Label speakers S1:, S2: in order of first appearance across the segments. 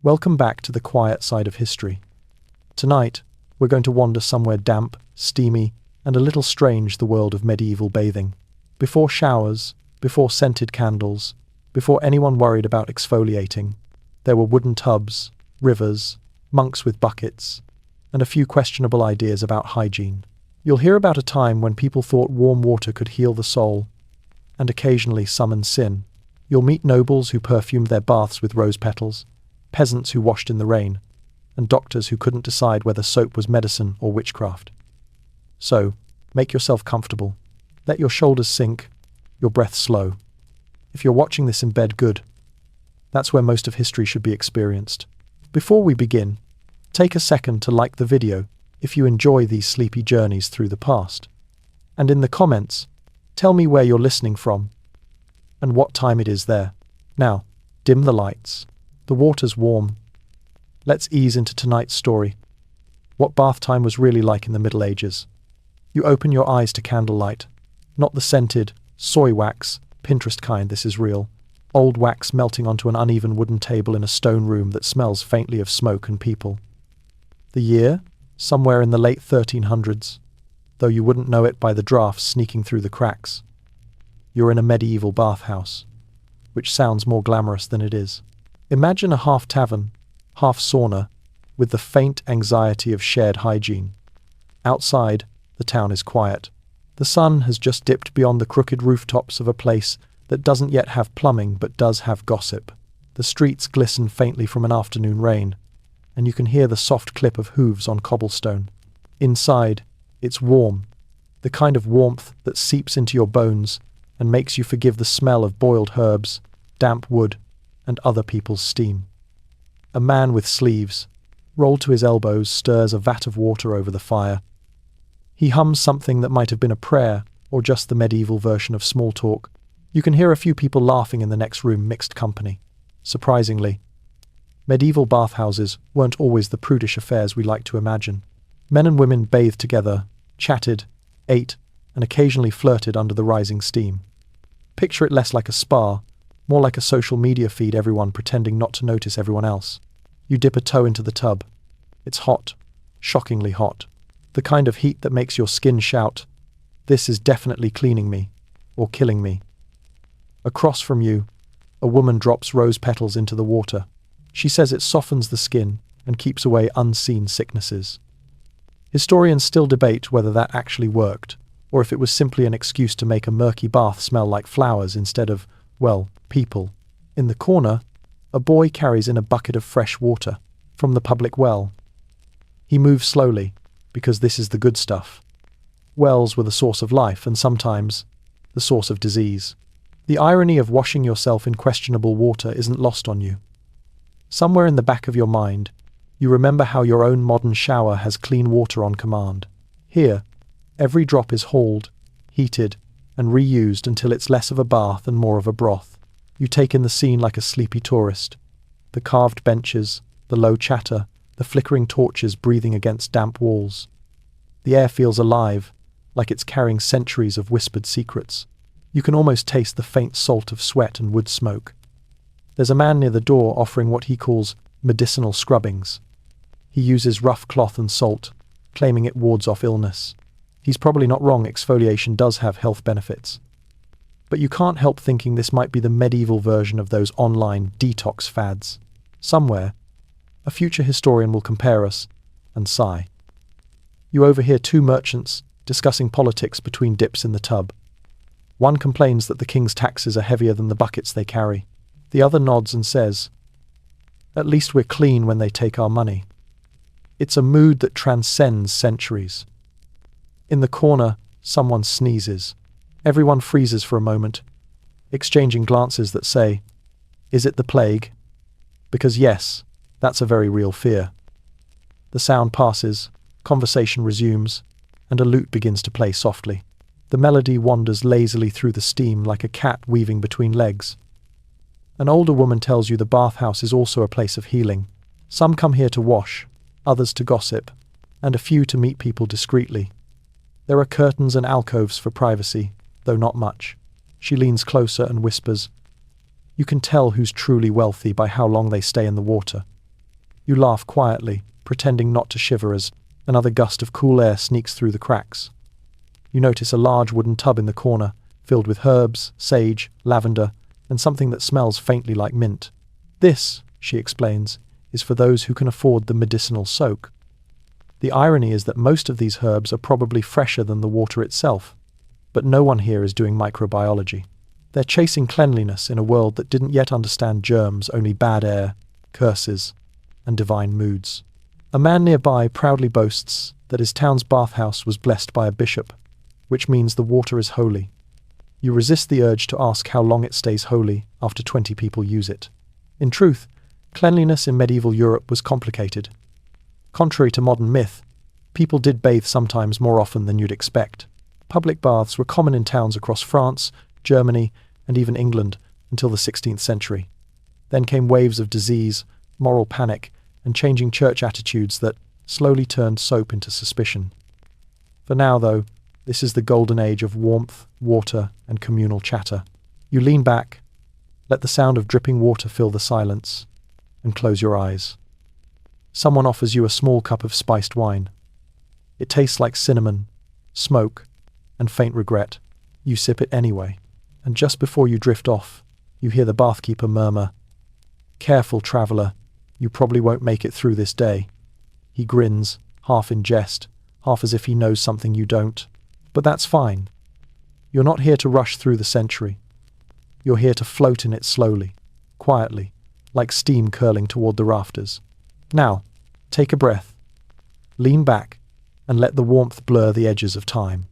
S1: Welcome back to the quiet side of history. Tonight, we're going to wander somewhere damp, steamy, and a little strange, the world of medieval bathing. Before showers, before scented candles, before anyone worried about exfoliating, there were wooden tubs, rivers, monks with buckets, and a few questionable ideas about hygiene. You'll hear about a time when people thought warm water could heal the soul, and occasionally summon sin. You'll meet nobles who perfumed their baths with rose petals, peasants who washed in the rain, and doctors who couldn't decide whether soap was medicine or witchcraft. So, make yourself comfortable. Let your shoulders sink, your breath slow. If you're watching this in bed, good. That's where most of history should be experienced. Before we begin, take a second to like the video if you enjoy these sleepy journeys through the past. And in the comments, tell me where you're listening from and what time it is there. Now, dim the lights. The water's warm. Let's ease into tonight's story. What bath time was really like in the Middle Ages. You open your eyes to candlelight. Not the scented, soy wax, Pinterest kind, this is real. Old wax melting onto an uneven wooden table in a stone room that smells faintly of smoke and people. The year? Somewhere in the late 1300s, though you wouldn't know it by the drafts sneaking through the cracks. You're in a medieval bathhouse, which sounds more glamorous than it is. Imagine a half tavern, half sauna, with the faint anxiety of shared hygiene. Outside, the town is quiet. The sun has just dipped beyond the crooked rooftops of a place that doesn't yet have plumbing but does have gossip. The streets glisten faintly from an afternoon rain, and you can hear the soft clip of hooves on cobblestone. Inside, it's warm, the kind of warmth that seeps into your bones and makes you forgive the smell of boiled herbs, damp wood, and other people's steam. A man with sleeves, rolled to his elbows, stirs a vat of water over the fire. He hums something that might have been a prayer or just the medieval version of small talk. You can hear a few people laughing in the next room, mixed company. Surprisingly, medieval bathhouses weren't always the prudish affairs we like to imagine. Men and women bathed together, chatted, ate, and occasionally flirted under the rising steam. Picture it less like a spa, more like a social media feed, everyone pretending not to notice everyone else. You dip a toe into the tub. It's hot, shockingly hot. The kind of heat that makes your skin shout, "This is definitely cleaning me," or killing me. Across from you, a woman drops rose petals into the water. She says it softens the skin and keeps away unseen sicknesses. Historians still debate whether that actually worked, or if it was simply an excuse to make a murky bath smell like flowers instead of, well, people. In the corner, a boy carries in a bucket of fresh water from the public well. He moves slowly, because this is the good stuff. Wells were the source of life and sometimes the source of disease. The irony of washing yourself in questionable water isn't lost on you. Somewhere in the back of your mind, you remember how your own modern shower has clean water on command. Here, every drop is hauled, heated, and reused until it's less of a bath and more of a broth. You take in the scene like a sleepy tourist. The carved benches, the low chatter, the flickering torches breathing against damp walls. The air feels alive, like it's carrying centuries of whispered secrets. You can almost taste the faint salt of sweat and wood smoke. There's a man near the door offering what he calls medicinal scrubbings. He uses rough cloth and salt, claiming it wards off illness. He's probably not wrong, exfoliation does have health benefits. But you can't help thinking this might be the medieval version of those online detox fads. Somewhere, a future historian will compare us and sigh. You overhear two merchants discussing politics between dips in the tub. One complains that the king's taxes are heavier than the buckets they carry. The other nods and says, "At least we're clean when they take our money." It's a mood that transcends centuries. In the corner, someone sneezes. Everyone freezes for a moment, exchanging glances that say, "Is it the plague?" Because yes, that's a very real fear. The sound passes, conversation resumes, and a lute begins to play softly. The melody wanders lazily through the steam like a cat weaving between legs. An older woman tells you the bathhouse is also a place of healing. Some come here to wash, others to gossip, and a few to meet people discreetly. There are curtains and alcoves for privacy, though not much. She leans closer and whispers, "You can tell who's truly wealthy by how long they stay in the water." You laugh quietly, pretending not to shiver as another gust of cool air sneaks through the cracks. You notice a large wooden tub in the corner, filled with herbs, sage, lavender, and something that smells faintly like mint. This, she explains, is for those who can afford the medicinal soak. The irony is that most of these herbs are probably fresher than the water itself, but no one here is doing microbiology. They're chasing cleanliness in a world that didn't yet understand germs, only bad air, curses, and divine moods. A man nearby proudly boasts that his town's bathhouse was blessed by a bishop, which means the water is holy. You resist the urge to ask how long it stays holy after 20 people use it. In truth, cleanliness in medieval Europe was complicated. Contrary to modern myth, people did bathe sometimes more often than you'd expect. Public baths were common in towns across France, Germany, and even England until the 16th century. Then came waves of disease, moral panic, and changing church attitudes that slowly turned soap into suspicion. For now, though, this is the golden age of warmth, water, and communal chatter. You lean back, let the sound of dripping water fill the silence, and close your eyes. Someone offers you a small cup of spiced wine. It tastes like cinnamon, smoke, and faint regret. You sip it anyway, and just before you drift off, you hear the bathkeeper murmur, "Careful, traveller, you probably won't make it through this day." He grins, half in jest, half as if he knows something you don't. But that's fine. You're not here to rush through the century. You're here to float in it slowly, quietly, like steam curling toward the rafters. Now, take a breath. Lean back and let the warmth blur the edges of time.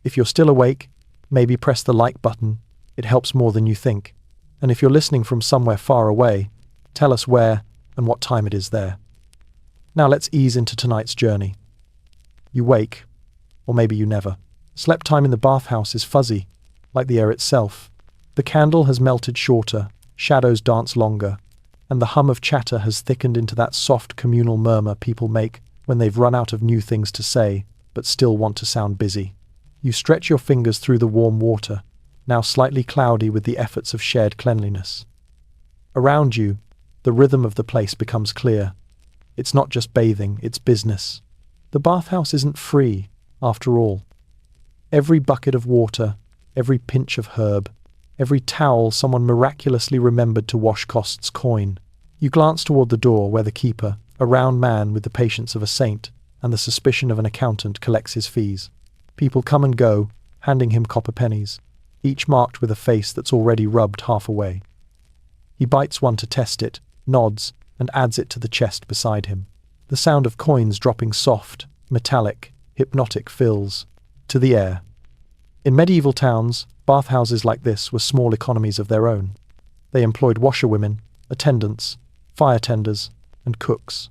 S1: If you're still awake, maybe press the like button. It helps more than you think. And if you're listening from somewhere far away, tell us where and what time it is there. Now let's ease into tonight's journey. You wake, or maybe you never. Slept time in the bathhouse is fuzzy, like the air itself. The candle has melted shorter, shadows dance longer, and the hum of chatter has thickened into that soft communal murmur people make when they've run out of new things to say, but still want to sound busy. You stretch your fingers through the warm water, now slightly cloudy with the efforts of shared cleanliness. Around you, the rhythm of the place becomes clear. It's not just bathing, it's business. The bathhouse isn't free, after all. Every bucket of water, every pinch of herb, every towel someone miraculously remembered to wash costs coin. You glance toward the door where the keeper, a round man with the patience of a saint and the suspicion of an accountant, collects his fees. People come and go, handing him copper pennies, each marked with a face that's already rubbed half away. He bites one to test it, nods, and adds it to the chest beside him. The sound of coins dropping soft, metallic, hypnotic fills to the air. In medieval towns, bathhouses like this were small economies of their own. They employed washerwomen, attendants, fire tenders, and cooks.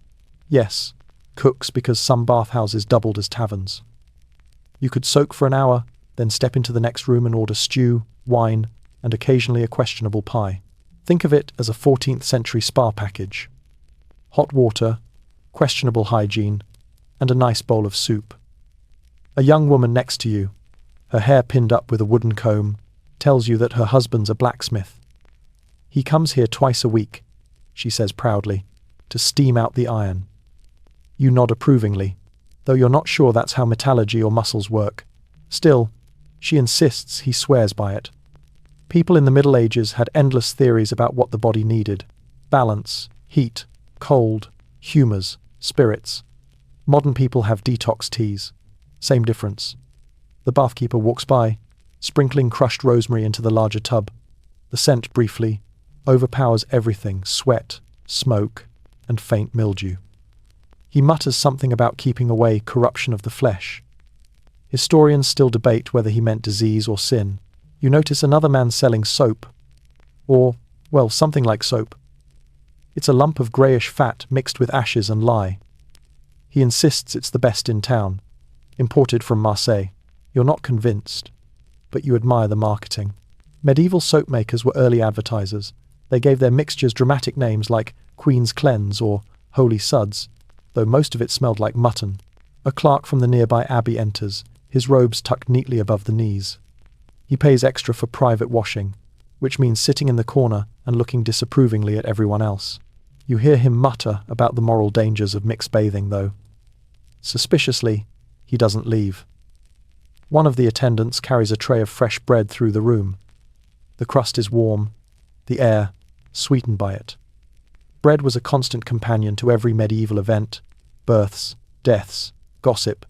S1: Yes, cooks, because some bathhouses doubled as taverns. You could soak for an hour, then step into the next room and order stew, wine, and occasionally a questionable pie. Think of it as a 14th century spa package. Hot water, questionable hygiene, and a nice bowl of soup. A young woman next to you, her hair pinned up with a wooden comb, tells you that her husband's a blacksmith. He comes here twice a week, she says proudly, to steam out the iron. You nod approvingly, though you're not sure that's how metallurgy or muscles work. Still, she insists he swears by it. People in the Middle Ages had endless theories about what the body needed: balance, heat, cold, humours, spirits. Modern people have detox teas. Same difference. The bathkeeper walks by, sprinkling crushed rosemary into the larger tub. The scent, briefly, overpowers everything: sweat, smoke, and faint mildew. He mutters something about keeping away corruption of the flesh. Historians still debate whether he meant disease or sin. You notice another man selling soap. Or, well, something like soap. It's a lump of greyish fat mixed with ashes and lye. He insists it's the best in town, imported from Marseille. You're not convinced, but you admire the marketing. Medieval soap makers were early advertisers. They gave their mixtures dramatic names like Queen's Cleanse or Holy Suds, though most of it smelled like mutton. A clerk from the nearby abbey enters, his robes tucked neatly above the knees. He pays extra for private washing, which means sitting in the corner and looking disapprovingly at everyone else. You hear him mutter about the moral dangers of mixed bathing, though. Suspiciously, he doesn't leave. One of the attendants carries a tray of fresh bread through the room. The crust is warm, the air sweetened by it. Bread was a constant companion to every medieval event: births, deaths, gossip,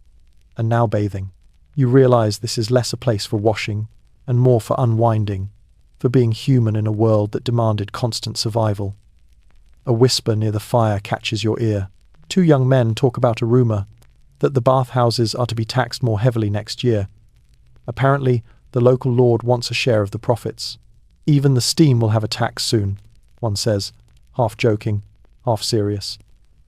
S1: and now bathing. You realize this is less a place for washing and more for unwinding, for being human in a world that demanded constant survival. A whisper near the fire catches your ear. Two young men talk about a rumor that the bathhouses are to be taxed more heavily next year. Apparently, the local lord wants a share of the profits. Even the steam will have a tax soon, one says, half joking, half serious.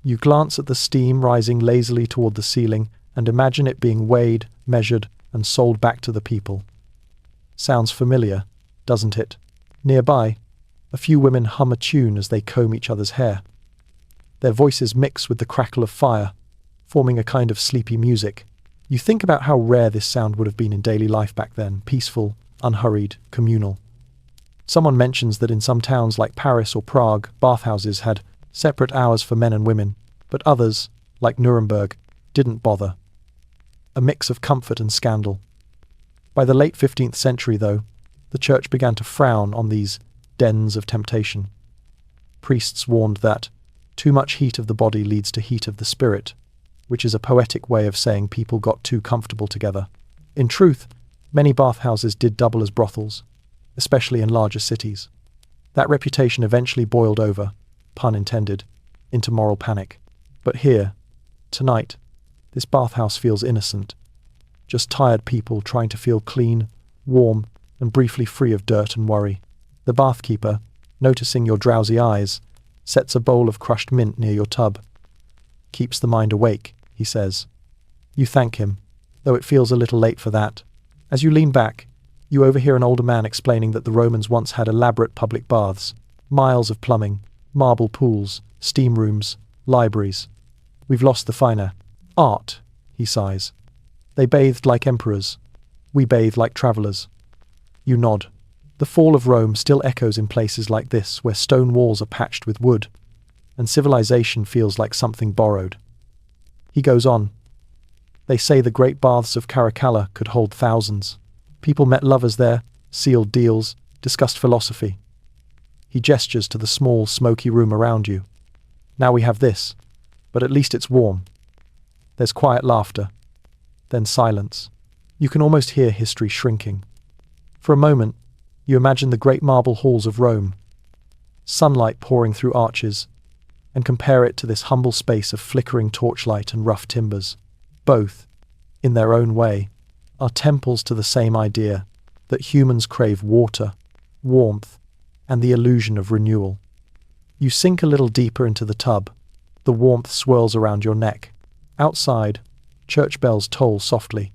S1: You glance at the steam rising lazily toward the ceiling and imagine it being weighed, measured, and sold back to the people. Sounds familiar, doesn't it? Nearby, a few women hum a tune as they comb each other's hair. Their voices mix with the crackle of fire, forming a kind of sleepy music. You think about how rare this sound would have been in daily life back then, peaceful, unhurried, communal. Someone mentions that in some towns like Paris or Prague, bathhouses had separate hours for men and women, but others, like Nuremberg, didn't bother. A mix of comfort and scandal. By the late 15th century, though, the church began to frown on these dens of temptation. Priests warned that too much heat of the body leads to heat of the spirit, which is a poetic way of saying people got too comfortable together. In truth, many bathhouses did double as brothels, especially in larger cities. That reputation eventually boiled over, pun intended, into moral panic. But here, tonight, this bathhouse feels innocent. Just tired people trying to feel clean, warm, and briefly free of dirt and worry. The bathkeeper, noticing your drowsy eyes, sets a bowl of crushed mint near your tub. Keeps the mind awake, he says. You thank him, though it feels a little late for that. As you lean back, you overhear an older man explaining that the Romans once had elaborate public baths, miles of plumbing, marble pools, steam rooms, libraries. We've lost the finer art, he sighs. They bathed like emperors. We bathe like travellers. You nod. The fall of Rome still echoes in places like this, where stone walls are patched with wood, and civilization feels like something borrowed. He goes on. They say the great baths of Caracalla could hold thousands. People met lovers there, sealed deals, discussed philosophy. He gestures to the small, smoky room around you. Now we have this, but at least it's warm. There's quiet laughter, then silence. You can almost hear history shrinking. For a moment, you imagine the great marble halls of Rome, sunlight pouring through arches, and compare it to this humble space of flickering torchlight and rough timbers. Both, in their own way, are temples to the same idea that humans crave water, warmth, and the illusion of renewal. You sink a little deeper into the tub. The warmth swirls around your neck. Outside, church bells toll softly.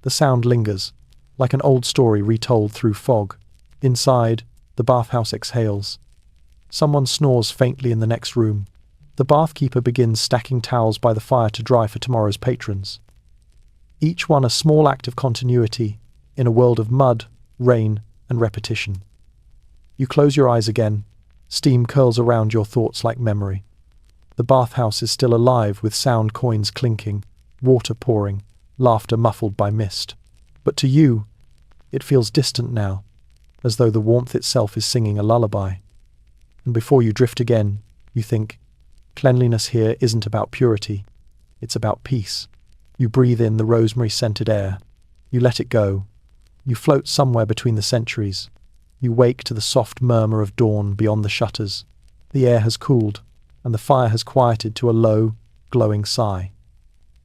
S1: The sound lingers, like an old story retold through fog. Inside, the bathhouse exhales. Someone snores faintly in the next room. The bathkeeper begins stacking towels by the fire to dry for tomorrow's patrons. Each one a small act of continuity in a world of mud, rain, and repetition. You close your eyes again. Steam curls around your thoughts like memory. The bathhouse is still alive with sound coins clinking, water pouring, laughter muffled by mist. But to you, it feels distant now, as though the warmth itself is singing a lullaby. And before you drift again, you think, cleanliness here isn't about purity, it's about peace. You breathe in the rosemary-scented air. You let it go. You float somewhere between the centuries. You wake to the soft murmur of dawn beyond the shutters. The air has cooled, and the fire has quieted to a low, glowing sigh.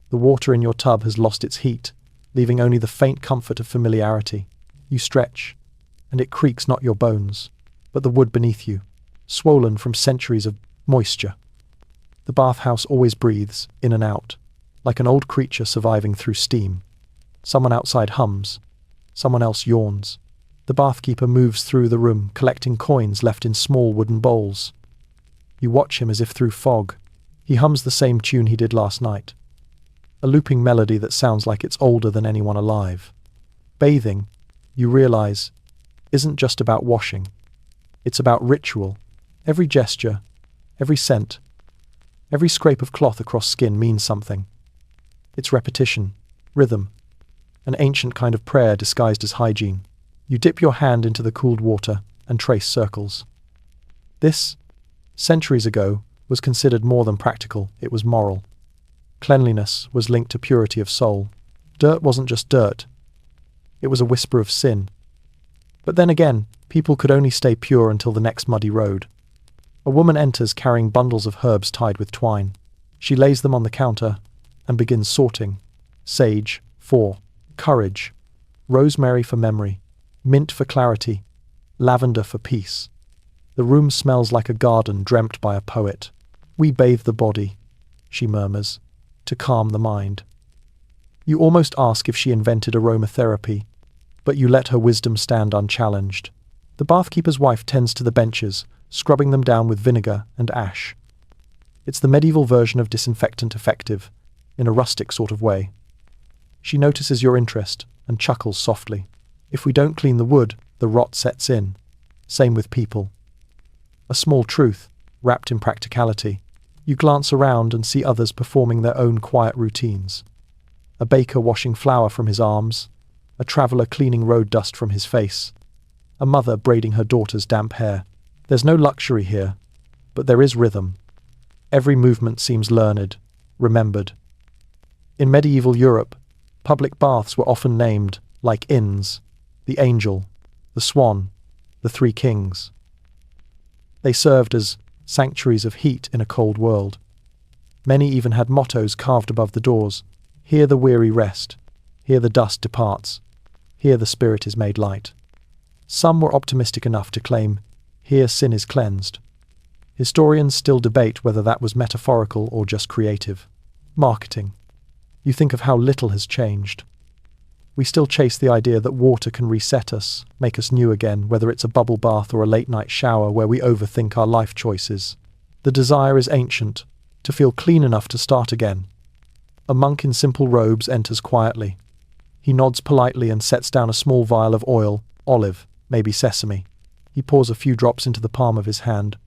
S1: The water in your tub has lost its heat, leaving only the faint comfort of familiarity. You stretch, and it creaks not your bones, but the wood beneath you, swollen from centuries of moisture. The bathhouse always breathes, in and out, like an old creature surviving through steam. Someone outside hums. Someone else yawns. The bathkeeper moves through the room, collecting coins left in small wooden bowls. You watch him as if through fog. He hums the same tune he did last night. A looping melody that sounds like it's older than anyone alive. Bathing, you realize, isn't just about washing. It's about ritual. Every gesture, Every scent, every scrape of cloth across skin means something. It's repetition, rhythm, an ancient kind of prayer disguised as hygiene. You dip your hand into the cooled water and trace circles. This, centuries ago, was considered more than practical, it was moral. Cleanliness was linked to purity of soul. Dirt wasn't just dirt. It was a whisper of sin. But then again, people could only stay pure until the next muddy road. A woman enters carrying bundles of herbs tied with twine. She lays them on the counter and begins sorting. Sage for courage, rosemary for memory, mint for clarity, lavender for peace. The room smells like a garden dreamt by a poet. We bathe the body, she murmurs, to calm the mind. You almost ask if she invented aromatherapy, but you let her wisdom stand unchallenged. The bathkeeper's wife tends to the benches, scrubbing them down with vinegar and ash. It's the medieval version of disinfectant effective, in a rustic sort of way. She notices your interest and chuckles softly. If we don't clean the wood, the rot sets in. Same with people. A small truth, wrapped in practicality. You glance around and see others performing their own quiet routines. A baker washing flour from his arms, a traveller cleaning road dust from his face, a mother braiding her daughter's damp hair. There's no luxury here, but there is rhythm. Every movement seems learned, remembered. In medieval Europe, public baths were often named, like inns, the Angel, the Swan, the Three Kings. They served as sanctuaries of heat in a cold world. Many even had mottos carved above the doors. Here the weary rest, here the dust departs, here the spirit is made light. Some were optimistic enough to claim, here sin is cleansed. Historians still debate whether that was metaphorical or just creative. Marketing. You think of how little has changed. We still chase the idea that water can reset us, make us new again, whether it's a bubble bath or a late-night shower where we overthink our life choices. The desire is ancient, to feel clean enough to start again. A monk in simple robes enters quietly. He nods politely and sets down a small vial of oil, olive, maybe sesame. He pours a few drops into the palm of his hand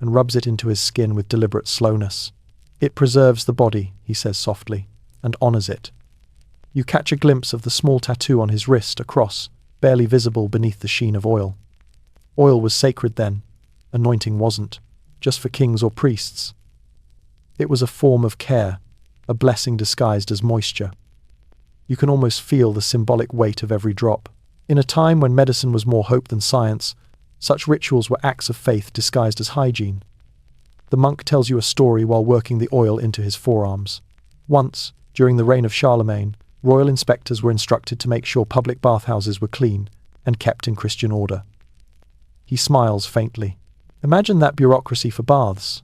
S1: and rubs it into his skin with deliberate slowness. It preserves the body, he says softly, and honors it. You catch a glimpse of the small tattoo on his wrist, a cross, barely visible beneath the sheen of oil. Oil was sacred then. Anointing wasn't, just for kings or priests. It was a form of care, a blessing disguised as moisture. You can almost feel the symbolic weight of every drop. In a time when medicine was more hope than science, such rituals were acts of faith disguised as hygiene. The monk tells you a story while working the oil into his forearms. Once, during the reign of Charlemagne, royal inspectors were instructed to make sure public bathhouses were clean and kept in Christian order. He smiles faintly. Imagine that bureaucracy for baths.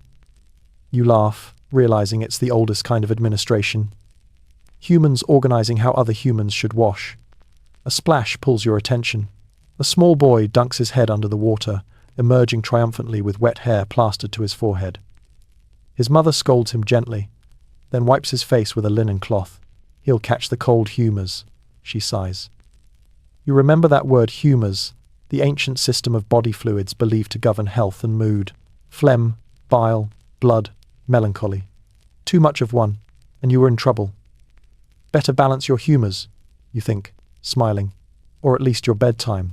S1: You laugh, realizing it's the oldest kind of administration. Humans organizing how other humans should wash. A splash pulls your attention. A small boy dunks his head under the water, emerging triumphantly with wet hair plastered to his forehead. His mother scolds him gently, then wipes his face with a linen cloth. He'll catch the cold humours, she sighs. You remember that word humours, the ancient system of body fluids believed to govern health and mood. Phlegm, bile, blood, melancholy. Too much of one, and you were in trouble. Better balance your humours, you think, smiling, or at least your bedtime.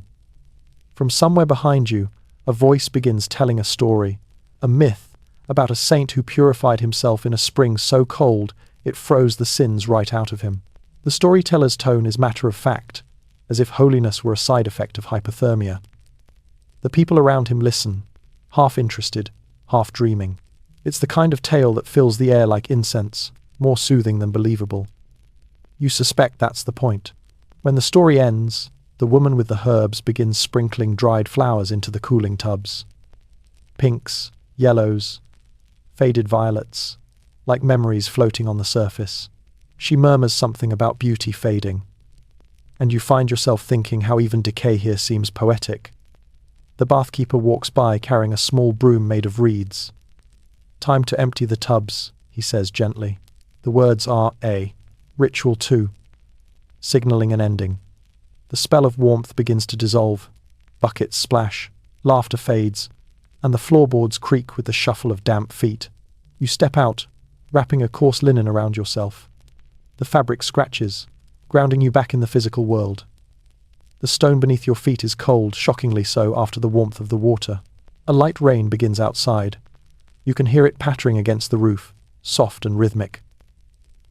S1: From somewhere behind you, a voice begins telling a story, a myth about a saint who purified himself in a spring so cold it froze the sins right out of him. The storyteller's tone is matter of fact, as if holiness were a side effect of hypothermia. The people around him listen, half interested, half dreaming. It's the kind of tale that fills the air like incense, more soothing than believable. You suspect that's the point. When the story ends, the woman with the herbs begins sprinkling dried flowers into the cooling tubs. Pinks, yellows, faded violets, like memories floating on the surface. She murmurs something about beauty fading, and you find yourself thinking how even decay here seems poetic. The bathkeeper walks by carrying a small broom made of reeds. Time to empty the tubs, he says gently. The words are a ritual 2, signalling an ending. The spell of warmth begins to dissolve. Buckets splash, laughter fades, and the floorboards creak with the shuffle of damp feet. You step out, wrapping a coarse linen around yourself. The fabric scratches, grounding you back in the physical world. The stone beneath your feet is cold, shockingly so after the warmth of the water. A light rain begins outside. You can hear it pattering against the roof, soft and rhythmic.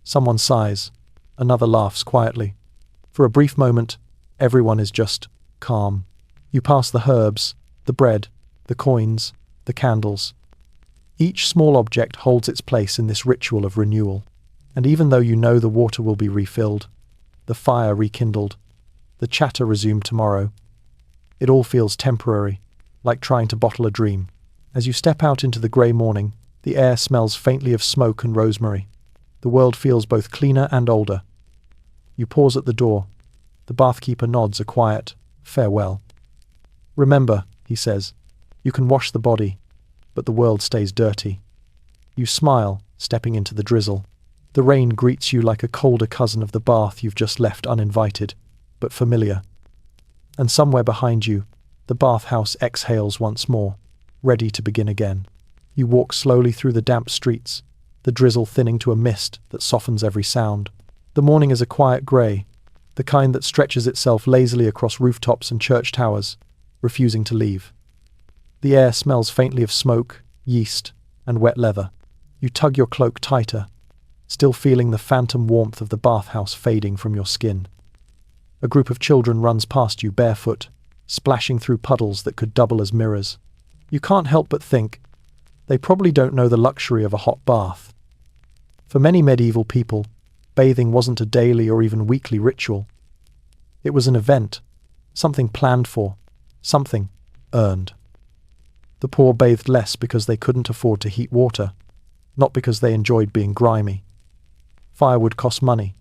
S1: Someone sighs. Another laughs quietly. For a brief moment, everyone is just calm. You pass the herbs, the bread, the coins, the candles. Each small object holds its place in this ritual of renewal. And even though you know the water will be refilled, the fire rekindled, the chatter resumed tomorrow, it all feels temporary, like trying to bottle a dream. As you step out into the grey morning, the air smells faintly of smoke and rosemary. The world feels both cleaner and older. You pause at the door. The bathkeeper nods a quiet farewell. "Remember," he says, "you can wash the body, but the world stays dirty." You smile, stepping into the drizzle. The rain greets you like a colder cousin of the bath you've just left uninvited, but familiar. And somewhere behind you, the bathhouse exhales once more, ready to begin again. You walk slowly through the damp streets, the drizzle thinning to a mist that softens every sound. The morning is a quiet grey, the kind that stretches itself lazily across rooftops and church towers, refusing to leave. The air smells faintly of smoke, yeast, and wet leather. You tug your cloak tighter, still feeling the phantom warmth of the bathhouse fading from your skin. A group of children runs past you barefoot, splashing through puddles that could double as mirrors. You can't help but think, they probably don't know the luxury of a hot bath. For many medieval people, bathing wasn't a daily or even weekly ritual. It was an event, something planned for, something earned. The poor bathed less because they couldn't afford to heat water, not because they enjoyed being grimy. Firewood cost money,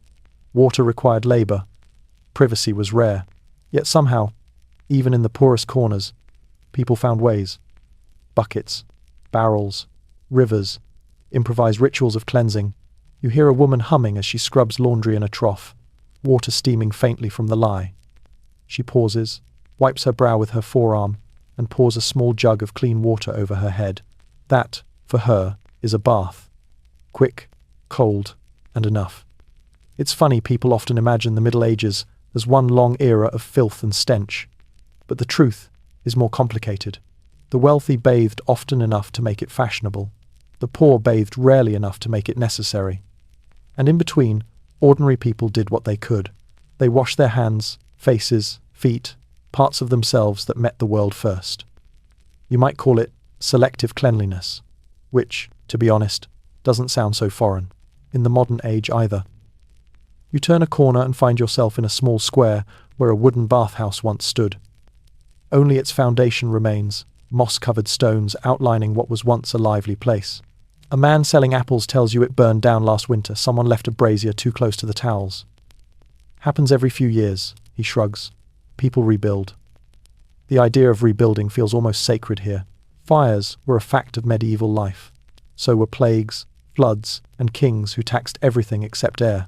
S1: water required labor, privacy was rare. Yet somehow, even in the poorest corners, people found ways. Buckets, barrels, rivers, improvised rituals of cleansing. You hear a woman humming as she scrubs laundry in a trough, water steaming faintly from the lye. She pauses, wipes her brow with her forearm, and pours a small jug of clean water over her head. That, for her, is a bath. Quick, cold, and enough. It's funny people often imagine the Middle Ages as one long era of filth and stench. But the truth is more complicated. The wealthy bathed often enough to make it fashionable. The poor bathed rarely enough to make it necessary. And in between, ordinary people did what they could. They washed their hands, faces, feet, parts of themselves that met the world first. You might call it selective cleanliness, which, to be honest, doesn't sound so foreign, in the modern age either. You turn a corner and find yourself in a small square where a wooden bathhouse once stood. Only its foundation remains, moss-covered stones outlining what was once a lively place. A man selling apples tells you it burned down last winter. Someone left a brazier too close to the towels. Happens every few years, he shrugs. People rebuild. The idea of rebuilding feels almost sacred here. Fires were a fact of medieval life. So were plagues, floods, and kings who taxed everything except air.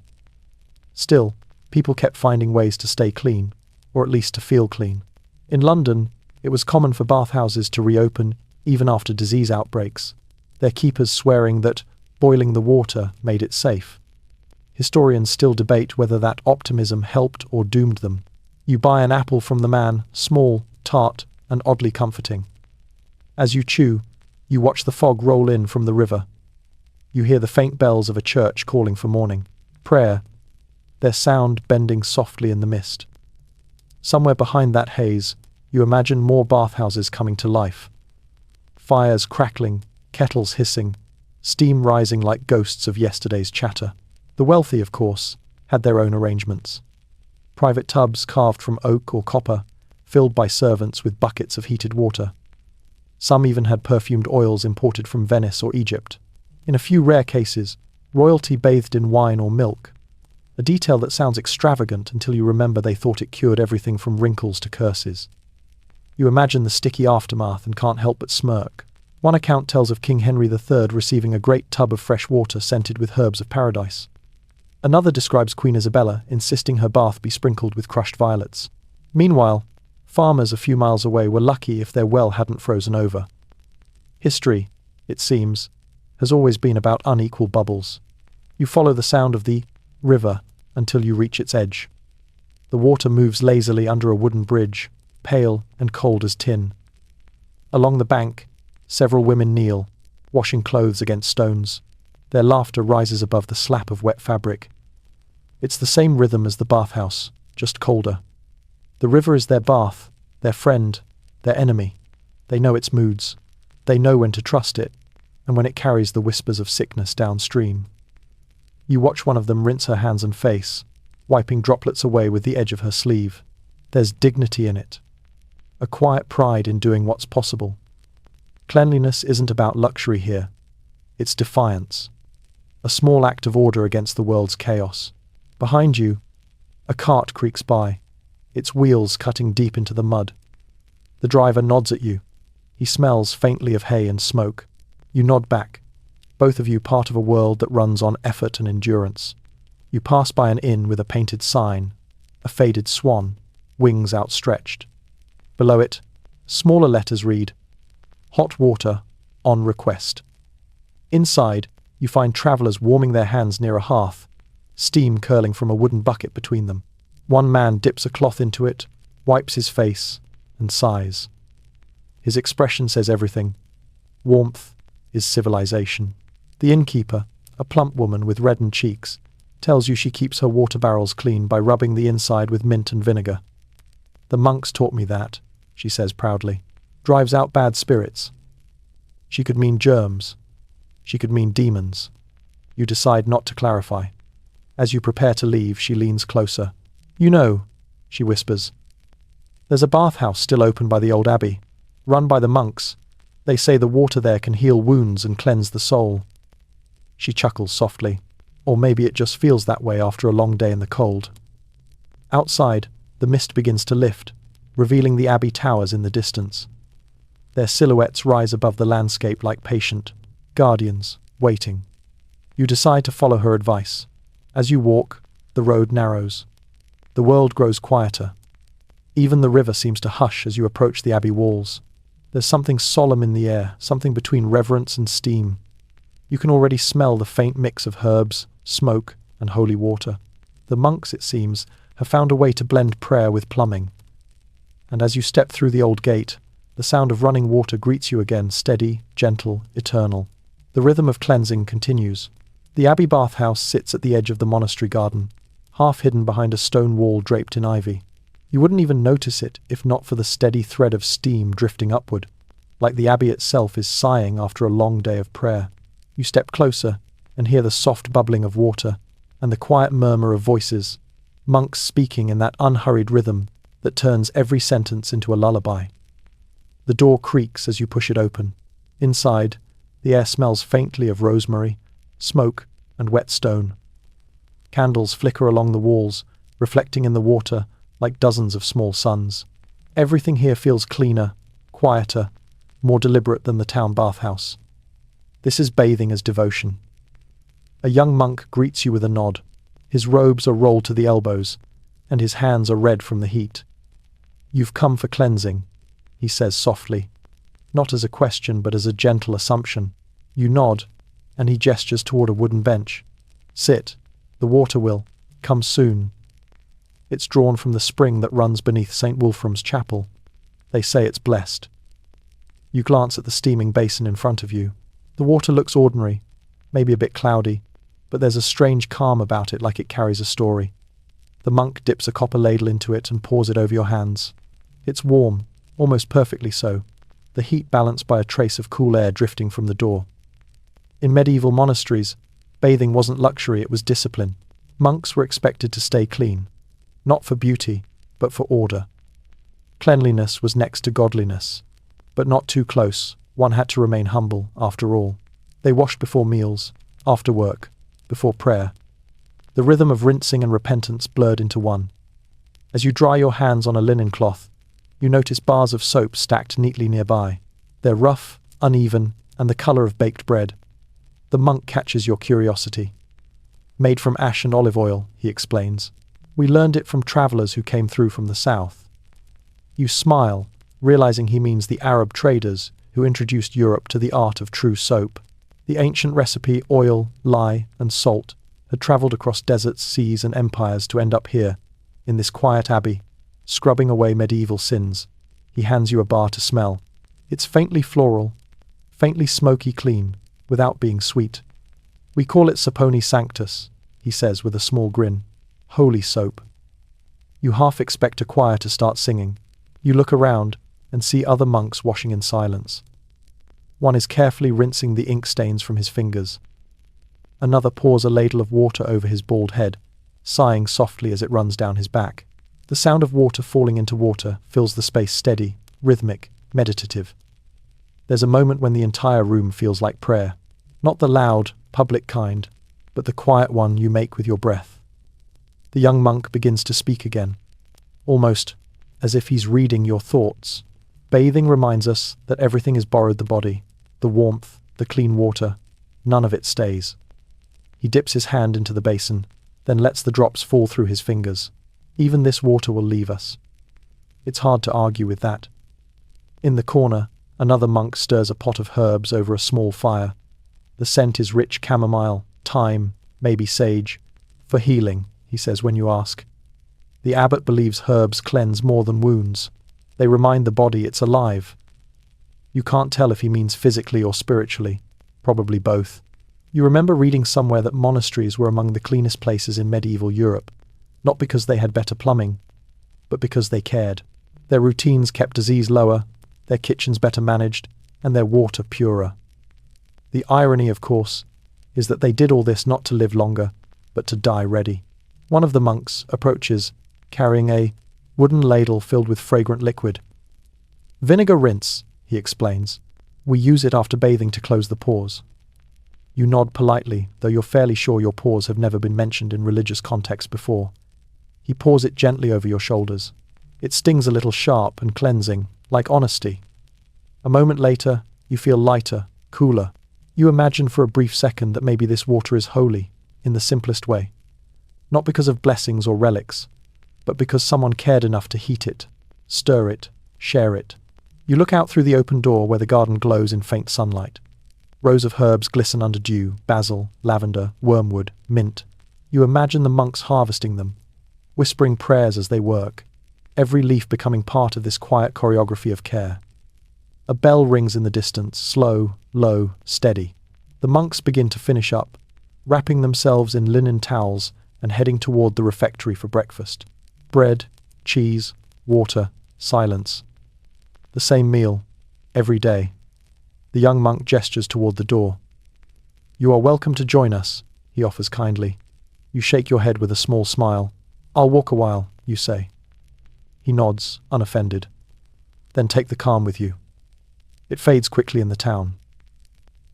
S1: Still, people kept finding ways to stay clean, or at least to feel clean. In London, it was common for bathhouses to reopen even after disease outbreaks, their keepers swearing that boiling the water made it safe. Historians still debate whether that optimism helped or doomed them. You buy an apple from the man, small, tart, and oddly comforting. As you chew, you watch the fog roll in from the river. You hear the faint bells of a church calling for morning prayer, their sound bending softly in the mist. Somewhere behind that haze, you imagine more bathhouses coming to life. Fires crackling, kettles hissing, steam rising like ghosts of yesterday's chatter. The wealthy, of course, had their own arrangements. Private tubs carved from oak or copper, filled by servants with buckets of heated water. Some even had perfumed oils imported from Venice or Egypt. In a few rare cases, royalty bathed in wine or milk, a detail that sounds extravagant until you remember they thought it cured everything from wrinkles to curses. You imagine the sticky aftermath and can't help but smirk. One account tells of King Henry III receiving a great tub of fresh water scented with herbs of paradise. Another describes Queen Isabella insisting her bath be sprinkled with crushed violets. Meanwhile, farmers a few miles away were lucky if their well hadn't frozen over. History, it seems, has always been about unequal bubbles. You follow the sound of the river until you reach its edge. The water moves lazily under a wooden bridge, pale and cold as tin. Along the bank, several women kneel, washing clothes against stones. Their laughter rises above the slap of wet fabric. It's the same rhythm as the bathhouse, just colder. The river is their bath, their friend, their enemy. They know its moods. They know when to trust it, and when it carries the whispers of sickness downstream. You watch one of them rinse her hands and face, wiping droplets away with the edge of her sleeve. There's dignity in it. A quiet pride in doing what's possible. Cleanliness isn't about luxury here. It's defiance. A small act of order against the world's chaos. Behind you, a cart creaks by, its wheels cutting deep into the mud. The driver nods at you. He smells faintly of hay and smoke. You nod back, both of you part of a world that runs on effort and endurance. You pass by an inn with a painted sign, a faded swan, wings outstretched. Below it, smaller letters read, "Hot water, on request." Inside, you find travellers warming their hands near a hearth, steam curling from a wooden bucket between them. One man dips a cloth into it, wipes his face, and sighs. His expression says everything. Warmth is civilization. The innkeeper, a plump woman with reddened cheeks, tells you she keeps her water barrels clean by rubbing the inside with mint and vinegar. "The monks taught me that," she says proudly. "Drives out bad spirits." She could mean germs. She could mean demons. You decide not to clarify. As you prepare to leave, she leans closer. "You know," she whispers, "there's a bathhouse still open by the old abbey, run by the monks. They say the water there can heal wounds and cleanse the soul." She chuckles softly, or maybe it just feels that way after a long day in the cold. Outside, the mist begins to lift, revealing the abbey towers in the distance. Their silhouettes rise above the landscape like patient guardians, waiting. You decide to follow her advice. As you walk, the road narrows. The world grows quieter. Even the river seems to hush as you approach the abbey walls. There's something solemn in the air, something between reverence and steam. You can already smell the faint mix of herbs, smoke, and holy water. The monks, it seems, have found a way to blend prayer with plumbing. And as you step through the old gate, the sound of running water greets you again, steady, gentle, eternal. The rhythm of cleansing continues. The abbey bathhouse sits at the edge of the monastery garden, half hidden behind a stone wall draped in ivy. You wouldn't even notice it if not for the steady thread of steam drifting upward, like the abbey itself is sighing after a long day of prayer. You step closer and hear the soft bubbling of water and the quiet murmur of voices, monks speaking in that unhurried rhythm that turns every sentence into a lullaby. The door creaks as you push it open. Inside, the air smells faintly of rosemary, smoke, and wet stone. Candles flicker along the walls, reflecting in the water like dozens of small suns. Everything here feels cleaner, quieter, more deliberate than the town bathhouse. This is bathing as devotion. A young monk greets you with a nod. His robes are rolled to the elbows, and his hands are red from the heat. "You've come for cleansing," he says softly, not as a question but as a gentle assumption. You nod, and he gestures toward a wooden bench. "Sit. The water will come soon." It's drawn from the spring that runs beneath St. Wolfram's chapel. They say it's blessed. You glance at the steaming basin in front of you. The water looks ordinary, maybe a bit cloudy, but there's a strange calm about it, like it carries a story. The monk dips a copper ladle into it and pours it over your hands. It's warm, almost perfectly so, the heat balanced by a trace of cool air drifting from the door. In medieval monasteries, bathing wasn't luxury, it was discipline. Monks were expected to stay clean, not for beauty, but for order. Cleanliness was next to godliness, but not too close. One had to remain humble, after all. They washed before meals, after work, before prayer. The rhythm of rinsing and repentance blurred into one. As you dry your hands on a linen cloth, you notice bars of soap stacked neatly nearby. They're rough, uneven, and the colour of baked bread. The monk catches your curiosity. "Made from ash and olive oil," he explains. "We learned it from travellers who came through from the south." You smile, realizing he means the Arab traders who introduced Europe to the art of true soap. The ancient recipe, oil, lye, and salt, had travelled across deserts, seas, and empires to end up here, in this quiet abbey, scrubbing away medieval sins. He hands you a bar to smell. It's faintly floral, faintly smoky clean, without being sweet. We call it Saponi Sanctus, he says with a small grin. Holy soap. You half expect a choir to start singing. You look around and see other monks washing in silence. One is carefully rinsing the ink stains from his fingers. Another pours a ladle of water over his bald head, sighing softly as it runs down his back. The sound of water falling into water fills the space steady, rhythmic, meditative. There's a moment when the entire room feels like prayer. Not the loud, public kind, but the quiet one you make with your breath. The young monk begins to speak again, almost as if he's reading your thoughts. Bathing reminds us that everything is borrowed: the body, the warmth, the clean water. None of it stays. He dips his hand into the basin, then lets the drops fall through his fingers. Even this water will leave us. It's hard to argue with that. In the corner, another monk stirs a pot of herbs over a small fire. The scent is rich chamomile, thyme, maybe sage. For healing, he says when you ask. The abbot believes herbs cleanse more than wounds. They remind the body it's alive. You can't tell if he means physically or spiritually. Probably both. You remember reading somewhere that monasteries were among the cleanest places in medieval Europe, not because they had better plumbing, but because they cared. Their routines kept disease lower, their kitchens better managed, and their water purer. The irony, of course, is that they did all this not to live longer, but to die ready. One of the monks approaches, carrying a wooden ladle filled with fragrant liquid. Vinegar rinse, he explains. We use it after bathing to close the pores. You nod politely, though you're fairly sure your pores have never been mentioned in religious context before. He pours it gently over your shoulders. It stings a little sharp and cleansing, like honesty. A moment later, you feel lighter, cooler. You imagine for a brief second that maybe this water is holy, in the simplest way. Not because of blessings or relics, but because someone cared enough to heat it, stir it, share it. You look out through the open door where the garden glows in faint sunlight. Rows of herbs glisten under dew: basil, lavender, wormwood, mint. You imagine the monks harvesting them, whispering prayers as they work, every leaf becoming part of this quiet choreography of care. A bell rings in the distance, slow, low, steady. The monks begin to finish up, wrapping themselves in linen towels and heading toward the refectory for breakfast. Bread, cheese, water, silence. The same meal, every day. The young monk gestures toward the door. You are welcome to join us, he offers kindly. You shake your head with a small smile. I'll walk a while, you say. He nods, unoffended. Then take the calm with you. It fades quickly in the town.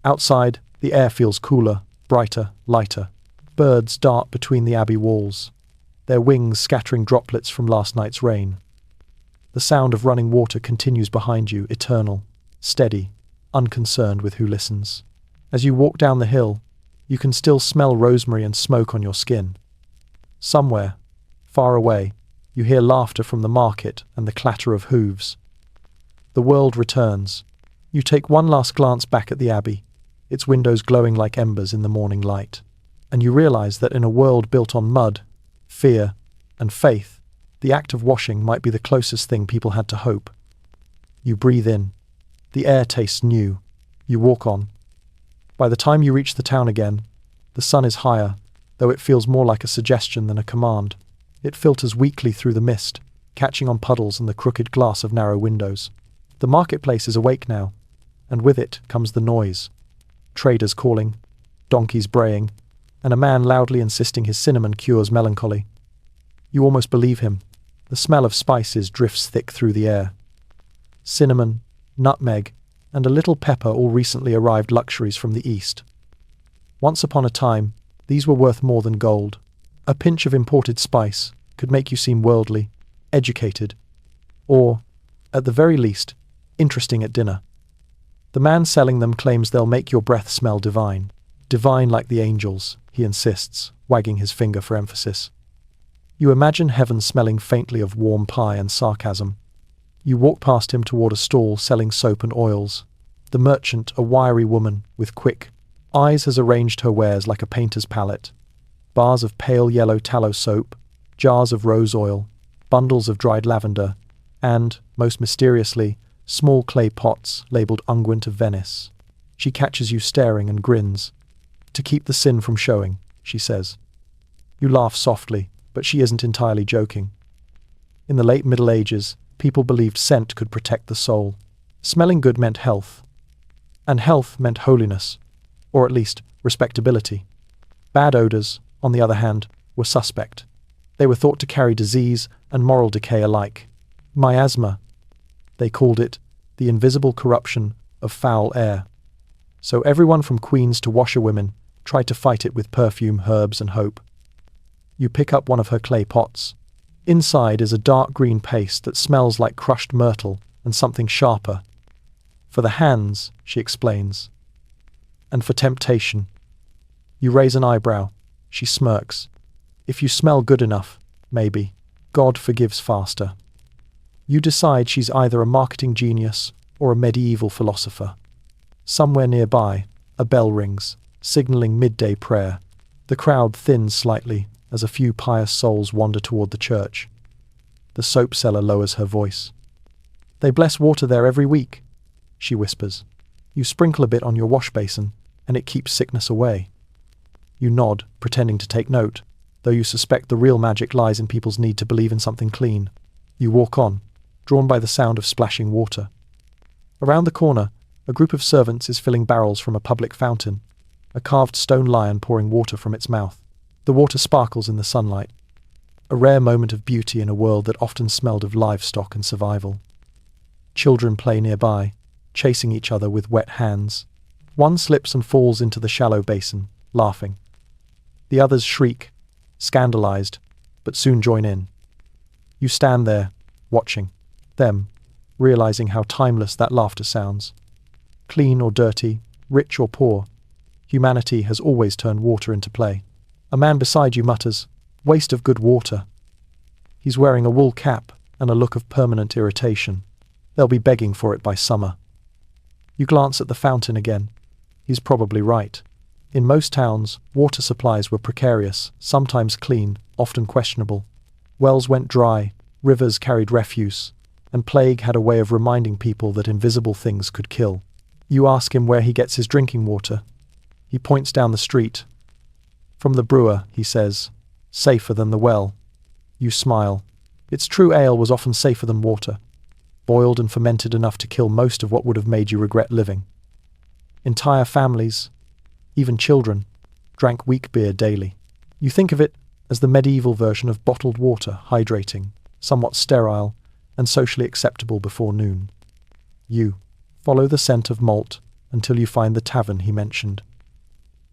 S1: Outside, the air feels cooler, brighter, lighter. Birds dart between the abbey walls, their wings scattering droplets from last night's rain. The sound of running water continues behind you, eternal, steady, unconcerned with who listens. As you walk down the hill, you can still smell rosemary and smoke on your skin. Somewhere, far away, you hear laughter from the market and the clatter of hooves. The world returns. You take one last glance back at the abbey, its windows glowing like embers in the morning light, and you realize that in a world built on mud, fear, and faith, the act of washing might be the closest thing people had to hope. You breathe in. The air tastes new. You walk on. By the time you reach the town again, the sun is higher, though it feels more like a suggestion than a command. It filters weakly through the mist, catching on puddles and the crooked glass of narrow windows. The marketplace is awake now, and with it comes the noise. Traders calling, donkeys braying, and a man loudly insisting his cinnamon cures melancholy. You almost believe him. The smell of spices drifts thick through the air. Cinnamon, nutmeg, and a little pepper, all recently arrived luxuries from the East. Once upon a time, these were worth more than gold. A pinch of imported spice could make you seem worldly, educated, or, at the very least, interesting at dinner. The man selling them claims they'll make your breath smell divine. Divine like the angels, he insists, wagging his finger for emphasis. You imagine heaven smelling faintly of warm pie and sarcasm. You walk past him toward a stall selling soap and oils. The merchant, a wiry woman with quick eyes, has arranged her wares like a painter's palette. Bars of pale yellow tallow soap, jars of rose oil, bundles of dried lavender, and, most mysteriously, small clay pots labelled unguent of Venice. She catches you staring and grins. "To keep the sin from showing," she says. You laugh softly, but she isn't entirely joking. In the late Middle Ages, people believed scent could protect the soul. Smelling good meant health. And health meant holiness, or at least respectability. Bad odors, on the other hand, were suspect. They were thought to carry disease and moral decay alike. Miasma, they called it, the invisible corruption of foul air. So everyone from queens to washerwomen tried to fight it with perfume, herbs, and hope. You pick up one of her clay pots. Inside is a dark green paste that smells like crushed myrtle and something sharper. For the hands, she explains. And for temptation. You raise an eyebrow. She smirks. If you smell good enough, maybe. God forgives faster. You decide she's either a marketing genius or a medieval philosopher. Somewhere nearby, a bell rings, signaling midday prayer. The crowd thins slightly as a few pious souls wander toward the church. The soap seller lowers her voice. "They bless water there every week," she whispers. "You sprinkle a bit on your wash basin, and it keeps sickness away." You nod, pretending to take note, though you suspect the real magic lies in people's need to believe in something clean. You walk on, drawn by the sound of splashing water. Around the corner, a group of servants is filling barrels from a public fountain, a carved stone lion pouring water from its mouth. The water sparkles in the sunlight, a rare moment of beauty in a world that often smelled of livestock and survival. Children play nearby, chasing each other with wet hands. One slips and falls into the shallow basin, laughing. The others shriek, scandalized, but soon join in. You stand there, watching them, realizing how timeless that laughter sounds. Clean or dirty, rich or poor, humanity has always turned water into play. A man beside you mutters, "Waste of good water." He's wearing a wool cap and a look of permanent irritation. They'll be begging for it by summer. You glance at the fountain again. He's probably right. In most towns, water supplies were precarious, sometimes clean, often questionable. Wells went dry, rivers carried refuse, and plague had a way of reminding people that invisible things could kill. You ask him where he gets his drinking water. He points down the street. "From the brewer," he says, "safer than the well." You smile. It's true, ale was often safer than water, boiled and fermented enough to kill most of what would have made you regret living. Entire families, even children, drank weak beer daily. You think of it as the medieval version of bottled water, hydrating, somewhat sterile, and socially acceptable before noon. You follow the scent of malt until you find the tavern he mentioned.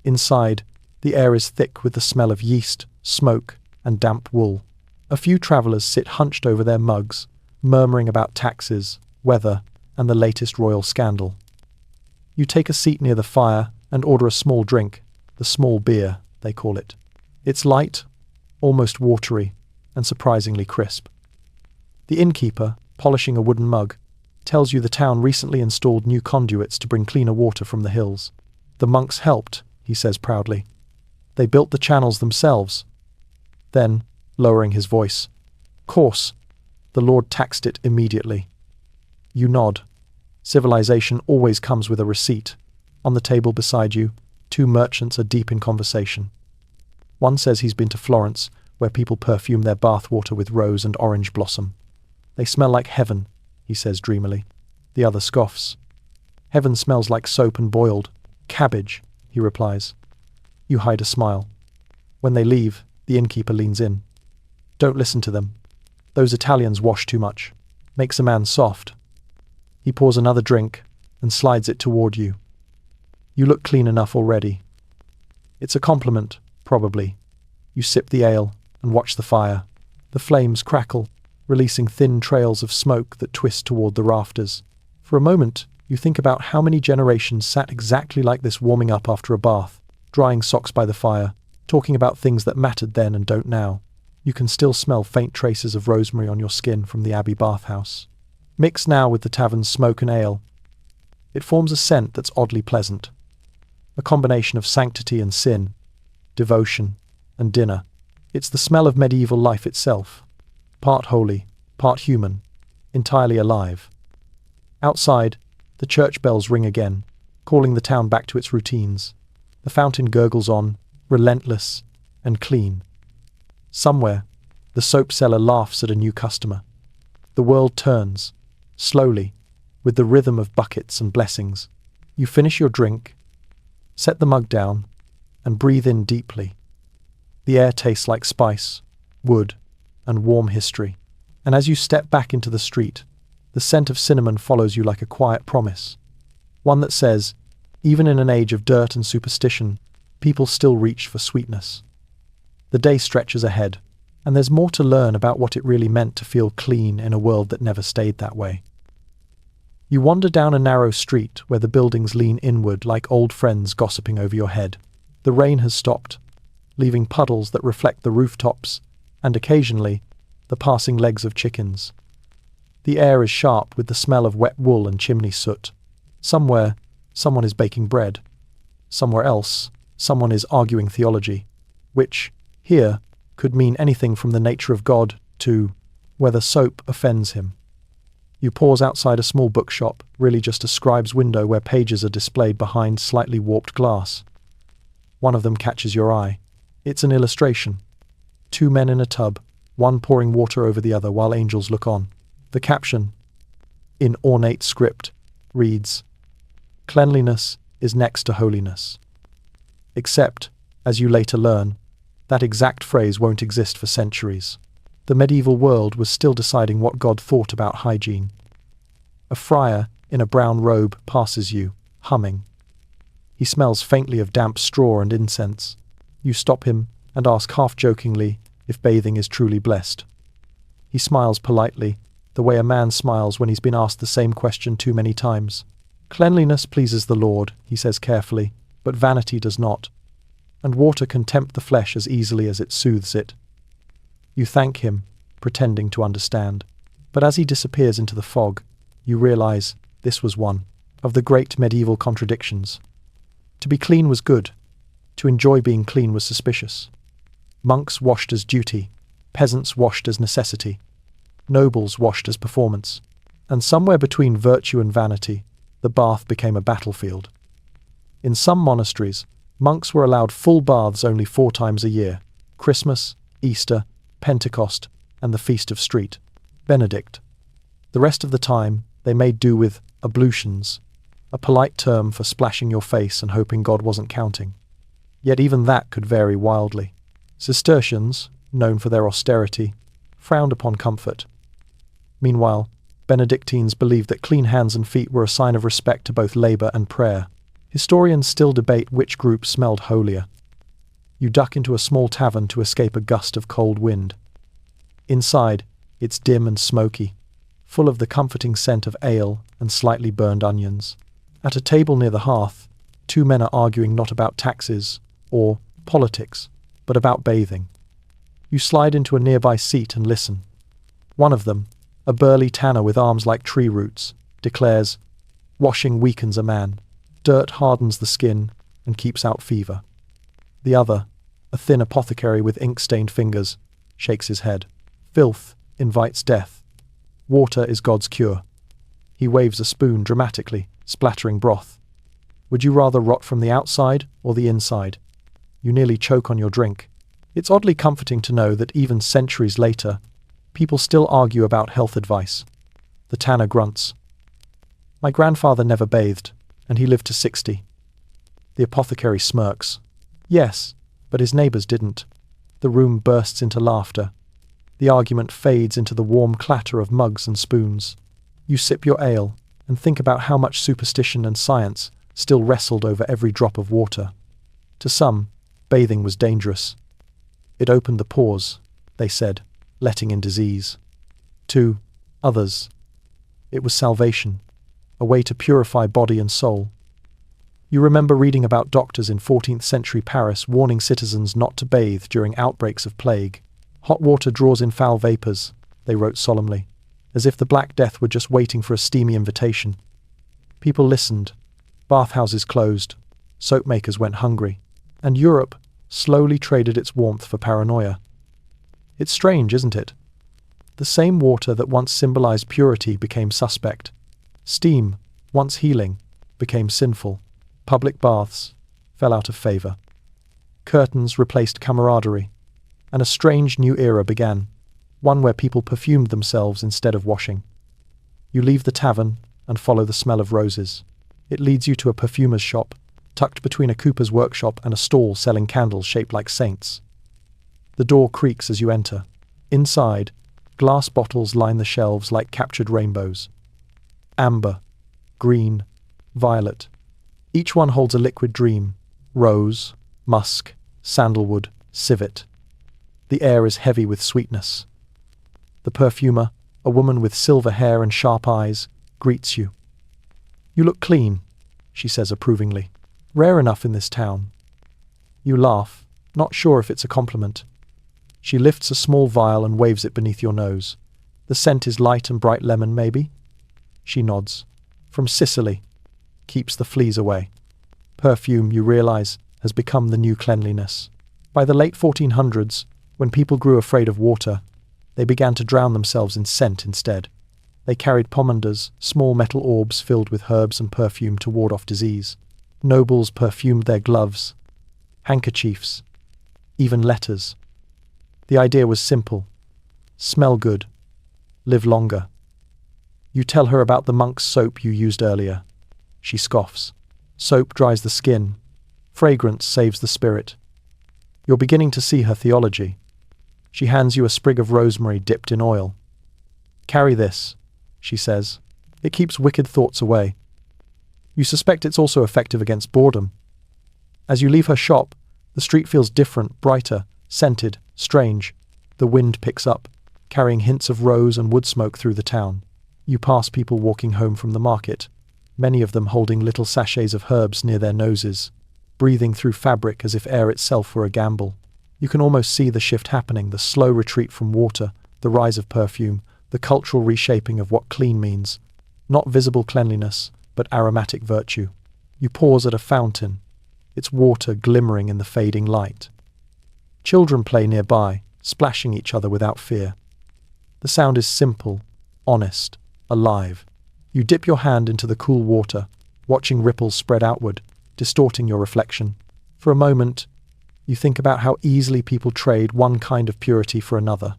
S1: Inside, the air is thick with the smell of yeast, smoke, and damp wool. A few travellers sit hunched over their mugs, murmuring about taxes, weather, and the latest royal scandal. You take a seat near the fire and order a small drink, the small beer, they call it. It's light, almost watery, and surprisingly crisp. The innkeeper, polishing a wooden mug, tells you the town recently installed new conduits to bring cleaner water from the hills. The monks helped, he says proudly. They built the channels themselves. Then, lowering his voice, "Course, the Lord taxed it immediately." You nod. Civilization always comes with a receipt. On the table beside you, two merchants are deep in conversation. One says he's been to Florence, where people perfume their bath water with rose and orange blossom. "They smell like heaven," he says dreamily. The other scoffs. "Heaven smells like soap and boiled cabbage," he replies. You hide a smile. When they leave, the innkeeper leans in. "Don't listen to them. Those Italians wash too much. Makes a man soft." He pours another drink and slides it toward you. You look clean enough already. It's a compliment, probably. You sip the ale and watch the fire. The flames crackle, releasing thin trails of smoke that twist toward the rafters. For a moment, you think about how many generations sat exactly like this, warming up after a bath, drying socks by the fire, talking about things that mattered then and don't now. You can still smell faint traces of rosemary on your skin from the Abbey bathhouse. Mixed now with the tavern's smoke and ale, It forms a scent that's oddly pleasant. A combination of sanctity and sin, devotion and dinner. It's the smell of medieval life itself. Part holy, part human, entirely alive. Outside, the church bells ring again, calling the town back to its routines. The fountain gurgles on, relentless and clean. Somewhere, the soap seller laughs at a new customer. The world turns, slowly, with the rhythm of buckets and blessings. You finish your drink, set the mug down, and breathe in deeply. The air tastes like spice, wood, and warm history. And as you step back into the street, the scent of cinnamon follows you like a quiet promise. One that says, even in an age of dirt and superstition, people still reach for sweetness. The day stretches ahead, and there's more to learn about what it really meant to feel clean in a world that never stayed that way. You wander down a narrow street where the buildings lean inward like old friends gossiping over your head. The rain has stopped, leaving puddles that reflect the rooftops and occasionally the passing legs of chickens. The air is sharp with the smell of wet wool and chimney soot. Somewhere, someone is baking bread. Somewhere else, someone is arguing theology, which, here, could mean anything from the nature of God to whether soap offends him. You pause outside a small bookshop, really just a scribe's window where pages are displayed behind slightly warped glass. One of them catches your eye. It's an illustration. Two men in a tub, one pouring water over the other while angels look on. The caption, in ornate script, reads, "Cleanliness is next to holiness." Except, as you later learn, that exact phrase won't exist for centuries. The medieval world was still deciding what God thought about hygiene. A friar in a brown robe passes you, humming. He smells faintly of damp straw and incense. You stop him and ask half-jokingly if bathing is truly blessed. He smiles politely, the way a man smiles when he's been asked the same question too many times. "Cleanliness pleases the Lord," he says carefully, "but vanity does not. And water can tempt the flesh as easily as it soothes it." You thank him, pretending to understand. But as he disappears into the fog, you realize this was one of the great medieval contradictions. To be clean was good. To enjoy being clean was suspicious. Monks washed as duty, peasants washed as necessity, nobles washed as performance, and somewhere between virtue and vanity, the bath became a battlefield. In some monasteries, monks were allowed full baths only 4 times a year: Christmas, Easter, Pentecost, and the Feast of Street, Benedict. The rest of the time, they made do with ablutions, a polite term for splashing your face and hoping God wasn't counting. Yet even that could vary wildly. Cistercians, known for their austerity, frowned upon comfort. Meanwhile, Benedictines believed that clean hands and feet were a sign of respect to both labor and prayer. Historians still debate which group smelled holier. You duck into a small tavern to escape a gust of cold wind. Inside, it's dim and smoky, full of the comforting scent of ale and slightly burned onions. At a table near the hearth, 2 men are arguing not about taxes or politics, but about bathing. You slide into a nearby seat and listen. One of them, a burly tanner with arms like tree roots, declares, "Washing weakens a man. Dirt hardens the skin and keeps out fever." The other, a thin apothecary with ink-stained fingers, shakes his head. "Filth invites death. Water is God's cure." He waves a spoon dramatically, splattering broth. Would you rather rot from the outside or the inside? You nearly choke on your drink. It's oddly comforting to know that even centuries later, people still argue about health advice. The tanner grunts. "My grandfather never bathed, and he lived to 60. The apothecary smirks. "Yes, but his neighbors didn't." The room bursts into laughter. The argument fades into the warm clatter of mugs and spoons. You sip your ale and think about how much superstition and science still wrestled over every drop of water. To some, bathing was dangerous. It opened the pores, they said, letting in disease. To others, it was salvation, a way to purify body and soul. You remember reading about doctors in 14th century Paris warning citizens not to bathe during outbreaks of plague. "Hot water draws in foul vapors," they wrote solemnly, as if the Black Death were just waiting for a steamy invitation. People listened. Bathhouses closed. Soap makers went hungry. And Europe slowly traded its warmth for paranoia. It's strange, isn't it? The same water that once symbolized purity became suspect. Steam, once healing, became sinful. Public baths fell out of favor. Curtains replaced camaraderie. And a strange new era began, one where people perfumed themselves instead of washing. You leave the tavern and follow the smell of roses. It leads you to a perfumer's shop, tucked between a cooper's workshop and a stall selling candles shaped like saints. The door creaks as you enter. Inside, glass bottles line the shelves like captured rainbows. Amber, green, violet. Each one holds a liquid dream. Rose, musk, sandalwood, civet. The air is heavy with sweetness. The perfumer, a woman with silver hair and sharp eyes, greets you. "You look clean," she says approvingly. "Rare enough in this town." You laugh, not sure if it's a compliment. She lifts a small vial and waves it beneath your nose. "The scent is light and bright lemon, maybe?" She nods. "From Sicily." Keeps the fleas away. Perfume, you realize, has become the new cleanliness. By the late 1400s, when people grew afraid of water, they began to drown themselves in scent instead. They carried pomanders, small metal orbs filled with herbs and perfume to ward off disease. Nobles perfumed their gloves, handkerchiefs, even letters. The idea was simple. Smell good. Live longer. You tell her about the monk's soap you used earlier. She scoffs. Soap dries the skin. Fragrance saves the spirit. You're beginning to see her theology. She hands you a sprig of rosemary dipped in oil. "Carry this," she says. "It keeps wicked thoughts away." You suspect it's also effective against boredom. As you leave her shop, the street feels different, brighter, scented, strange. The wind picks up, carrying hints of rose and wood smoke through the town. You pass people walking home from the market, many of them holding little sachets of herbs near their noses, breathing through fabric as if air itself were a gamble. You can almost see the shift happening, the slow retreat from water, the rise of perfume, the cultural reshaping of what clean means. Not visible cleanliness, but aromatic virtue. You pause at a fountain, its water glimmering in the fading light. Children play nearby, splashing each other without fear. The sound is simple, honest, alive. You dip your hand into the cool water, watching ripples spread outward, distorting your reflection. For a moment, you think about how easily people trade one kind of purity for another.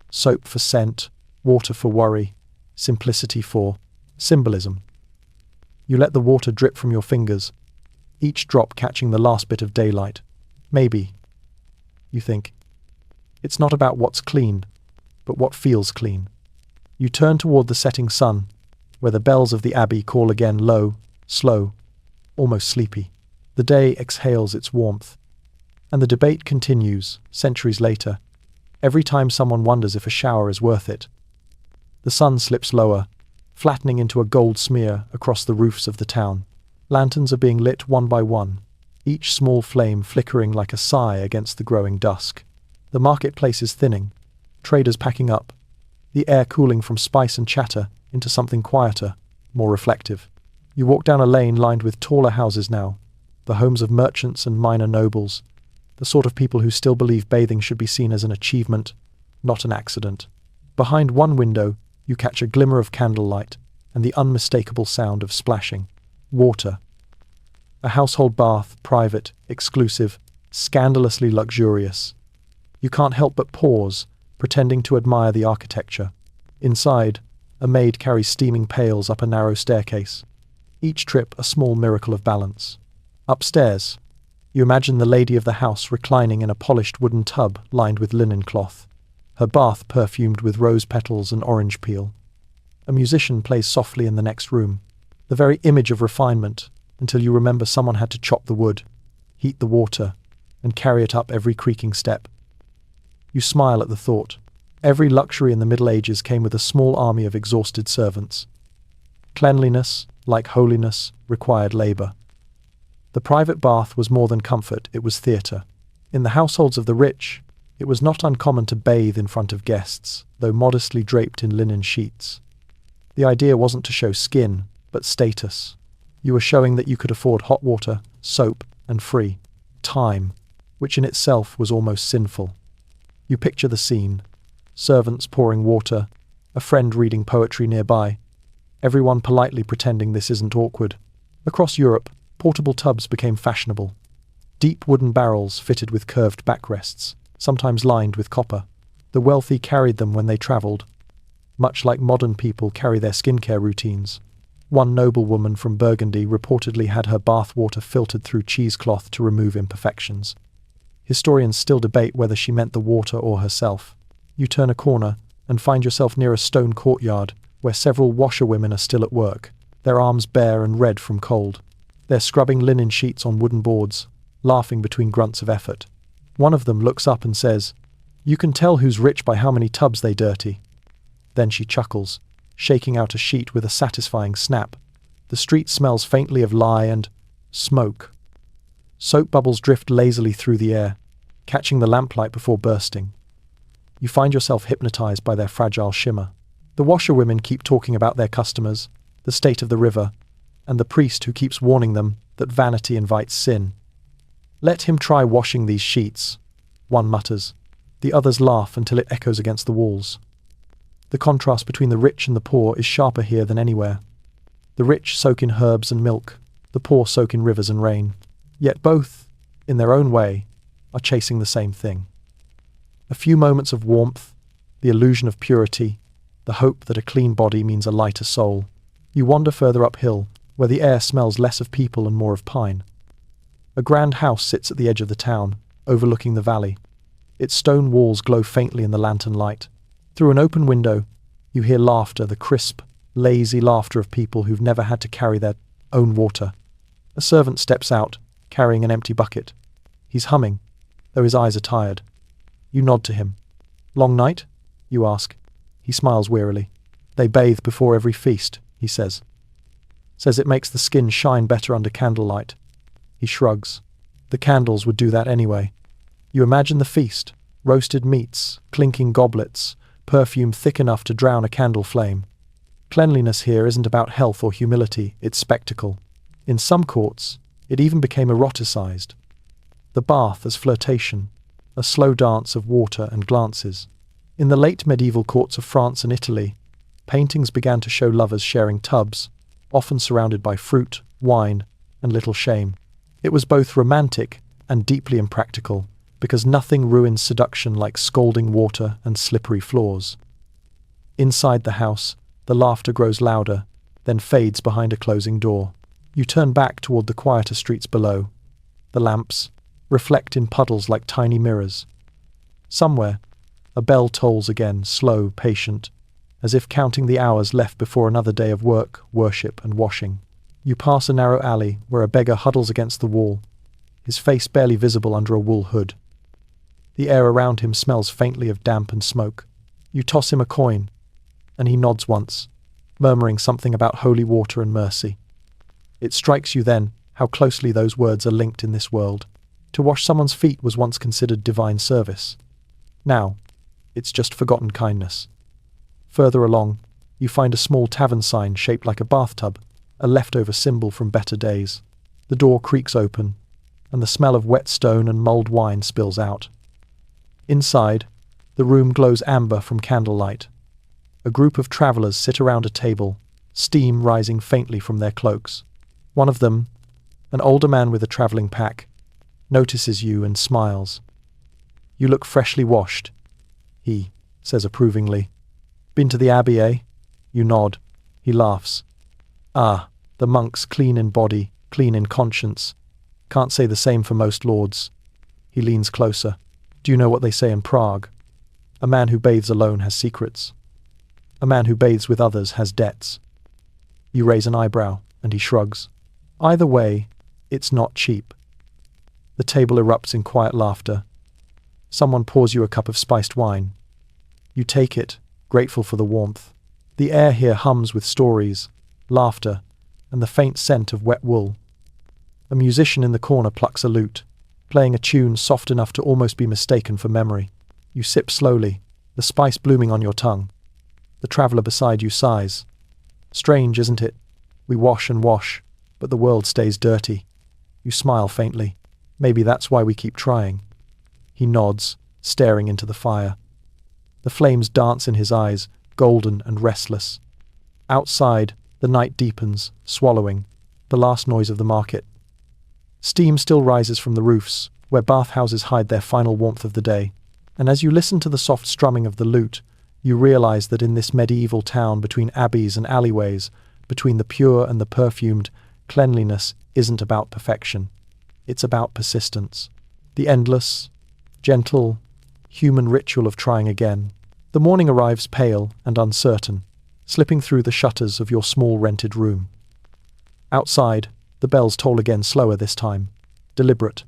S1: Soap for scent, water for worry, simplicity for symbolism. You let the water drip from your fingers, each drop catching the last bit of daylight. Maybe, you think, it's not about what's clean, but what feels clean. You turn toward the setting sun, where the bells of the abbey call again low, slow, almost sleepy. The day exhales its warmth. And the debate continues, centuries later, every time someone wonders if a shower is worth it. The sun slips lower, flattening into a gold smear across the roofs of the town. Lanterns are being lit one by one, each small flame flickering like a sigh against the growing dusk. The marketplace is thinning, traders packing up, the air cooling from spice and chatter into something quieter, more reflective. You walk down a lane lined with taller houses now, the homes of merchants and minor nobles, the sort of people who still believe bathing should be seen as an achievement, not an accident. Behind one window, you catch a glimmer of candlelight and the unmistakable sound of splashing. Water. A household bath, private, exclusive, scandalously luxurious. You can't help but pause, pretending to admire the architecture. Inside, a maid carries steaming pails up a narrow staircase, each trip a small miracle of balance. Upstairs, you imagine the lady of the house reclining in a polished wooden tub lined with linen cloth, her bath perfumed with rose petals and orange peel. A musician plays softly in the next room, the very image of refinement, until you remember someone had to chop the wood, heat the water, and carry it up every creaking step. You smile at the thought. Every luxury in the Middle Ages came with a small army of exhausted servants. Cleanliness, like holiness, required labor. The private bath was more than comfort, it was theatre. In the households of the rich, it was not uncommon to bathe in front of guests, though modestly draped in linen sheets. The idea wasn't to show skin, but status. You were showing that you could afford hot water, soap, and free time, which in itself was almost sinful. You picture the scene: servants pouring water, a friend reading poetry nearby, everyone politely pretending this isn't awkward. Across Europe, portable tubs became fashionable. Deep wooden barrels fitted with curved backrests, sometimes lined with copper. The wealthy carried them when they travelled, much like modern people carry their skincare routines. One noblewoman from Burgundy reportedly had her bath water filtered through cheesecloth to remove imperfections. Historians still debate whether she meant the water or herself. You turn a corner and find yourself near a stone courtyard where several washerwomen are still at work, their arms bare and red from cold. They're scrubbing linen sheets on wooden boards, laughing between grunts of effort. One of them looks up and says, "You can tell who's rich by how many tubs they dirty." Then she chuckles, shaking out a sheet with a satisfying snap. The street smells faintly of lye and smoke. Soap bubbles drift lazily through the air, catching the lamplight before bursting. You find yourself hypnotized by their fragile shimmer. The washerwomen keep talking about their customers, the state of the river, and the priest who keeps warning them that vanity invites sin. "Let him try washing these sheets," one mutters. The others laugh until it echoes against the walls. The contrast between the rich and the poor is sharper here than anywhere. The rich soak in herbs and milk, the poor soak in rivers and rain. Yet both, in their own way, are chasing the same thing. A few moments of warmth, the illusion of purity, the hope that a clean body means a lighter soul. You wander further uphill, where the air smells less of people and more of pine. A grand house sits at the edge of the town, overlooking the valley. Its stone walls glow faintly in the lantern light. Through an open window, you hear laughter, the crisp, lazy laughter of people who've never had to carry their own water. A servant steps out, carrying an empty bucket. He's humming, though his eyes are tired. You nod to him. "Long night?" you ask. He smiles wearily. "They bathe before every feast," he says. Says it makes the skin shine better under candlelight. He shrugs. The candles would do that anyway. You imagine the feast: roasted meats, clinking goblets, perfume thick enough to drown a candle flame. Cleanliness here isn't about health or humility, it's spectacle. In some courts, it even became eroticized. The bath as flirtation, a slow dance of water and glances. In the late medieval courts of France and Italy, paintings began to show lovers sharing tubs, often surrounded by fruit, wine, and little shame. It was both romantic and deeply impractical, because nothing ruins seduction like scalding water and slippery floors. Inside the house, the laughter grows louder, then fades behind a closing door. You turn back toward the quieter streets below. The lamps reflect in puddles like tiny mirrors. Somewhere, a bell tolls again, slow, patient, as if counting the hours left before another day of work, worship, and washing. You pass a narrow alley where a beggar huddles against the wall, his face barely visible under a wool hood. The air around him smells faintly of damp and smoke. You toss him a coin, and he nods once, murmuring something about holy water and mercy. It strikes you then how closely those words are linked in this world. To wash someone's feet was once considered divine service. Now, it's just forgotten kindness. Further along, you find a small tavern sign shaped like a bathtub, a leftover symbol from better days. The door creaks open, and the smell of wet stone and mulled wine spills out. Inside, the room glows amber from candlelight. A group of travellers sit around a table, steam rising faintly from their cloaks. One of them, an older man with a travelling pack, notices you and smiles. "You look freshly washed," he says approvingly. "Been to the abbey, eh?" You nod. He laughs. "Ah, the monks, clean in body, clean in conscience. Can't say the same for most lords." He leans closer. "Do you know what they say in Prague? A man who bathes alone has secrets. A man who bathes with others has debts." You raise an eyebrow, and he shrugs. Either way, it's not cheap. The table erupts in quiet laughter. Someone pours you a cup of spiced wine. You take it, grateful for the warmth. The air here hums with stories, laughter, and the faint scent of wet wool. A musician in the corner plucks a lute, playing a tune soft enough to almost be mistaken for memory. You sip slowly, the spice blooming on your tongue. The traveller beside you sighs. "Strange, isn't it? We wash and wash, but the world stays dirty. You smile faintly. Maybe that's why we keep trying. He nods, staring into the fire. The flames dance in his eyes, golden and restless. Outside, the night deepens, swallowing, the last noise of the market. Steam still rises from the roofs, where bathhouses hide their final warmth of the day. And as you listen to the soft strumming of the lute, you realize that in this medieval town between abbeys and alleyways, between the pure and the perfumed, cleanliness isn't about perfection. It's about persistence. The endless, gentle, human ritual of trying again. The morning arrives pale and uncertain, slipping through the shutters of your small rented room. Outside, the bells toll again, slower this time, deliberate,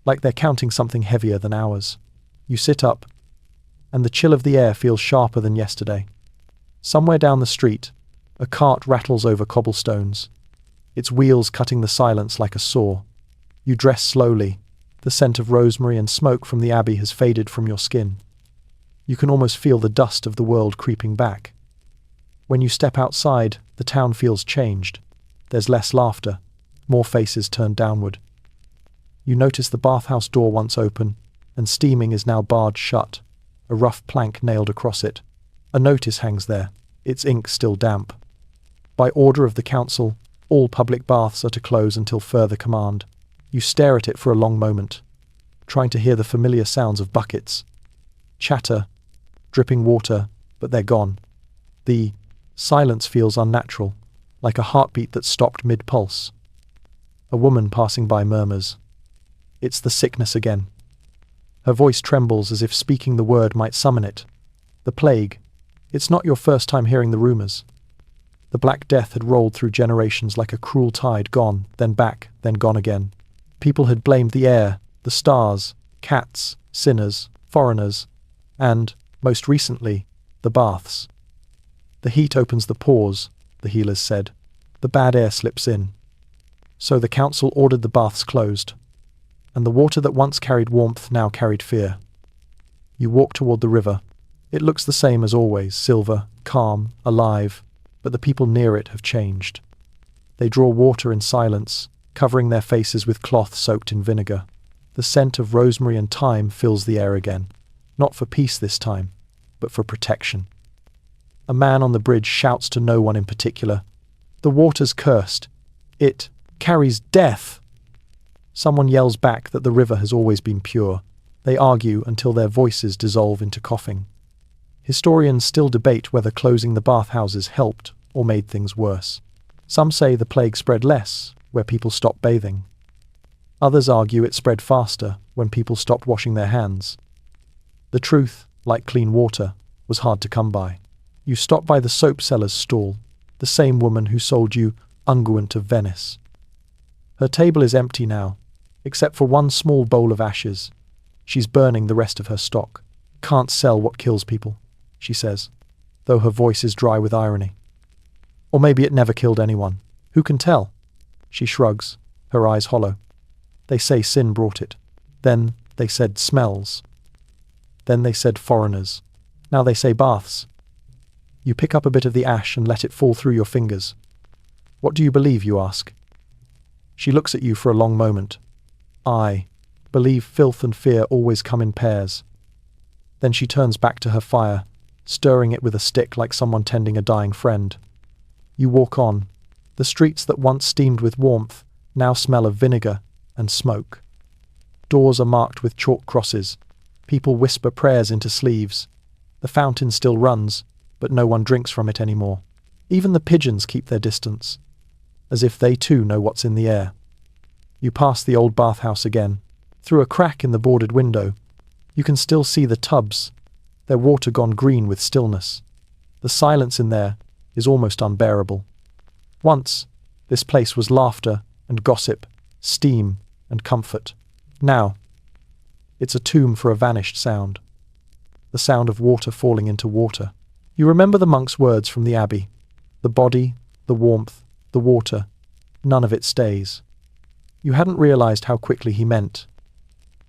S1: like they're counting something heavier than ours. You sit up, and the chill of the air feels sharper than yesterday. Somewhere down the street, a cart rattles over cobblestones, its wheels cutting the silence like a saw. You dress slowly. The scent of rosemary and smoke from the abbey has faded from your skin. You can almost feel the dust of the world creeping back. When you step outside, the town feels changed. There's less laughter, more faces turned downward. You notice the bathhouse door once open, and steaming is now barred shut, a rough plank nailed across it. A notice hangs there, its ink still damp. By order of the council, all public baths are to close until further command. You stare at it for a long moment, trying to hear the familiar sounds of buckets, chatter, dripping water, but they're gone. The silence feels unnatural, like a heartbeat that stopped mid-pulse. A woman passing by murmurs, "It's the sickness again." Her voice trembles as if speaking the word might summon it. The plague. It's not your first time hearing the rumors. The Black Death had rolled through generations like a cruel tide, gone, then back, then gone again. People had blamed the air, the stars, cats, sinners, foreigners, and, most recently, the baths. The heat opens the pores, the healers said. The bad air slips in. So the council ordered the baths closed, and the water that once carried warmth now carried fear. You walk toward the river. It looks the same as always, silver, calm, alive, but the people near it have changed. They draw water in silence, covering their faces with cloth soaked in vinegar. The scent of rosemary and thyme fills the air again, not for peace this time, but for protection. A man on the bridge shouts to no one in particular, "The water's cursed. It carries death." Someone yells back that the river has always been pure. They argue until their voices dissolve into coughing. Historians still debate whether closing the bathhouses helped or made things worse. Some say the plague spread less, where people stopped bathing. Others argue it spread faster when people stopped washing their hands. The truth, like clean water, was hard to come by. You stop by the soap seller's stall, the same woman who sold you unguent of Venice. Her table is empty now, except for one small bowl of ashes. She's burning the rest of her stock. "Can't sell what kills people," she says, though her voice is dry with irony. Or maybe it never killed anyone. Who can tell? She shrugs, her eyes hollow. They say sin brought it. Then they said smells. Then they said foreigners. Now they say baths. You pick up a bit of the ash and let it fall through your fingers. "What do you believe?" you ask. She looks at you for a long moment. "I believe filth and fear always come in pairs." Then she turns back to her fire, stirring it with a stick like someone tending a dying friend. You walk on. The streets that once steamed with warmth now smell of vinegar and smoke. Doors are marked with chalk crosses. People whisper prayers into sleeves. The fountain still runs, but no one drinks from it anymore. Even the pigeons keep their distance, as if they too know what's in the air. You pass the old bathhouse again. Through a crack in the boarded window, you can still see the tubs, their water gone green with stillness. The silence in there is almost unbearable. Once, this place was laughter and gossip, steam and comfort. Now, it's a tomb for a vanished sound. The sound of water falling into water. You remember the monk's words from the abbey. The body, the warmth, the water, none of it stays. You hadn't realized how quickly he meant.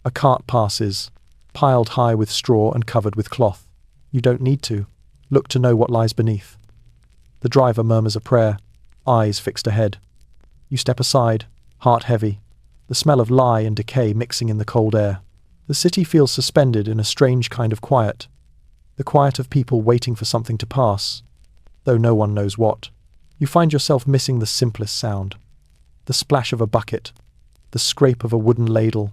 S1: A cart passes, piled high with straw and covered with cloth. You don't need to. Look to know what lies beneath. The driver murmurs a prayer, eyes fixed ahead. You step aside, heart heavy, the smell of lye and decay mixing in the cold air. The city feels suspended in a strange kind of quiet. The quiet of people waiting for something to pass, though no one knows what. You find yourself missing the simplest sound. The splash of a bucket, the scrape of a wooden ladle,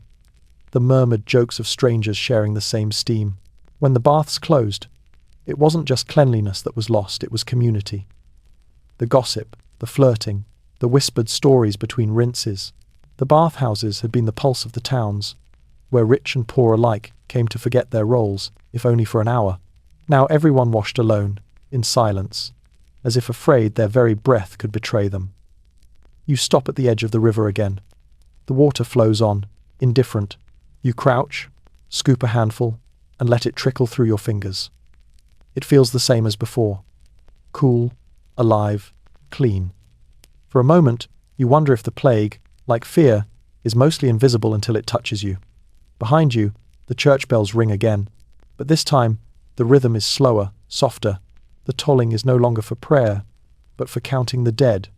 S1: the murmured jokes of strangers sharing the same steam. When the baths closed, it wasn't just cleanliness that was lost, it was community. The gossip, the flirting, the whispered stories between rinses. The bathhouses had been the pulse of the towns, where rich and poor alike came to forget their roles, if only for an hour. Now everyone washed alone, in silence, as if afraid their very breath could betray them. You stop at the edge of the river again. The water flows on, indifferent. You crouch, scoop a handful, and let it trickle through your fingers. It feels the same as before. Cool, alive, clean. For a moment, you wonder if the plague, like fear, is mostly invisible until it touches you. Behind you, the church bells ring again, but this time, the rhythm is slower, softer. The tolling is no longer for prayer, but for counting the dead.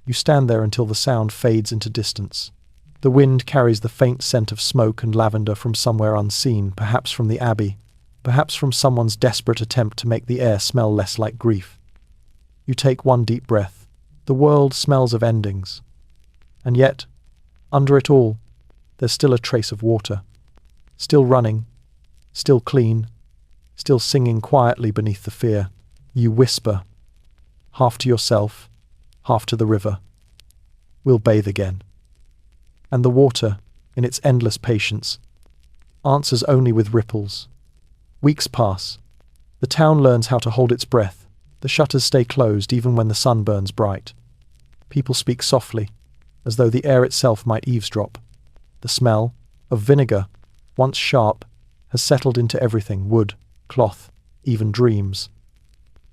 S1: You stand there until the sound fades into distance. The wind carries the faint scent of smoke and lavender from somewhere unseen, perhaps from the abbey, perhaps from someone's desperate attempt to make the air smell less like grief. You take one deep breath. The world smells of endings. And yet, under it all, there's still a trace of water. Still running, still clean, still singing quietly beneath the fear. You whisper, half to yourself, half to the river. We'll bathe again. And the water, in its endless patience, answers only with ripples. Weeks pass. The town learns how to hold its breath. The shutters stay closed even when the sun burns bright. People speak softly, as though the air itself might eavesdrop. The smell of vinegar, once sharp, has settled into everything: wood, cloth, even dreams.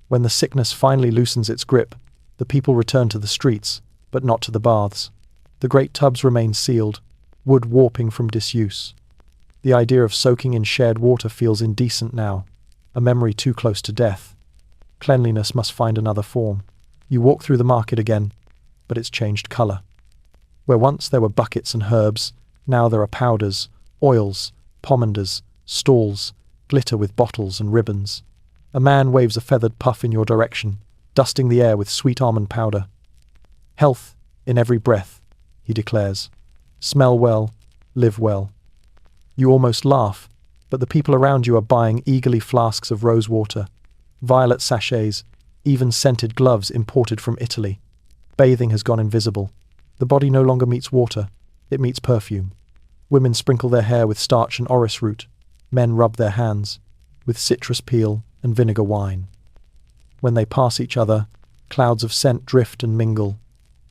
S1: When the sickness finally loosens its grip, the people return to the streets, but not to the baths. The great tubs remain sealed, wood warping from disuse. The idea of soaking in shared water feels indecent now, a memory too close to death. Cleanliness must find another form. You walk through the market again, but it's changed colour. Where once there were buckets and herbs, now there are powders, oils, pomanders, stalls, glitter with bottles and ribbons. A man waves a feathered puff in your direction, dusting the air with sweet almond powder. Health in every breath, he declares. Smell well, live well. You almost laugh, but the people around you are buying eagerly flasks of rose water, violet sachets, even scented gloves imported from Italy. Bathing has gone invisible. The body no longer meets water, it meets perfume. Women sprinkle their hair with starch and orris root. Men rub their hands with citrus peel and vinegar wine. When they pass each other, clouds of scent drift and mingle,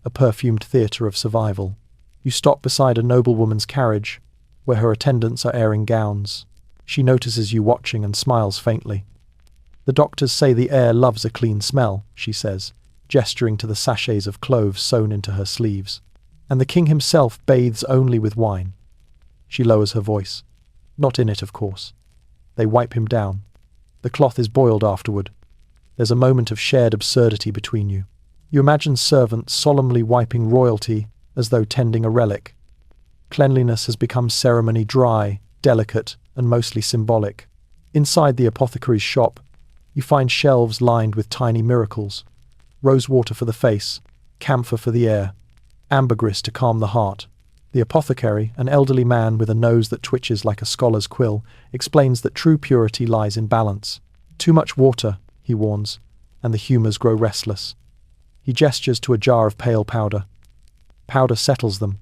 S1: a perfumed theatre of survival. You stop beside a noblewoman's carriage, where her attendants are airing gowns. She notices you watching and smiles faintly. The doctors say the air loves a clean smell, she says, gesturing to the sachets of cloves sewn into her sleeves. And the king himself bathes only with wine. She lowers her voice. Not in it, of course. They wipe him down. The cloth is boiled afterward. There's a moment of shared absurdity between you. You imagine servants solemnly wiping royalty as though tending a relic. Cleanliness has become ceremony, dry, delicate, and mostly symbolic. Inside the apothecary's shop, you find shelves lined with tiny miracles. Rose water for the face, camphor for the air, ambergris to calm the heart. The apothecary, an elderly man with a nose that twitches like a scholar's quill, explains that true purity lies in balance. Too much water, he warns, and the humours grow restless. He gestures to a jar of pale powder. Powder settles them,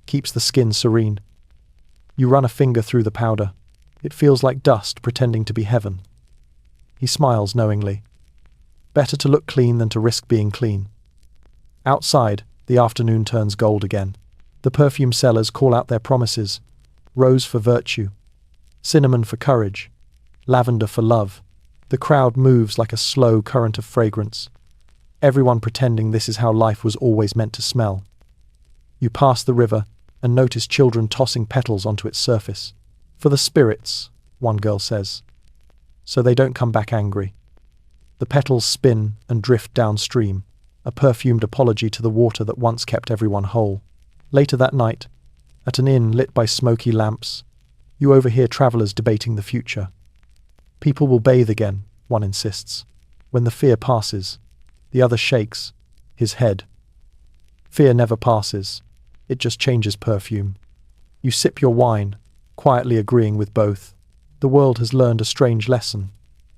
S1: keeps the skin serene. You run a finger through the powder. It feels like dust pretending to be heaven. He smiles knowingly. Better to look clean than to risk being clean. Outside, the afternoon turns gold again. The perfume sellers call out their promises. Rose for virtue, cinnamon for courage, lavender for love. The crowd moves like a slow current of fragrance. Everyone pretending this is how life was always meant to smell. You pass the river and notice children tossing petals onto its surface. For the spirits, one girl says, so they don't come back angry. The petals spin and drift downstream. a perfumed apology to the water that once kept everyone whole. Later that night, at an inn lit by smoky lamps, you overhear travelers debating the future. People will bathe again, one insists. When the fear passes, the other shakes his head. Fear never passes. It just changes perfume. You sip your wine, quietly agreeing with both. The world has learned a strange lesson,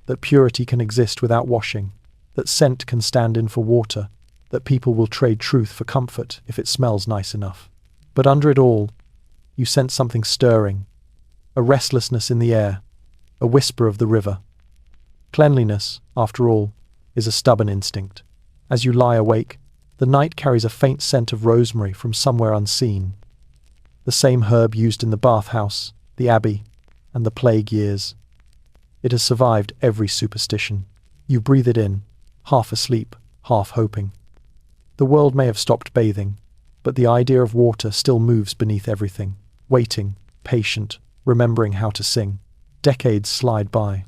S1: that purity can exist without washing, that scent can stand in for water, that people will trade truth for comfort if it smells nice enough. But under it all, you sense something stirring, a restlessness in the air, a whisper of the river. Cleanliness, after all, is a stubborn instinct. As you lie awake, the night carries a faint scent of rosemary from somewhere unseen. The same herb used in the bathhouse, the abbey, and the plague years. It has survived every superstition. You breathe it in, half asleep, half hoping. The world may have stopped bathing, but the idea of water still moves beneath everything, waiting, patient, remembering how to sing. Decades slide by,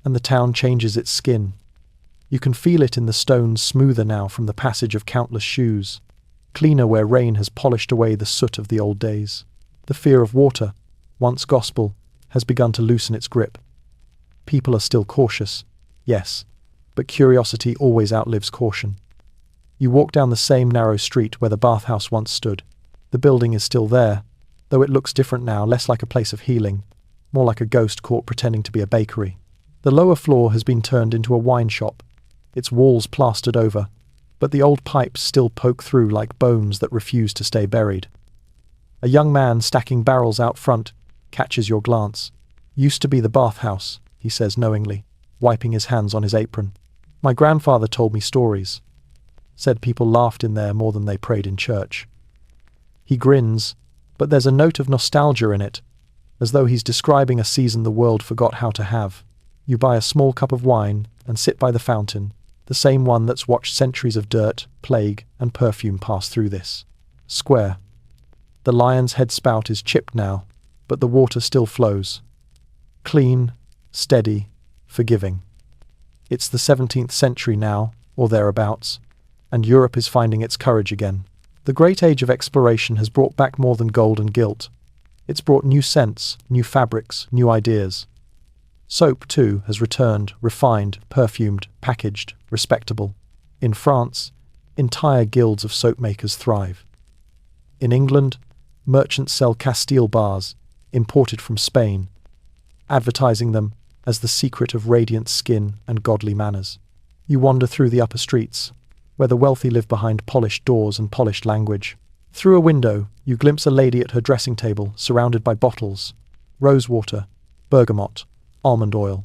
S1: and the town changes its skin. You can feel it in the stones smoother now from the passage of countless shoes, cleaner where rain has polished away the soot of the old days. The fear of water, once gospel, has begun to loosen its grip. People are still cautious, yes, but curiosity always outlives caution. You walk down the same narrow street where the bathhouse once stood. The building is still there, though it looks different now, less like a place of healing, more like a ghost caught pretending to be a bakery. The lower floor has been turned into a wine shop, its walls plastered over, but the old pipes still poke through like bones that refuse to stay buried. A young man stacking barrels out front catches your glance. "Used to be the bathhouse," he says knowingly, wiping his hands on his apron. "My grandfather told me stories. Said people laughed in there more than they prayed in church." He grins, but there's a note of nostalgia in it, as though he's describing a season the world forgot how to have. You buy a small cup of wine and sit by the fountain, the same one that's watched centuries of dirt, plague, and perfume pass through this square. The lion's head spout is chipped now, but the water still flows. Clean, steady, forgiving. It's the 17th century now, or thereabouts, and Europe is finding its courage again. The great age of exploration has brought back more than gold and gilt. It's brought new scents, new fabrics, new ideas. Soap, too, has returned, refined, perfumed, packaged, respectable. In France, entire guilds of soap makers thrive. In England, merchants sell Castile bars, imported from Spain, advertising them as the secret of radiant skin and godly manners. You wander through the upper streets, where the wealthy live behind polished doors and polished language. Through a window, you glimpse a lady at her dressing table, surrounded by bottles, rosewater, bergamot, almond oil.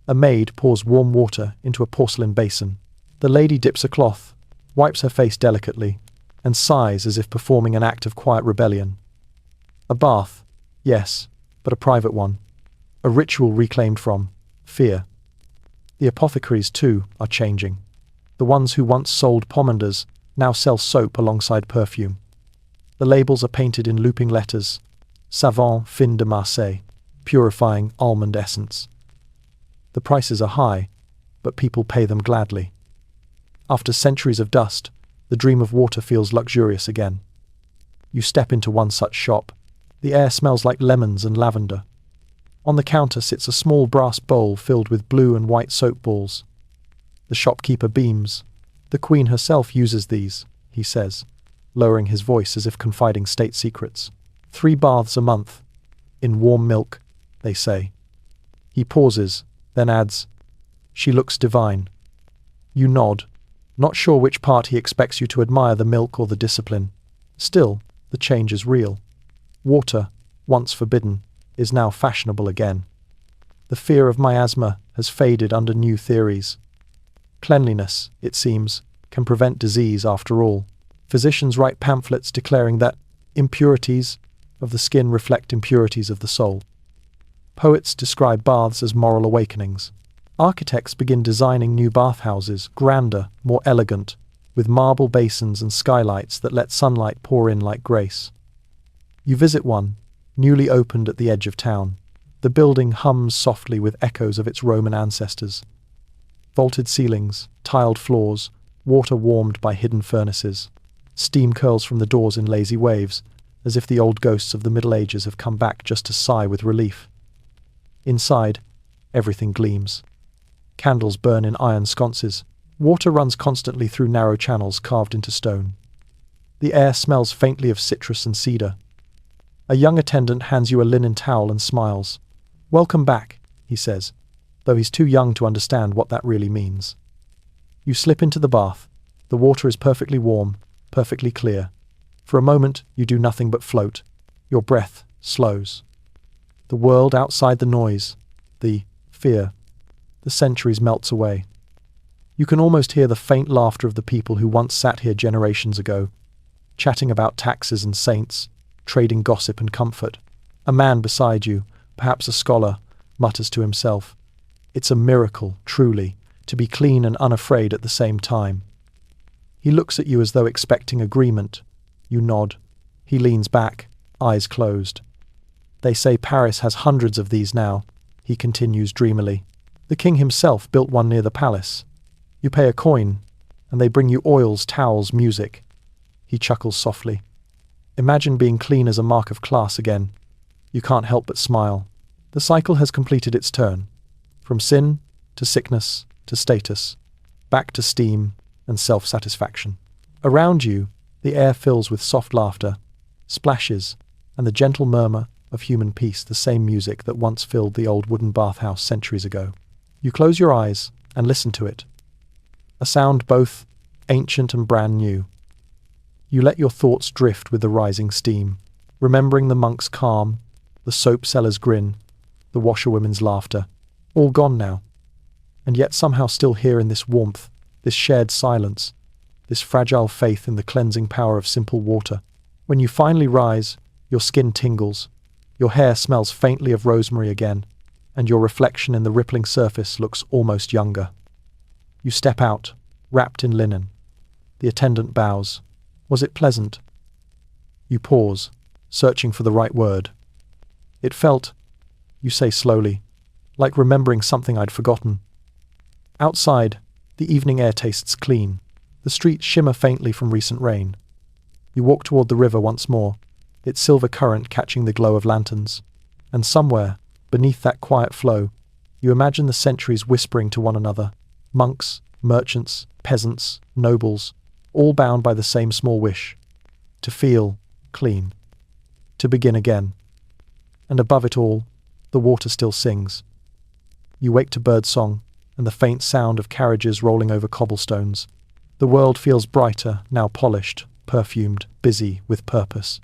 S1: A maid pours warm water into a porcelain basin. The lady dips a cloth, wipes her face delicately, and sighs as if performing an act of quiet rebellion. A bath, yes, but a private one. A ritual reclaimed from fear. The apothecaries, too, are changing. The ones who once sold pomanders now sell soap alongside perfume. The labels are painted in looping letters: Savon Fin de Marseille, purifying almond essence. The prices are high, but people pay them gladly. After centuries of dust, the dream of water feels luxurious again. You step into one such shop. The air smells like lemons and lavender. On the counter sits a small brass bowl filled with blue and white soap balls. The shopkeeper beams. "The Queen herself uses these," he says, lowering his voice as if confiding state secrets. 3 baths a month, in warm milk, they say. He pauses, then adds, "She looks divine." You nod, not sure which part he expects you to admire, the milk or the discipline. Still, the change is real. Water, once forbidden, is now fashionable again. The fear of miasma has faded under new theories. Cleanliness, it seems, can prevent disease after all. Physicians write pamphlets declaring that impurities of the skin reflect impurities of the soul. Poets describe baths as moral awakenings. Architects begin designing new bathhouses, grander, more elegant, with marble basins and skylights that let sunlight pour in like grace. You visit one, newly opened at the edge of town. The building hums softly with echoes of its Roman ancestors. Vaulted ceilings, tiled floors, water warmed by hidden furnaces. Steam curls from the doors in lazy waves, as if the old ghosts of the Middle Ages have come back just to sigh with relief. Inside, everything gleams. Candles burn in iron sconces. Water runs constantly through narrow channels carved into stone. The air smells faintly of citrus and cedar. A young attendant hands you a linen towel and smiles. "Welcome back," he says, though he's too young to understand what that really means. You slip into the bath. The water is perfectly warm, perfectly clear. For a moment, you do nothing but float. Your breath slows. The world outside the noise, the fear, the centuries melts away. You can almost hear the faint laughter of the people who once sat here generations ago, chatting about taxes and saints, trading gossip and comfort. A man beside you, perhaps a scholar, mutters to himself, "It's a miracle, truly, to be clean and unafraid at the same time." He looks at you as though expecting agreement. You nod. He leans back, eyes closed. "They say Paris has hundreds of these now," he continues dreamily. "The king himself built one near the palace. You pay a coin, and they bring you oils, towels, music." He chuckles softly. "Imagine being clean as a mark of class again." You can't help but smile. The cycle has completed its turn. From sin to sickness to status, back to steam and self-satisfaction. Around you, the air fills with soft laughter, splashes, and the gentle murmur of human peace, the same music that once filled the old wooden bathhouse centuries ago. You close your eyes and listen to it. A sound both ancient and brand new. You let your thoughts drift with the rising steam, remembering the monk's calm, the soap seller's grin, the washerwomen's laughter, all gone now. And yet somehow still here in this warmth, this shared silence, this fragile faith in the cleansing power of simple water. When you finally rise, your skin tingles, your hair smells faintly of rosemary again, and your reflection in the rippling surface looks almost younger. You step out, wrapped in linen. The attendant bows. "Was it pleasant?" You pause, searching for the right word. "It felt," you say slowly, "like remembering something I'd forgotten." Outside, the evening air tastes clean. The streets shimmer faintly from recent rain. You walk toward the river once more, its silver current catching the glow of lanterns. And somewhere, beneath that quiet flow, you imagine the centuries whispering to one another. Monks, merchants, peasants, nobles, all bound by the same small wish. To feel clean. To begin again. And above it all, the water still sings. You wake to birdsong and the faint sound of carriages rolling over cobblestones. The world feels brighter, now polished, perfumed, busy, with purpose.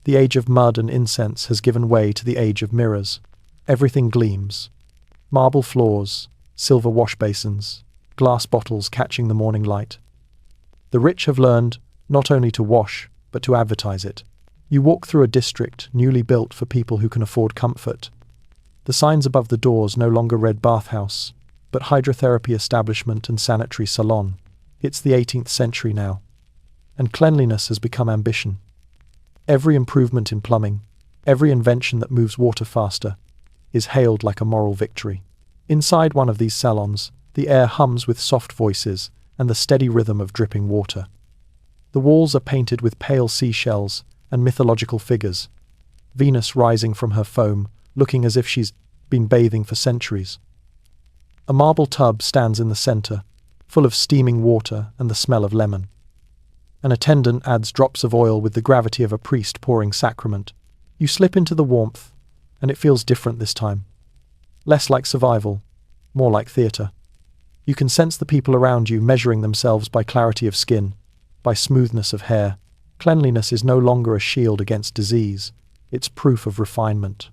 S1: The age of mud and incense has given way to the age of mirrors. Everything gleams. Marble floors, silver wash basins, glass bottles catching the morning light. The rich have learned not only to wash, but to advertise it. You walk through a district newly built for people who can afford comfort. The signs above the doors no longer read bathhouse, but hydrotherapy establishment and sanitary salon. It's the 18th century now, and cleanliness has become ambition. Every improvement in plumbing, every invention that moves water faster, is hailed like a moral victory. Inside one of these salons, the air hums with soft voices and the steady rhythm of dripping water. The walls are painted with pale seashells and mythological figures, Venus rising from her foam, looking as if she's been bathing for centuries. A marble tub stands in the center, full of steaming water and the smell of lemon. An attendant adds drops of oil with the gravity of a priest pouring sacrament. You slip into the warmth, and it feels different this time. Less like survival, more like theater. You can sense the people around you measuring themselves by clarity of skin, by smoothness of hair. Cleanliness is no longer a shield against disease, it's proof of refinement.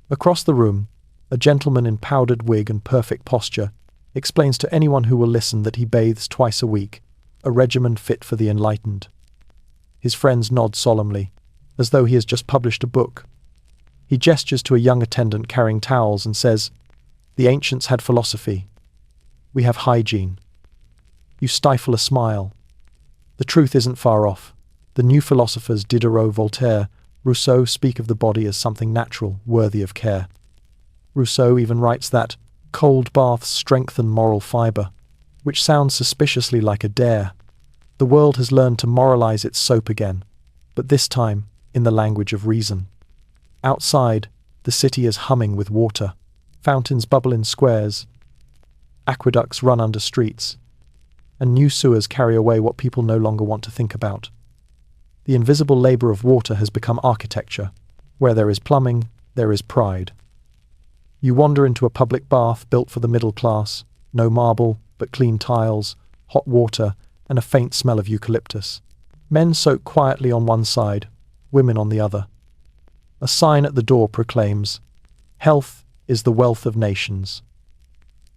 S1: Across the room, a gentleman in powdered wig and perfect posture explains to anyone who will listen that he bathes twice a week, a regimen fit for the enlightened. His friends nod solemnly, as though he has just published a book. He gestures to a young attendant carrying towels and says, "The ancients had philosophy. We have hygiene." You stifle a smile. The truth isn't far off. The new philosophers Diderot, Voltaire, Rousseau speak of the body as something natural, worthy of care. Rousseau even writes that cold baths strengthen moral fibre. which sounds suspiciously like a dare. The world has learned to moralize its soap again, but this time in the language of reason. Outside, the city is humming with water. Fountains bubble in squares, aqueducts run under streets, and new sewers carry away what people no longer want to think about. The invisible labor of water has become architecture. Where there is plumbing, there is pride. You wander into a public bath built for the middle class, no marble, but clean tiles, hot water, and a faint smell of eucalyptus. Men soak quietly on one side, women on the other. A sign at the door proclaims, "Health is the wealth of nations."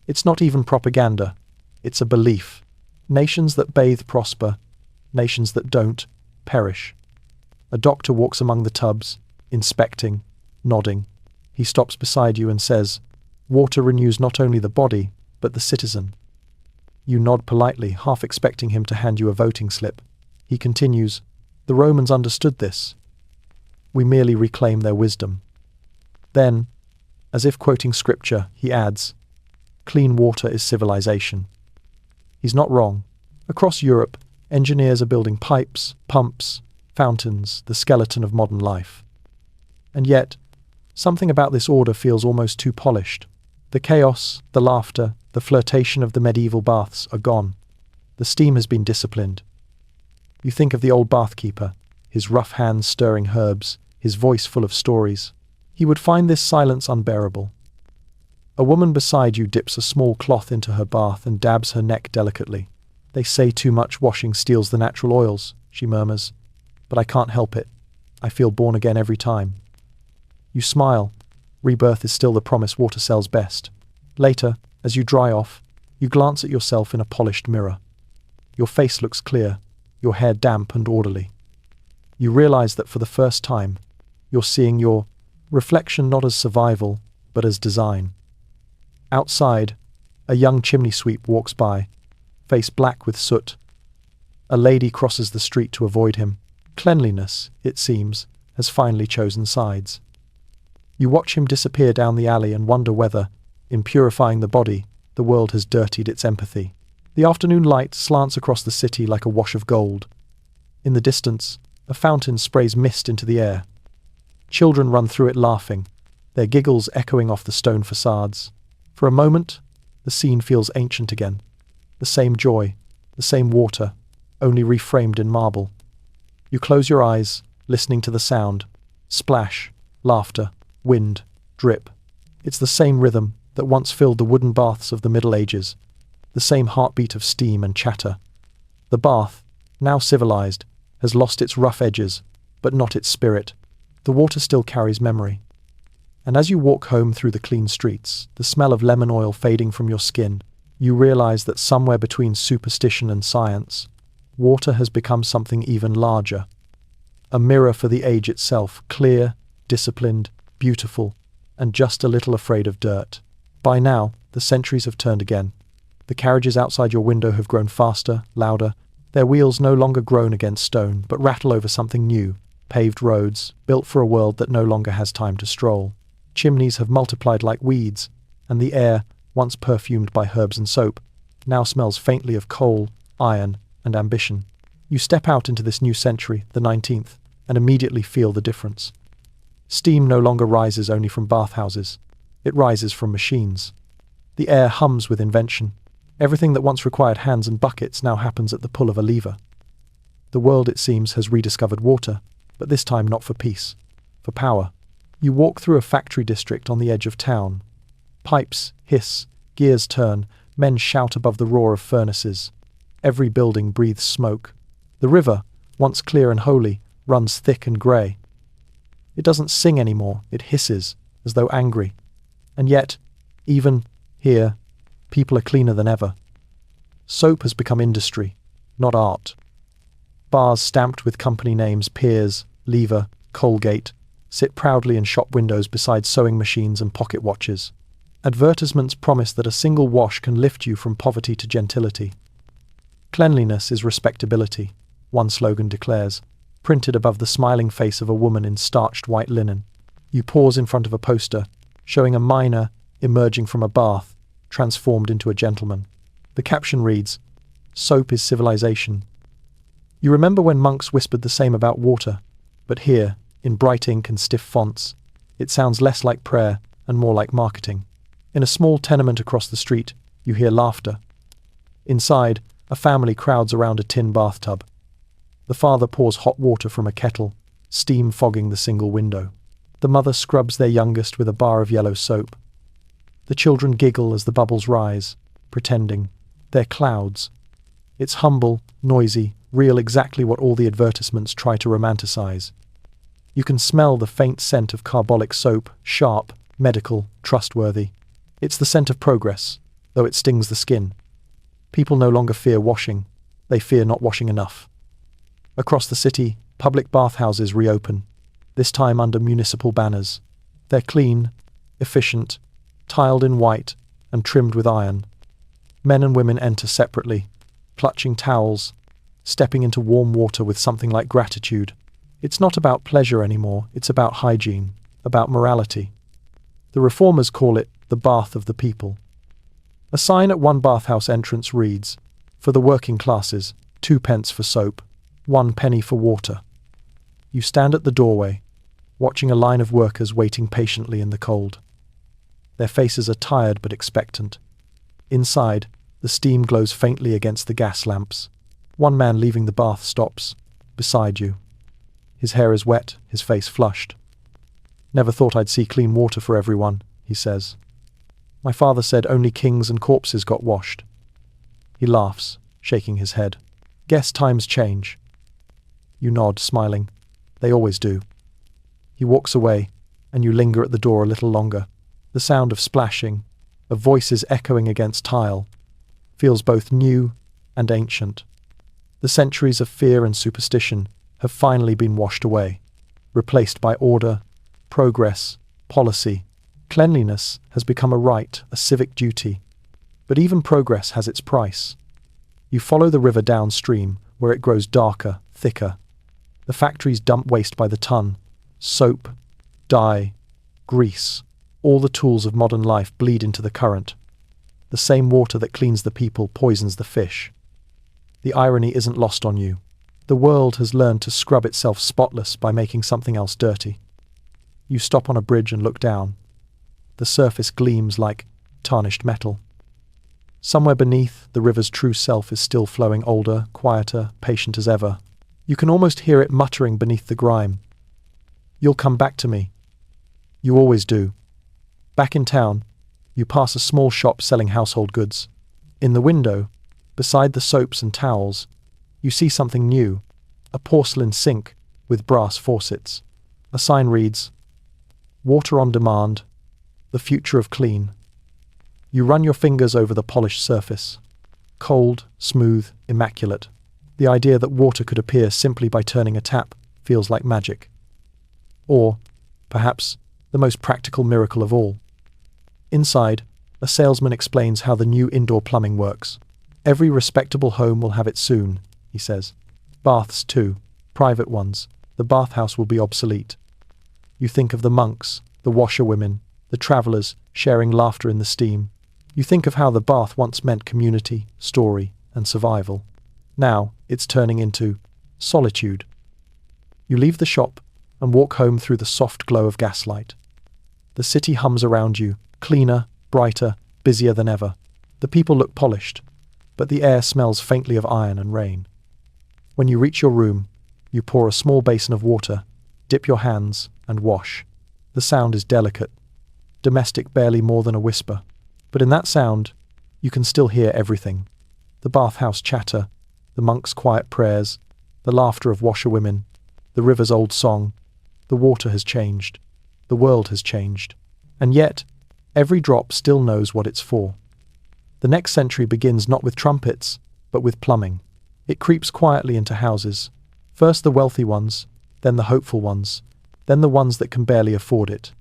S1: It's not even propaganda, it's a belief. Nations that bathe prosper, nations that don't perish. A doctor walks among the tubs, inspecting, nodding. He stops beside you and says, "Water renews not only the body, but the citizen." You nod politely, half expecting him to hand you a voting slip. He continues, "The Romans understood this. We merely reclaim their wisdom." Then, as if quoting scripture, he adds, "Clean water is civilization." He's not wrong. Across Europe, engineers are building pipes, pumps, fountains, the skeleton of modern life. And yet, something about this order feels almost too polished. The chaos, the laughter, the flirtation of the medieval baths are gone. The steam has been disciplined. You think of the old bathkeeper, his rough hands stirring herbs, his voice full of stories. He would find this silence unbearable. A woman beside you dips a small cloth into her bath and dabs her neck delicately. "They say too much washing steals the natural oils," she murmurs. "But I can't help it. I feel born again every time." You smile. Rebirth is still the promise water sells best. Later, as you dry off, you glance at yourself in a polished mirror. Your face looks clear, your hair damp and orderly. You realize that for the first time, you're seeing your reflection not as survival, but as design. Outside, a young chimney sweep walks by, face black with soot. A lady crosses the street to avoid him. Cleanliness, it seems, has finally chosen sides. You watch him disappear down the alley and wonder whether, in purifying the body, the world has dirtied its empathy. The afternoon light slants across the city like a wash of gold. In the distance, a fountain sprays mist into the air. Children run through it laughing, their giggles echoing off the stone facades. For a moment, the scene feels ancient again. The same joy, the same water, only reframed in marble. You close your eyes, listening to the sound. Splash, laughter, wind, drip. It's the same rhythm that once filled the wooden baths of the Middle Ages, the same heartbeat of steam and chatter. The bath, now civilized, has lost its rough edges, but not its spirit. The water still carries memory. And as you walk home through the clean streets, the smell of lemon oil fading from your skin, you realize that somewhere between superstition and science, water has become something even larger. A mirror for the age itself, clear, disciplined, beautiful, and just a little afraid of dirt. By now, the centuries have turned again. The carriages outside your window have grown faster, louder. Their wheels no longer groan against stone, but rattle over something new. Paved roads, built for a world that no longer has time to stroll. Chimneys have multiplied like weeds, and the air, once perfumed by herbs and soap, now smells faintly of coal, iron, and ambition. You step out into this new century, the 19th, and immediately feel the difference. Steam no longer rises only from bathhouses. It rises from machines. The air hums with invention. Everything that once required hands and buckets now happens at the pull of a lever. The world, it seems, has rediscovered water, but this time not for peace, for power. You walk through a factory district on the edge of town. Pipes hiss, gears turn, men shout above the roar of furnaces. Every building breathes smoke. The river, once clear and holy, runs thick and grey. It doesn't sing anymore, it hisses, as though angry. And yet, even here, people are cleaner than ever. Soap has become industry, not art. Bars stamped with company names Piers, Lever, Colgate sit proudly in shop windows beside sewing machines and pocket watches. Advertisements promise that a single wash can lift you from poverty to gentility. Cleanliness is respectability, one slogan declares, printed above the smiling face of a woman in starched white linen. You pause in front of a poster, showing a miner emerging from a bath, transformed into a gentleman. The caption reads, "Soap is civilization." You remember when monks whispered the same about water, but here, in bright ink and stiff fonts, it sounds less like prayer and more like marketing. In a small tenement across the street, you hear laughter. Inside, a family crowds around a tin bathtub. The father pours hot water from a kettle, steam fogging the single window. The mother scrubs their youngest with a bar of yellow soap. The children giggle as the bubbles rise, pretending they're clouds. It's humble, noisy, real, exactly what all the advertisements try to romanticize. You can smell the faint scent of carbolic soap, sharp, medical, trustworthy. It's the scent of progress, though it stings the skin. People no longer fear washing, they fear not washing enough. Across the city, public bathhouses reopen, this time under municipal banners. They're clean, efficient, tiled in white, and trimmed with iron. Men and women enter separately, clutching towels, stepping into warm water with something like gratitude. It's not about pleasure anymore, it's about hygiene, about morality. The reformers call it the bath of the people. A sign at one bathhouse entrance reads, "For the working classes, 2 pence for soap, 1 penny for water." You stand at the doorway, watching a line of workers waiting patiently in the cold. Their faces are tired but expectant. Inside, the steam glows faintly against the gas lamps. One man leaving the bath stops, beside you. His hair is wet, his face flushed. "Never thought I'd see clean water for everyone," he says. "My father said only kings and corpses got washed." He laughs, shaking his head. "Guess times change." You nod, smiling. "They always do." He walks away, and you linger at the door a little longer. The sound of splashing, of voices echoing against tile, feels both new and ancient. The centuries of fear and superstition have finally been washed away, replaced by order, progress, policy. Cleanliness has become a right, a civic duty. But even progress has its price. You follow the river downstream, where it grows darker, thicker. The factories dump waste by the ton. Soap, dye, grease. All the tools of modern life bleed into the current. The same water that cleans the people poisons the fish. The irony isn't lost on you. The world has learned to scrub itself spotless by making something else dirty. You stop on a bridge and look down. The surface gleams like tarnished metal. Somewhere beneath, the river's true self is still flowing, older, quieter, patient as ever. You can almost hear it muttering beneath the grime. "You'll come back to me." You always do. Back in town, you pass a small shop selling household goods. In the window, beside the soaps and towels, you see something new, a porcelain sink with brass faucets. A sign reads, "Water on demand, the future of clean." You run your fingers over the polished surface. Cold, smooth, immaculate. The idea that water could appear simply by turning a tap feels like magic. Or, perhaps, the most practical miracle of all. Inside, a salesman explains how the new indoor plumbing works. "Every respectable home will have it soon," he says. "Baths too, private ones. The bathhouse will be obsolete." You think of the monks, the washerwomen, the travelers sharing laughter in the steam. You think of how the bath once meant community, story, and survival. Now, it's turning into solitude. You leave the shop and walk home through the soft glow of gaslight. The city hums around you, cleaner, brighter, busier than ever. The people look polished, but the air smells faintly of iron and rain. When you reach your room, you pour a small basin of water, dip your hands, and wash. The sound is delicate, domestic, barely more than a whisper. But in that sound, you can still hear everything. The bathhouse chatter, the monks' quiet prayers, the laughter of washerwomen, the river's old song. The water has changed. The world has changed. And yet, every drop still knows what it's for. The next century begins not with trumpets, but with plumbing. It creeps quietly into houses. First the wealthy ones, then the hopeful ones, then the ones that can barely afford it.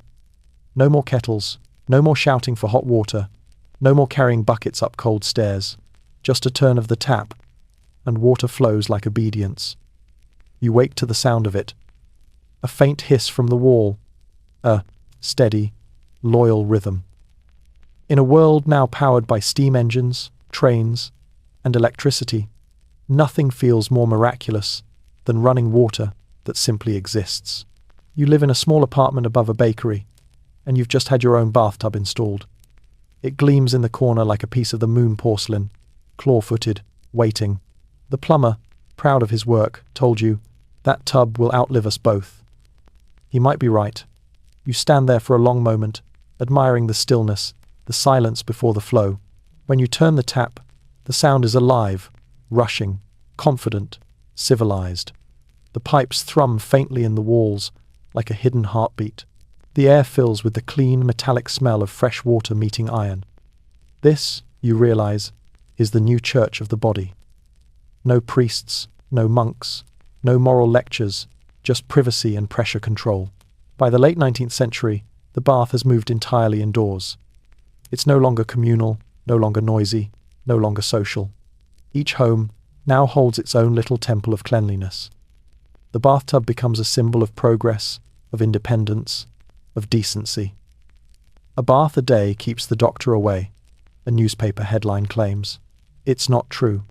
S1: No more kettles, no more shouting for hot water, no more carrying buckets up cold stairs. Just a turn of the tap, and water flows like obedience. You wake to the sound of it. A faint hiss from the wall. A steady, loyal rhythm. In a world now powered by steam engines, trains, and electricity, nothing feels more miraculous than running water that simply exists. You live in a small apartment above a bakery, and you've just had your own bathtub installed. It gleams in the corner like a piece of the moon porcelain, claw-footed, waiting. The plumber, proud of his work, told you, "That tub will outlive us both." He might be right. You stand there for a long moment, admiring the stillness, the silence before the flow. When you turn the tap, the sound is alive, rushing, confident, civilized. The pipes thrum faintly in the walls, like a hidden heartbeat. The air fills with the clean, metallic smell of fresh water meeting iron. This, you realize, is the new church of the body. No priests, no monks, no moral lectures, just privacy and pressure control. By the late 19th century, the bath has moved entirely indoors. It's no longer communal, no longer noisy, no longer social. Each home now holds its own little temple of cleanliness. The bathtub becomes a symbol of progress, of independence, of decency. A bath a day keeps the doctor away, a newspaper headline claims. It's not true,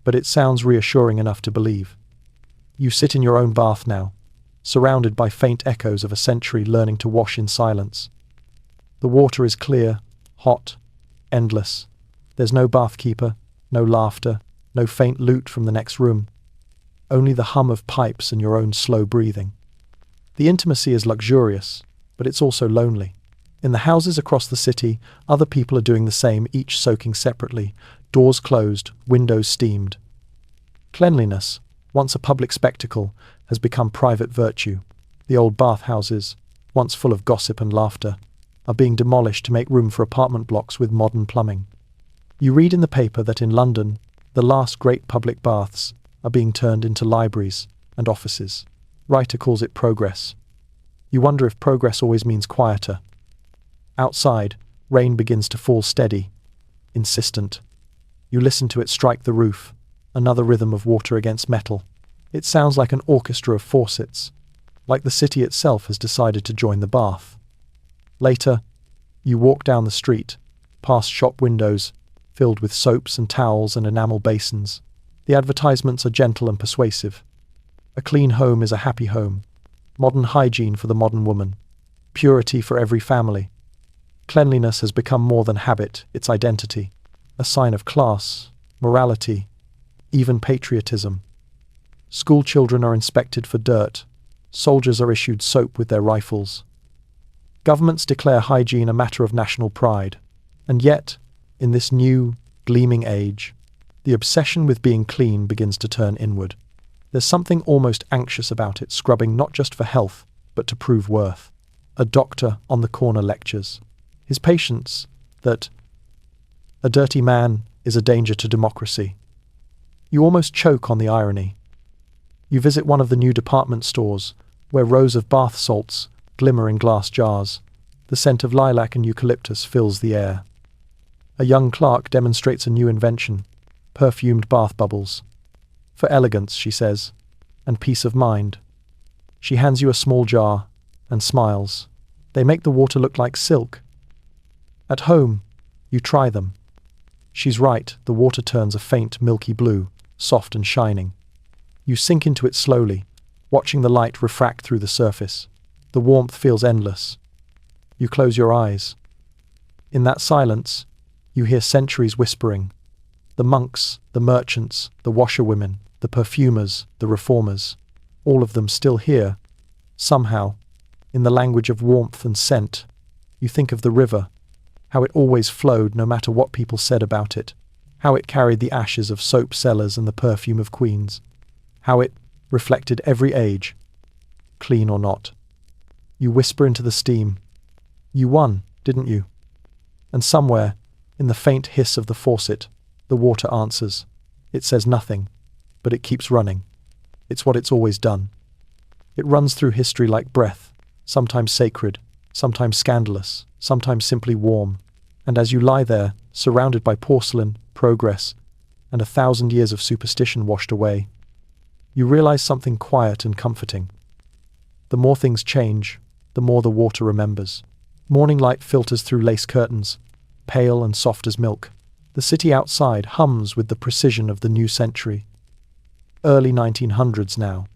S1: but it sounds reassuring enough to believe. You sit in your own bath now, surrounded by faint echoes of a century learning to wash in silence. The water is clear, hot, endless. There's no bathkeeper, no laughter, no faint lute from the next room. Only the hum of pipes and your own slow breathing. The intimacy is luxurious, but it's also lonely. In the houses across the city, other people are doing the same, each soaking separately, doors closed, windows steamed. Cleanliness, once a public spectacle, has become private virtue. The old bathhouses, once full of gossip and laughter, are being demolished to make room for apartment blocks with modern plumbing. You read in the paper that in London, the last great public baths are being turned into libraries and offices. Writer calls it progress. You wonder if progress always means quieter. Outside, rain begins to fall steady, insistent. You listen to it strike the roof, another rhythm of water against metal. It sounds like an orchestra of faucets, like the city itself has decided to join the bath. Later, you walk down the street, past shop windows filled with soaps and towels and enamel basins. The advertisements are gentle and persuasive. A clean home is a happy home. Modern hygiene for the modern woman. Purity for every family. Cleanliness has become more than habit, it's identity. A sign of class, morality, even patriotism. School children are inspected for dirt. Soldiers are issued soap with their rifles. Governments declare hygiene a matter of national pride. And yet, in this new, gleaming age, the obsession with being clean begins to turn inward. There's something almost anxious about it, scrubbing not just for health, but to prove worth. A doctor on the corner lectures his patients that a dirty man is a danger to democracy. You almost choke on the irony. You visit one of the new department stores, where rows of bath salts glimmer in glass jars. The scent of lilac and eucalyptus fills the air. A young clerk demonstrates a new invention, perfumed bath bubbles. For elegance, she says, and peace of mind. She hands you a small jar and smiles. They make the water look like silk. At home, you try them. She's right, the water turns a faint milky blue, soft and shining. You sink into it slowly, watching the light refract through the surface. The warmth feels endless. You close your eyes. In that silence, you hear centuries whispering. The monks, the merchants, the washerwomen, the perfumers, the reformers, all of them still here. Somehow, in the language of warmth and scent, you think of the river, how it always flowed no matter what people said about it, how it carried the ashes of soap sellers and the perfume of queens, how it reflected every age, clean or not. You whisper into the steam. You won, didn't you? And somewhere, in the faint hiss of the faucet, the water answers. It says nothing, but it keeps running. It's what it's always done. It runs through history like breath, sometimes sacred, sometimes scandalous, sometimes simply warm. And as you lie there, surrounded by porcelain, progress, and 1,000 years of superstition washed away, you realize something quiet and comforting. The more things change, the more the water remembers. Morning light filters through lace curtains, pale and soft as milk. The city outside hums with the precision of the new century. Early 1900s now,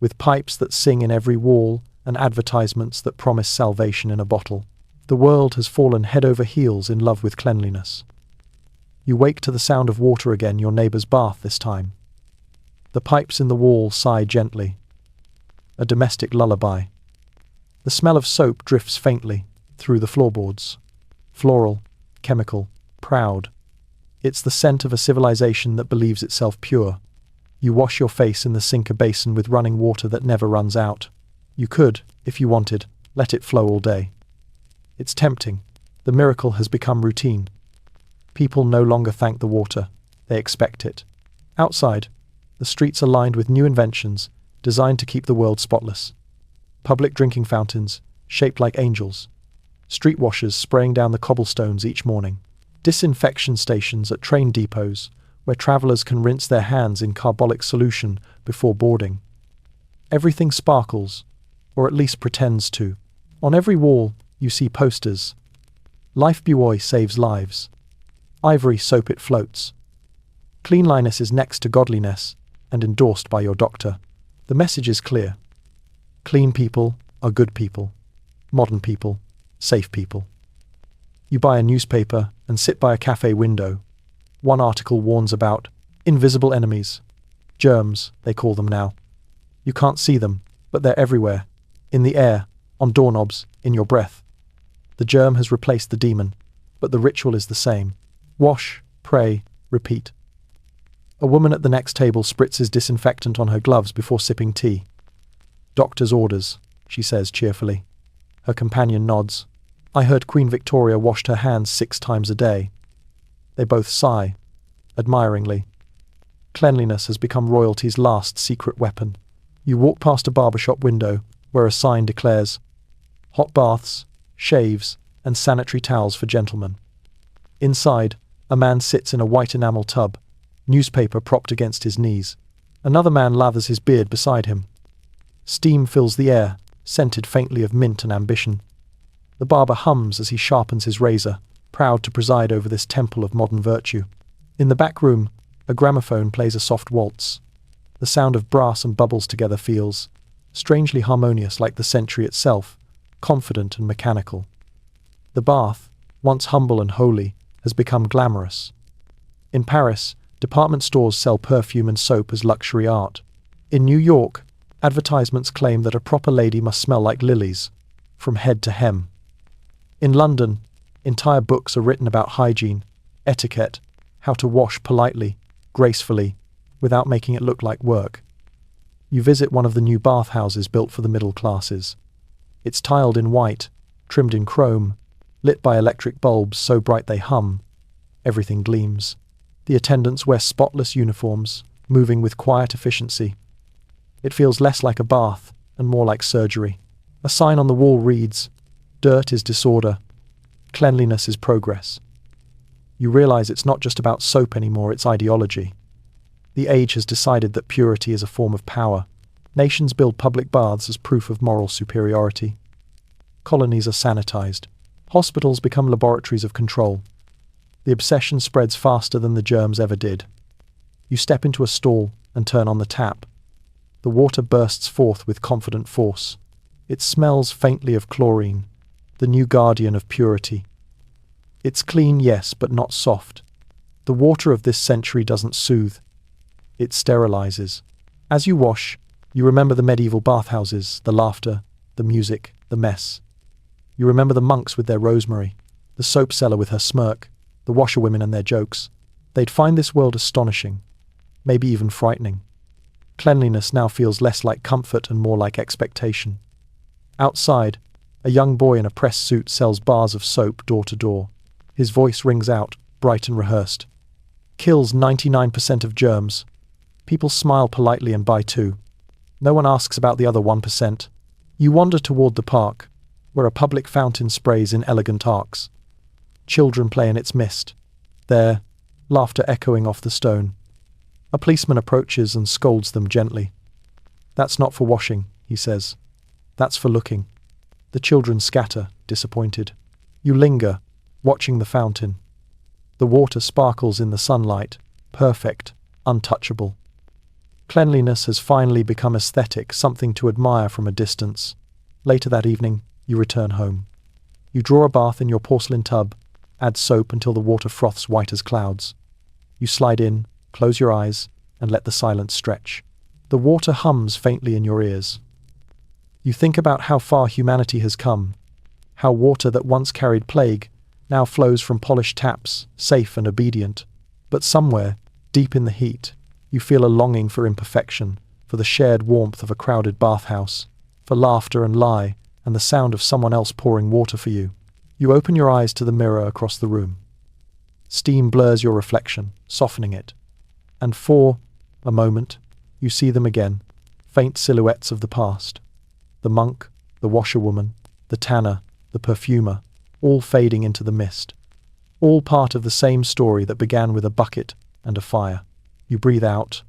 S1: with pipes that sing in every wall and advertisements that promise salvation in a bottle. The world has fallen head over heels in love with cleanliness. You wake to the sound of water again, your neighbour's bath this time. The pipes in the wall sigh gently. A domestic lullaby. The smell of soap drifts faintly through the floorboards. Floral, chemical, proud. It's the scent of a civilization that believes itself pure. You wash your face in the sink basin with running water that never runs out. You could, if you wanted, let it flow all day. It's tempting. The miracle has become routine. People no longer thank the water. They expect it. Outside, the streets are lined with new inventions designed to keep the world spotless. Public drinking fountains, shaped like angels. Street washers spraying down the cobblestones each morning. Disinfection stations at train depots where travelers can rinse their hands in carbolic solution before boarding. Everything sparkles, or at least pretends to. On every wall, you see posters. Lifebuoy saves lives. Ivory soap it floats. Cleanliness is next to godliness and endorsed by your doctor. The message is clear. Clean people are good people. Modern people, safe people. You buy a newspaper and sit by a cafe window. One article warns about invisible enemies. Germs, they call them now. You can't see them, but they're everywhere. In the air, on doorknobs, in your breath. The germ has replaced the demon, but the ritual is the same. Wash, pray, repeat. A woman at the next table spritzes disinfectant on her gloves before sipping tea. Doctor's orders, she says cheerfully. Her companion nods. I heard Queen Victoria washed her hands 6 times a day. They both sigh, admiringly. Cleanliness has become royalty's last secret weapon. You walk past a barbershop window where a sign declares, hot baths, shaves, and sanitary towels for gentlemen. Inside, a man sits in a white enamel tub, newspaper propped against his knees. Another man lathers his beard beside him. Steam fills the air, scented faintly of mint and ambition. The barber hums as he sharpens his razor, proud to preside over this temple of modern virtue. In the back room, a gramophone plays a soft waltz. The sound of brass and bubbles together feels strangely harmonious, like the century itself, confident and mechanical. The bath, once humble and holy, has become glamorous. In Paris, department stores sell perfume and soap as luxury art. In New York, advertisements claim that a proper lady must smell like lilies, from head to hem. In London, entire books are written about hygiene, etiquette, how to wash politely, gracefully, without making it look like work. You visit one of the new bathhouses built for the middle classes. It's tiled in white, trimmed in chrome, lit by electric bulbs so bright they hum. Everything gleams. The attendants wear spotless uniforms, moving with quiet efficiency. It feels less like a bath and more like surgery. A sign on the wall reads, "Dirt is disorder. Cleanliness is progress." You realize it's not just about soap anymore, it's ideology. The age has decided that purity is a form of power. Nations build public baths as proof of moral superiority. Colonies are sanitized. Hospitals become laboratories of control. The obsession spreads faster than the germs ever did. You step into a stall and turn on the tap. The water bursts forth with confident force. It smells faintly of chlorine, the new guardian of purity. It's clean, yes, but not soft. The water of this century doesn't soothe. It sterilizes. As you wash, you remember the medieval bathhouses, the laughter, the music, the mess. You remember the monks with their rosemary, the soap seller with her smirk, the washerwomen and their jokes. They'd find this world astonishing, maybe even frightening. Cleanliness now feels less like comfort and more like expectation. Outside, a young boy in a press suit sells bars of soap door to door. His voice rings out, bright and rehearsed. Kills 99% of germs. People smile politely and buy too. No one asks about the other 1%. You wander toward the park, where a public fountain sprays in elegant arcs. Children play in its mist. There, laughter echoing off the stone. A policeman approaches and scolds them gently. "That's not for washing," he says. "That's for looking." The children scatter, disappointed. You linger, watching the fountain. The water sparkles in the sunlight, perfect, untouchable. Cleanliness has finally become aesthetic, something to admire from a distance. Later that evening, you return home. You draw a bath in your porcelain tub, add soap until the water froths white as clouds. You slide in, close your eyes, and let the silence stretch. The water hums faintly in your ears. You think about how far humanity has come, how water that once carried plague now flows from polished taps, safe and obedient. But somewhere, deep in the heat, you feel a longing for imperfection, for the shared warmth of a crowded bathhouse, for laughter and lie, and the sound of someone else pouring water for you. You open your eyes to the mirror across the room. Steam blurs your reflection, softening it. And for a moment, you see them again, faint silhouettes of the past. The monk, the washerwoman, the tanner, the perfumer, all fading into the mist. All part of the same story that began with a bucket and a fire. You breathe out,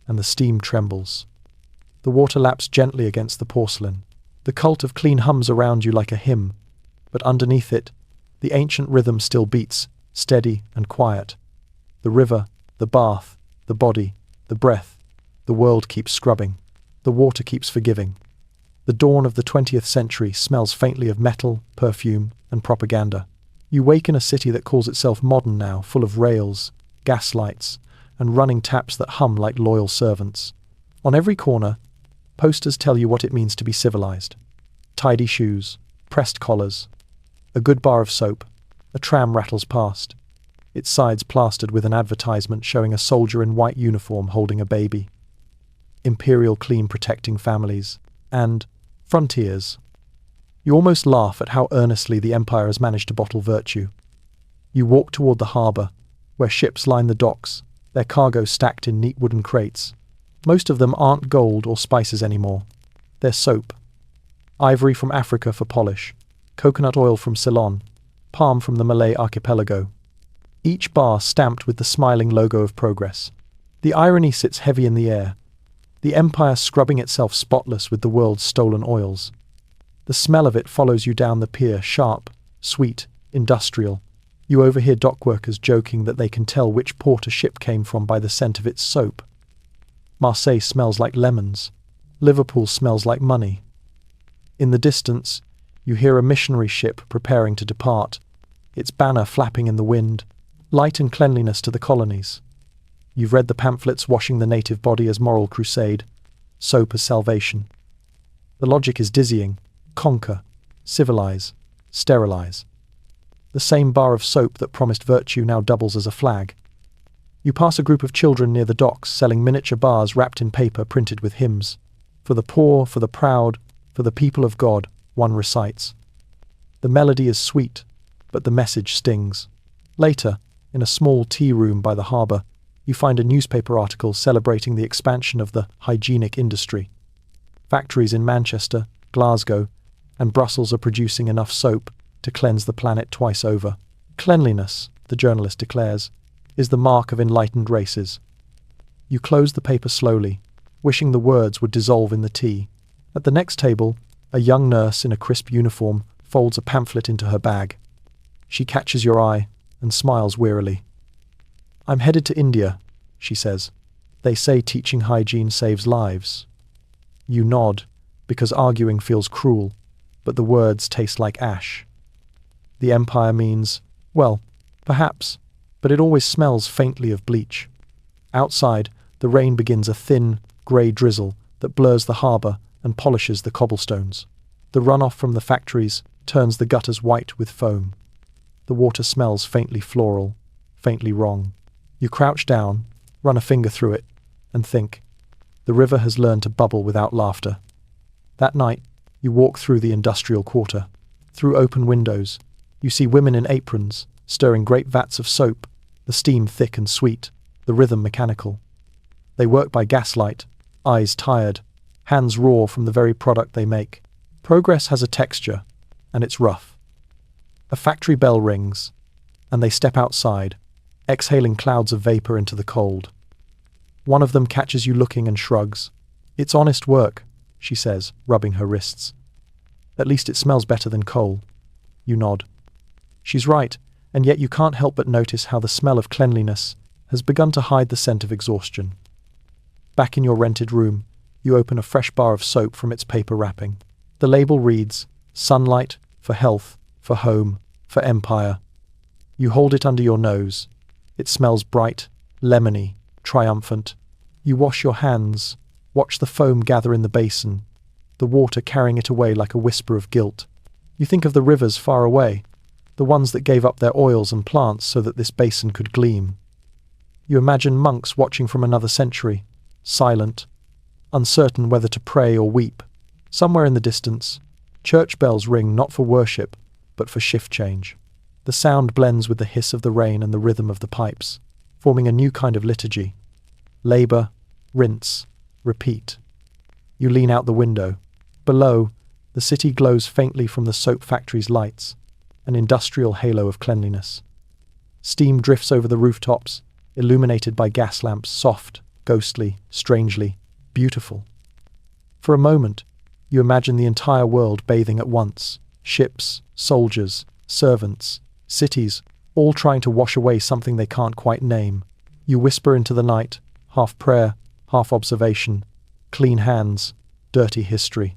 S1: and the steam trembles. The water laps gently against the porcelain. The cult of clean hums around you like a hymn, but underneath it, the ancient rhythm still beats, steady and quiet. The river, the bath, the body, the breath, the world keeps scrubbing. The water keeps forgiving. The dawn of the 20th century smells faintly of metal, perfume, and propaganda. You wake in a city that calls itself modern now, full of rails, gas lights, and running taps that hum like loyal servants. On every corner, posters tell you what it means to be civilized. Tidy shoes, pressed collars, a good bar of soap. A tram rattles past, its sides plastered with an advertisement showing a soldier in white uniform holding a baby. Imperial clean protecting families, and frontiers. You almost laugh at how earnestly the empire has managed to bottle virtue. You walk toward the harbour, where ships line the docks, their cargo stacked in neat wooden crates. Most of them aren't gold or spices anymore. They're soap. Ivory from Africa for polish, coconut oil from Ceylon, palm from the Malay archipelago. Each bar stamped with the smiling logo of progress. The irony sits heavy in the air. The empire scrubbing itself spotless with the world's stolen oils. The smell of it follows you down the pier, sharp, sweet, industrial. You overhear dockworkers joking that they can tell which port a ship came from by the scent of its soap. Marseille smells like lemons. Liverpool smells like money. In the distance, you hear a missionary ship preparing to depart, its banner flapping in the wind, light and cleanliness to the colonies. You've read the pamphlets washing the native body as moral crusade, soap as salvation. The logic is dizzying. Conquer, civilize, sterilize. The same bar of soap that promised virtue now doubles as a flag. You pass a group of children near the docks selling miniature bars wrapped in paper printed with hymns. For the poor, for the proud, for the people of God, one recites. The melody is sweet, but the message stings. Later, in a small tea room by the harbour, you find a newspaper article celebrating the expansion of the hygienic industry. Factories in Manchester, Glasgow, and Brussels are producing enough soap to cleanse the planet twice over. Cleanliness, the journalist declares, is the mark of enlightened races. You close the paper slowly, wishing the words would dissolve in the tea. At the next table, a young nurse in a crisp uniform folds a pamphlet into her bag. She catches your eye and smiles wearily. "I'm headed to India," she says. "They say teaching hygiene saves lives." You nod, because arguing feels cruel, but the words taste like ash. The empire means, well, perhaps, but it always smells faintly of bleach. Outside, the rain begins a thin, grey drizzle that blurs the harbour and polishes the cobblestones. The runoff from the factories turns the gutters white with foam. The water smells faintly floral, faintly wrong. You crouch down, run a finger through it, and think, the river has learned to bubble without laughter. That night, you walk through the industrial quarter. Through open windows, you see women in aprons, stirring great vats of soap, the steam thick and sweet, the rhythm mechanical. They work by gaslight, eyes tired, hands raw from the very product they make. Progress has a texture, and it's rough. A factory bell rings, and they step outside, exhaling clouds of vapor into the cold. One of them catches you looking and shrugs. "It's honest work," she says, rubbing her wrists. "At least it smells better than coal." You nod. She's right, and yet you can't help but notice how the smell of cleanliness has begun to hide the scent of exhaustion. Back in your rented room, you open a fresh bar of soap from its paper wrapping. The label reads, "Sunlight, for health, for home, for empire." You hold it under your nose. It smells bright, lemony, triumphant. You wash your hands, watch the foam gather in the basin, the water carrying it away like a whisper of guilt. You think of the rivers far away, the ones that gave up their oils and plants so that this basin could gleam. You imagine monks watching from another century, silent, uncertain whether to pray or weep. Somewhere in the distance, church bells ring not for worship, but for shift change. The sound blends with the hiss of the rain and the rhythm of the pipes, forming a new kind of liturgy. Labor, rinse, repeat. You lean out the window. Below, the city glows faintly from the soap factory's lights, an industrial halo of cleanliness. Steam drifts over the rooftops, illuminated by gas lamps, soft, ghostly, strangely, beautiful. For a moment, you imagine the entire world bathing at once, ships, soldiers, servants, cities, all trying to wash away something they can't quite name. You whisper into the night, half prayer, half observation, clean hands, dirty history.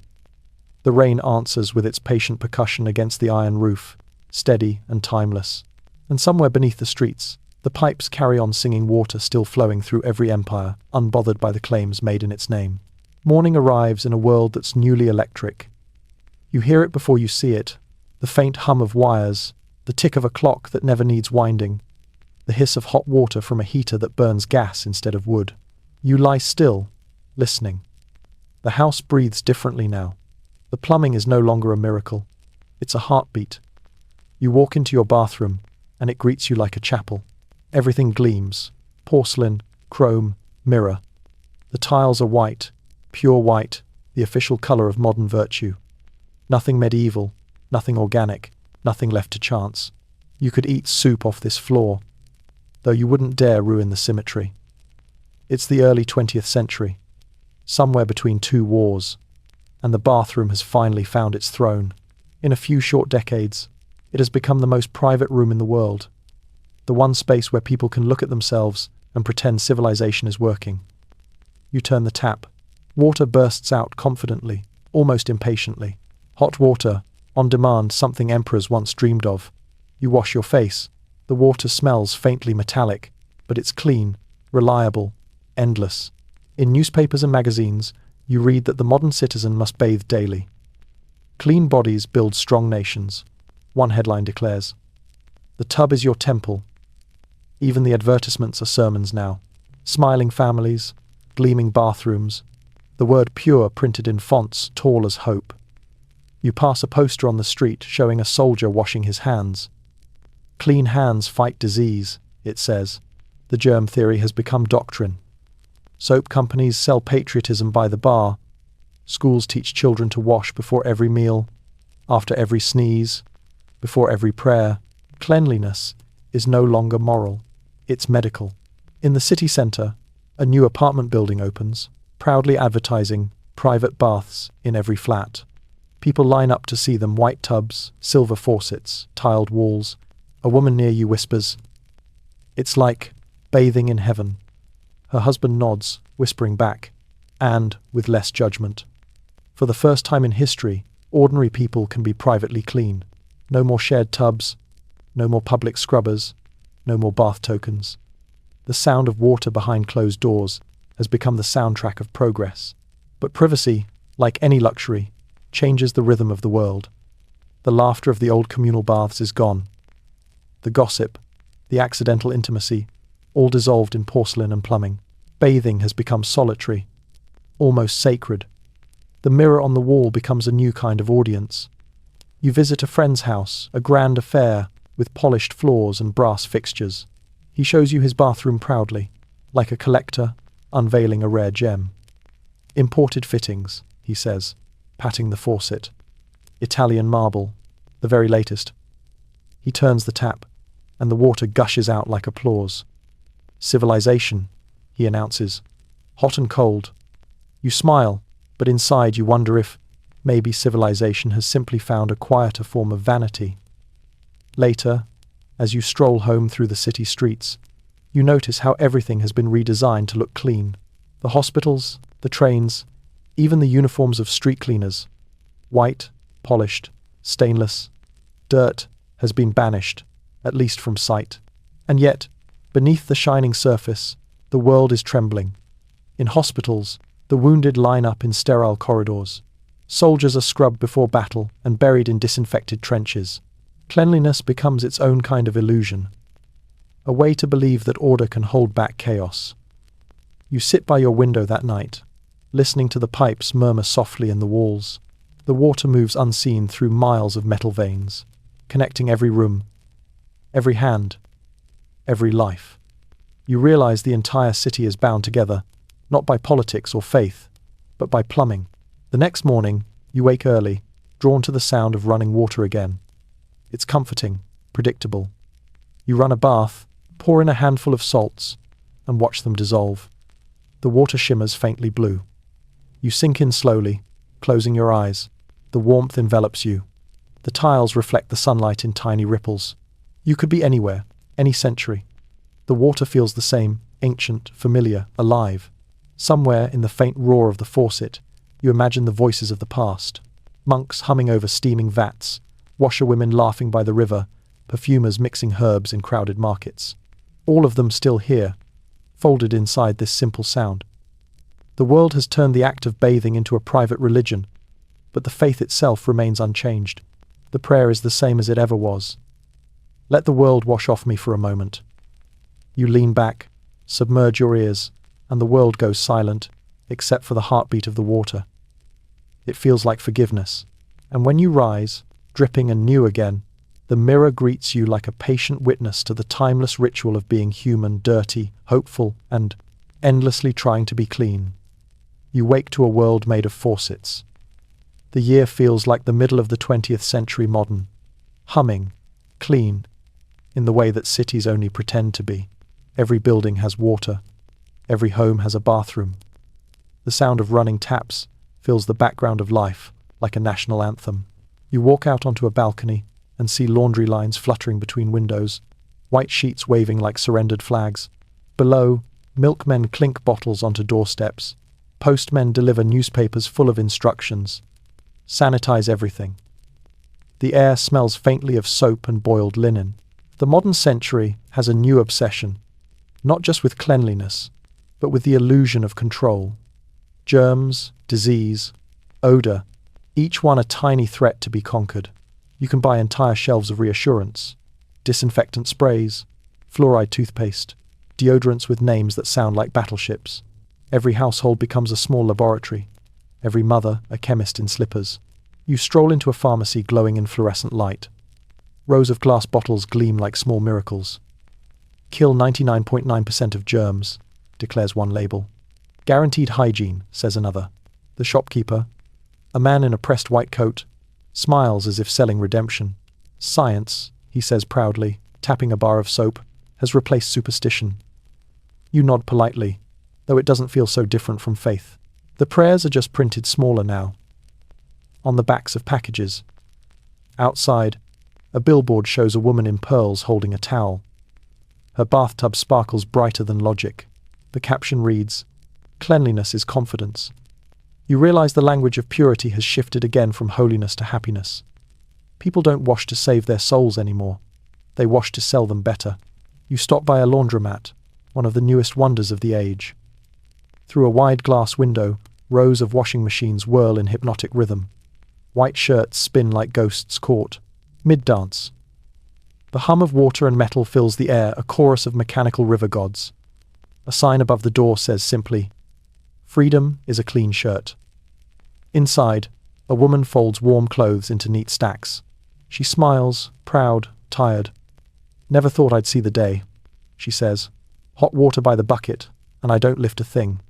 S1: The rain answers with its patient percussion against the iron roof, steady and timeless. And somewhere beneath the streets, the pipes carry on singing, water still flowing through every empire, unbothered by the claims made in its name. Morning arrives in a world that's newly electric. You hear it before you see it, the faint hum of wires, the tick of a clock that never needs winding, the hiss of hot water from a heater that burns gas instead of wood. You lie still, listening. The house breathes differently now. The plumbing is no longer a miracle. It's a heartbeat. You walk into your bathroom, and it greets you like a chapel. Everything gleams. Porcelain, chrome, mirror. The tiles are white, pure white, the official color of modern virtue. Nothing medieval, nothing organic, nothing left to chance. You could eat soup off this floor, though you wouldn't dare ruin the symmetry. It's the early 20th century, somewhere between two wars, and the bathroom has finally found its throne. In a few short decades, it has become the most private room in the world, the one space where people can look at themselves and pretend civilization is working. You turn the tap. Water bursts out confidently, almost impatiently. Hot water, on demand, something emperors once dreamed of. You wash your face. The water smells faintly metallic, but it's clean, reliable, endless. In newspapers and magazines, you read that the modern citizen must bathe daily. Clean bodies build strong nations, one headline declares. The tub is your temple. Even the advertisements are sermons now. Smiling families, gleaming bathrooms, the word pure printed in fonts tall as hope. You pass a poster on the street showing a soldier washing his hands. Clean hands fight disease, it says. The germ theory has become doctrine. Soap companies sell patriotism by the bar. Schools teach children to wash before every meal, after every sneeze, before every prayer. Cleanliness is no longer moral. It's medical. In the city centre, a new apartment building opens, proudly advertising private baths in every flat. People line up to see them, white tubs, silver faucets, tiled walls. A woman near you whispers, "It's like bathing in heaven." Her husband nods, whispering back, and with less judgment. For the first time in history, ordinary people can be privately clean. No more shared tubs, no more public scrubbers, no more bath tokens. The sound of water behind closed doors has become the soundtrack of progress. But privacy, like any luxury, changes the rhythm of the world. The laughter of the old communal baths is gone. The gossip, the accidental intimacy, all dissolved in porcelain and plumbing. Bathing has become solitary, almost sacred. The mirror on the wall becomes a new kind of audience. You visit a friend's house, a grand affair, with polished floors and brass fixtures. He shows you his bathroom proudly, like a collector unveiling a rare gem. Imported fittings, he says, patting the faucet. Italian marble, the very latest. He turns the tap, and the water gushes out like applause. Civilization, he announces, hot and cold. You smile, but inside you wonder if, maybe civilization has simply found a quieter form of vanity. Later, As you stroll home through the city streets, you notice how everything has been redesigned to look clean. The hospitals, the trains, even the uniforms of street cleaners. White, polished, stainless. Dirt has been banished, at least from sight. And yet, beneath the shining surface, the world is trembling. In hospitals, the wounded line up in sterile corridors. Soldiers are scrubbed before battle and buried in disinfected trenches. Cleanliness becomes its own kind of illusion, a way to believe that order can hold back chaos. You sit by your window that night, listening to the pipes murmur softly in the walls. The water moves unseen through miles of metal veins, connecting every room, every hand, every life. You realize the entire city is bound together, not by politics or faith, but by plumbing. The next morning, you wake early, drawn to the sound of running water again. It's comforting, predictable. You run a bath, pour in a handful of salts, and watch them dissolve. The water shimmers faintly blue. You sink in slowly, closing your eyes. The warmth envelops you. The tiles reflect the sunlight in tiny ripples. You could be anywhere, any century. The water feels the same, ancient, familiar, alive. Somewhere in the faint roar of the faucet, you imagine the voices of the past. Monks humming over steaming vats, washerwomen laughing by the river, perfumers mixing herbs in crowded markets. All of them still here, folded inside this simple sound. The world has turned the act of bathing into a private religion, but the faith itself remains unchanged. The prayer is the same as it ever was. Let the world wash off me for a moment. You lean back, submerge your ears, and the world goes silent, except for the heartbeat of the water. It feels like forgiveness. And when you rise, dripping and new again, the mirror greets you like a patient witness to the timeless ritual of being human, dirty, hopeful, and endlessly trying to be clean. You wake to a world made of faucets. The year feels like the middle of the 20th century modern, humming, clean, in the way that cities only pretend to be. Every building has water. Every home has a bathroom. The sound of running taps fills the background of life like a national anthem. You walk out onto a balcony and see laundry lines fluttering between windows, white sheets waving like surrendered flags. Below, milkmen clink bottles onto doorsteps. Postmen deliver newspapers full of instructions. Sanitize everything. The air smells faintly of soap and boiled linen. The modern century has a new obsession, not just with cleanliness, but with the illusion of control. Germs, disease, odor, each one a tiny threat to be conquered. You can buy entire shelves of reassurance, disinfectant sprays, fluoride toothpaste, deodorants with names that sound like battleships. Every household becomes a small laboratory, every mother a chemist in slippers. You stroll into a pharmacy glowing in fluorescent light. Rows of glass bottles gleam like small miracles. Kill 99.9% of germs, declares one label. Guaranteed hygiene, says another. The shopkeeper, a man in a pressed white coat, smiles as if selling redemption. Science, he says proudly, tapping a bar of soap, has replaced superstition. You nod politely, though it doesn't feel so different from faith. The prayers are just printed smaller now, on the backs of packages. Outside, a billboard shows a woman in pearls holding a towel. Her bathtub sparkles brighter than logic. The caption reads, "Cleanliness is confidence." You realize the language of purity has shifted again from holiness to happiness. People don't wash to save their souls anymore. They wash to sell them better. You stop by a laundromat, one of the newest wonders of the age. Through a wide glass window, rows of washing machines whirl in hypnotic rhythm. White shirts spin like ghosts caught, mid-dance. The hum of water and metal fills the air, a chorus of mechanical river gods. A sign above the door says simply, "Freedom is a clean shirt." Inside, a woman folds warm clothes into neat stacks. She smiles, proud, tired. "Never thought I'd see the day," she says. "Hot water by the bucket, and I don't lift a thing."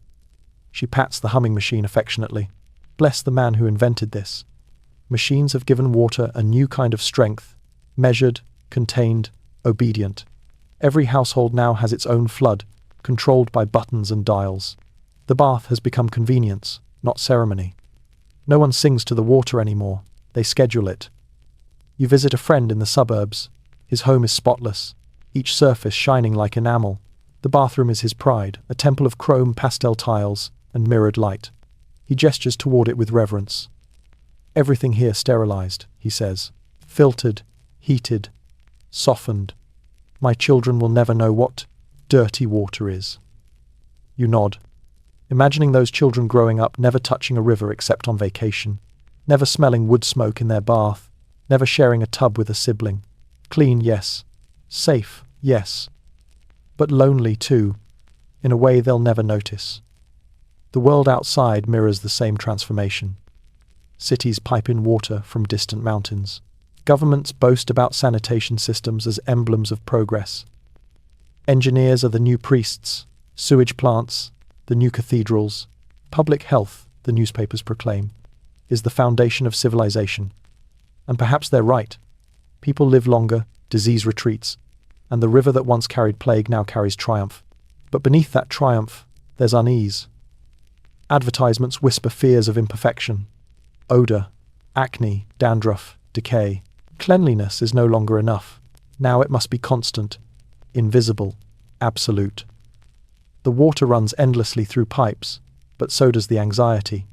S1: She pats the humming machine affectionately. Bless the man who invented this. Machines have given water a new kind of strength, measured, contained, obedient. Every household now has its own flood, controlled by buttons and dials. The bath has become convenience, not ceremony. No one sings to the water anymore, they schedule it. You visit a friend in the suburbs. His home is spotless, each surface shining like enamel. The bathroom is his pride, a temple of chrome pastel tiles and mirrored light. He gestures toward it with reverence. Everything here sterilized, he says. Filtered, heated, softened. My children will never know what dirty water is. You nod, imagining those children growing up never touching a river except on vacation, never smelling wood smoke in their bath, never sharing a tub with a sibling. Clean, yes. Safe, yes. But lonely too, in a way they'll never notice. The world outside mirrors the same transformation. Cities pipe in water from distant mountains. Governments boast about sanitation systems as emblems of progress. Engineers are the new priests, sewage plants, the new cathedrals. Public health, the newspapers proclaim, is the foundation of civilization. And perhaps they're right. People live longer, disease retreats, and the river that once carried plague now carries triumph. But beneath that triumph, there's unease. Advertisements whisper fears of imperfection. Odor, acne, dandruff, decay. Cleanliness is no longer enough. Now it must be constant, invisible, absolute. The water runs endlessly through pipes, but so does the anxiety.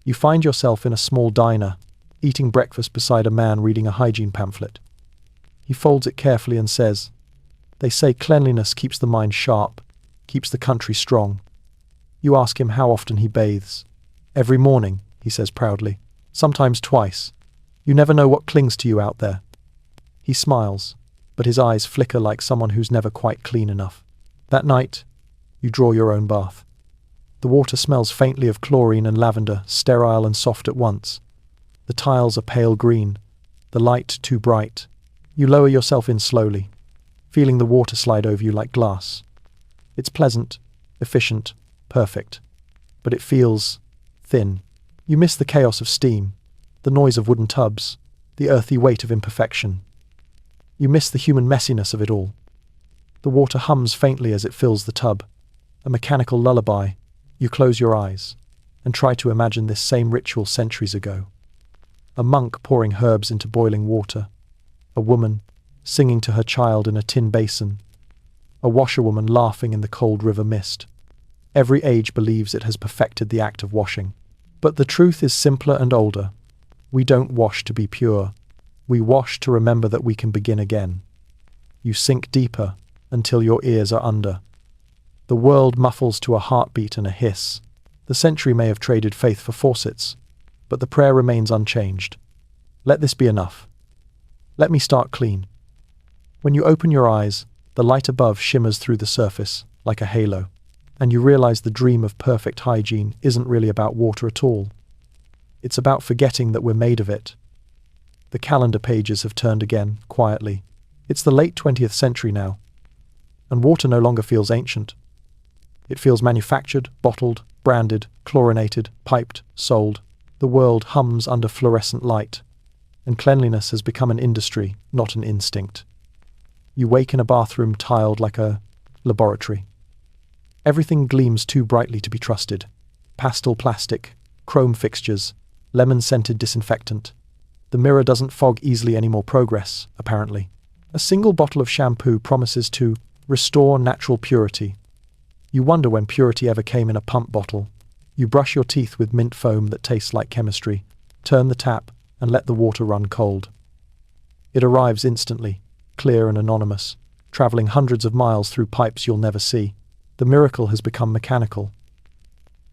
S1: You find yourself in a small diner, eating breakfast beside a man reading a hygiene pamphlet. He folds it carefully and says, "They say cleanliness keeps the mind sharp, keeps the country strong." You ask him how often he bathes. "Every morning," he says proudly. "Sometimes twice. You never know what clings to you out there." He smiles, but his eyes flicker like someone who's never quite clean enough. That night, you draw your own bath. The water smells faintly of chlorine and lavender, sterile and soft at once. The tiles are pale green, the light too bright. You lower yourself in slowly, feeling the water slide over you like glass. It's pleasant, efficient, perfect, but it feels thin. You miss the chaos of steam, the noise of wooden tubs, the earthy weight of imperfection. You miss the human messiness of it all. The water hums faintly as it fills the tub, a mechanical lullaby. You close your eyes and try to imagine this same ritual centuries ago. A monk pouring herbs into boiling water, a woman singing to her child in a tin basin, a washerwoman laughing in the cold river mist. Every age believes it has perfected the act of washing. But the truth is simpler and older. We don't wash to be pure. We wash to remember that we can begin again. You sink deeper until your ears are under. The world muffles to a heartbeat and a hiss. The century may have traded faith for faucets, but the prayer remains unchanged. Let this be enough. Let me start clean. When you open your eyes, the light above shimmers through the surface like a halo, and you realize the dream of perfect hygiene isn't really about water at all. It's about forgetting that we're made of it. The calendar pages have turned again, quietly. It's the late 20th century now, and water no longer feels ancient. It feels manufactured, bottled, branded, chlorinated, piped, sold. The world hums under fluorescent light, and cleanliness has become an industry, not an instinct. You wake in a bathroom tiled like a laboratory. Everything gleams too brightly to be trusted. Pastel plastic, chrome fixtures, lemon-scented disinfectant. The mirror doesn't fog easily any more progress, apparently. A single bottle of shampoo promises to restore natural purity. You wonder when purity ever came in a pump bottle. You brush your teeth with mint foam that tastes like chemistry, turn the tap, and let the water run cold. It arrives instantly, clear and anonymous, traveling hundreds of miles through pipes you'll never see. The miracle has become mechanical.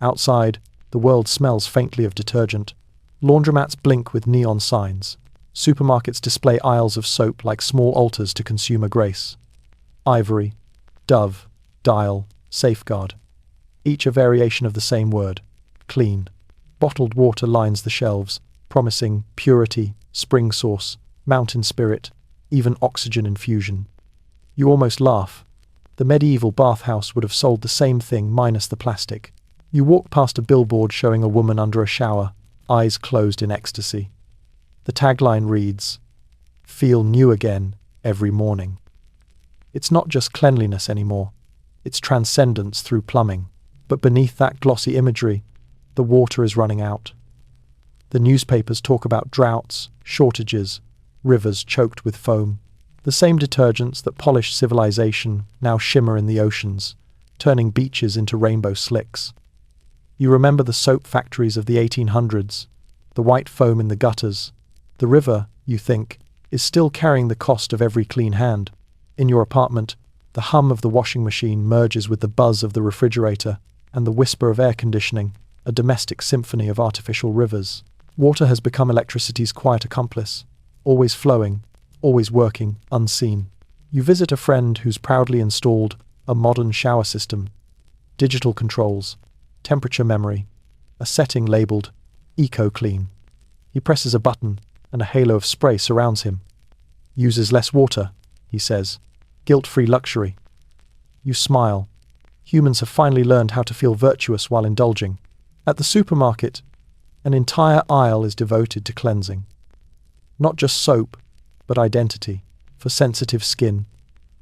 S1: Outside, the world smells faintly of detergent. Laundromats blink with neon signs. Supermarkets display aisles of soap like small altars to consumer grace. Ivory, Dove, Dial, Safeguard. Each a variation of the same word, clean. Bottled water lines the shelves, promising purity, spring source, mountain spirit, even oxygen infusion. You almost laugh. The medieval bathhouse would have sold the same thing minus the plastic. You walk past a billboard showing a woman under a shower, eyes closed in ecstasy. The tagline reads, "Feel new again every morning." It's not just cleanliness anymore. It's transcendence through plumbing. But beneath that glossy imagery, the water is running out. The newspapers talk about droughts, shortages, rivers choked with foam. The same detergents that polished civilization now shimmer in the oceans, turning beaches into rainbow slicks. You remember the soap factories of the 1800s, the white foam in the gutters. The river, you think, is still carrying the cost of every clean hand. In your apartment, the hum of the washing machine merges with the buzz of the refrigerator and the whisper of air conditioning, a domestic symphony of artificial rivers. Water has become electricity's quiet accomplice, always flowing, always working, unseen. You visit a friend who's proudly installed a modern shower system, digital controls, temperature memory, a setting labeled Eco-Clean. He presses a button and a halo of spray surrounds him. Uses less water, he says. Guilt-free luxury. You smile. Humans have finally learned how to feel virtuous while indulging. At the supermarket, an entire aisle is devoted to cleansing. Not just soap, but identity, for sensitive skin,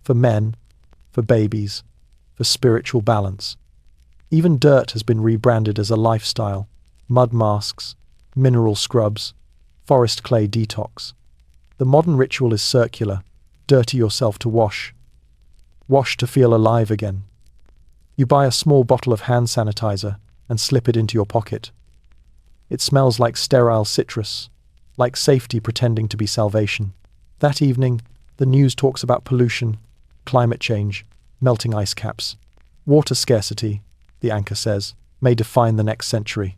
S1: for men, for babies, for spiritual balance. Even dirt has been rebranded as a lifestyle. Mud masks, mineral scrubs, forest clay detox. The modern ritual is circular. Dirty yourself to wash. Wash to feel alive again. You buy a small bottle of hand sanitizer and slip it into your pocket. It smells like sterile citrus, like safety pretending to be salvation. That evening, the news talks about pollution, climate change, melting ice caps. Water scarcity, the anchor says, may define the next century.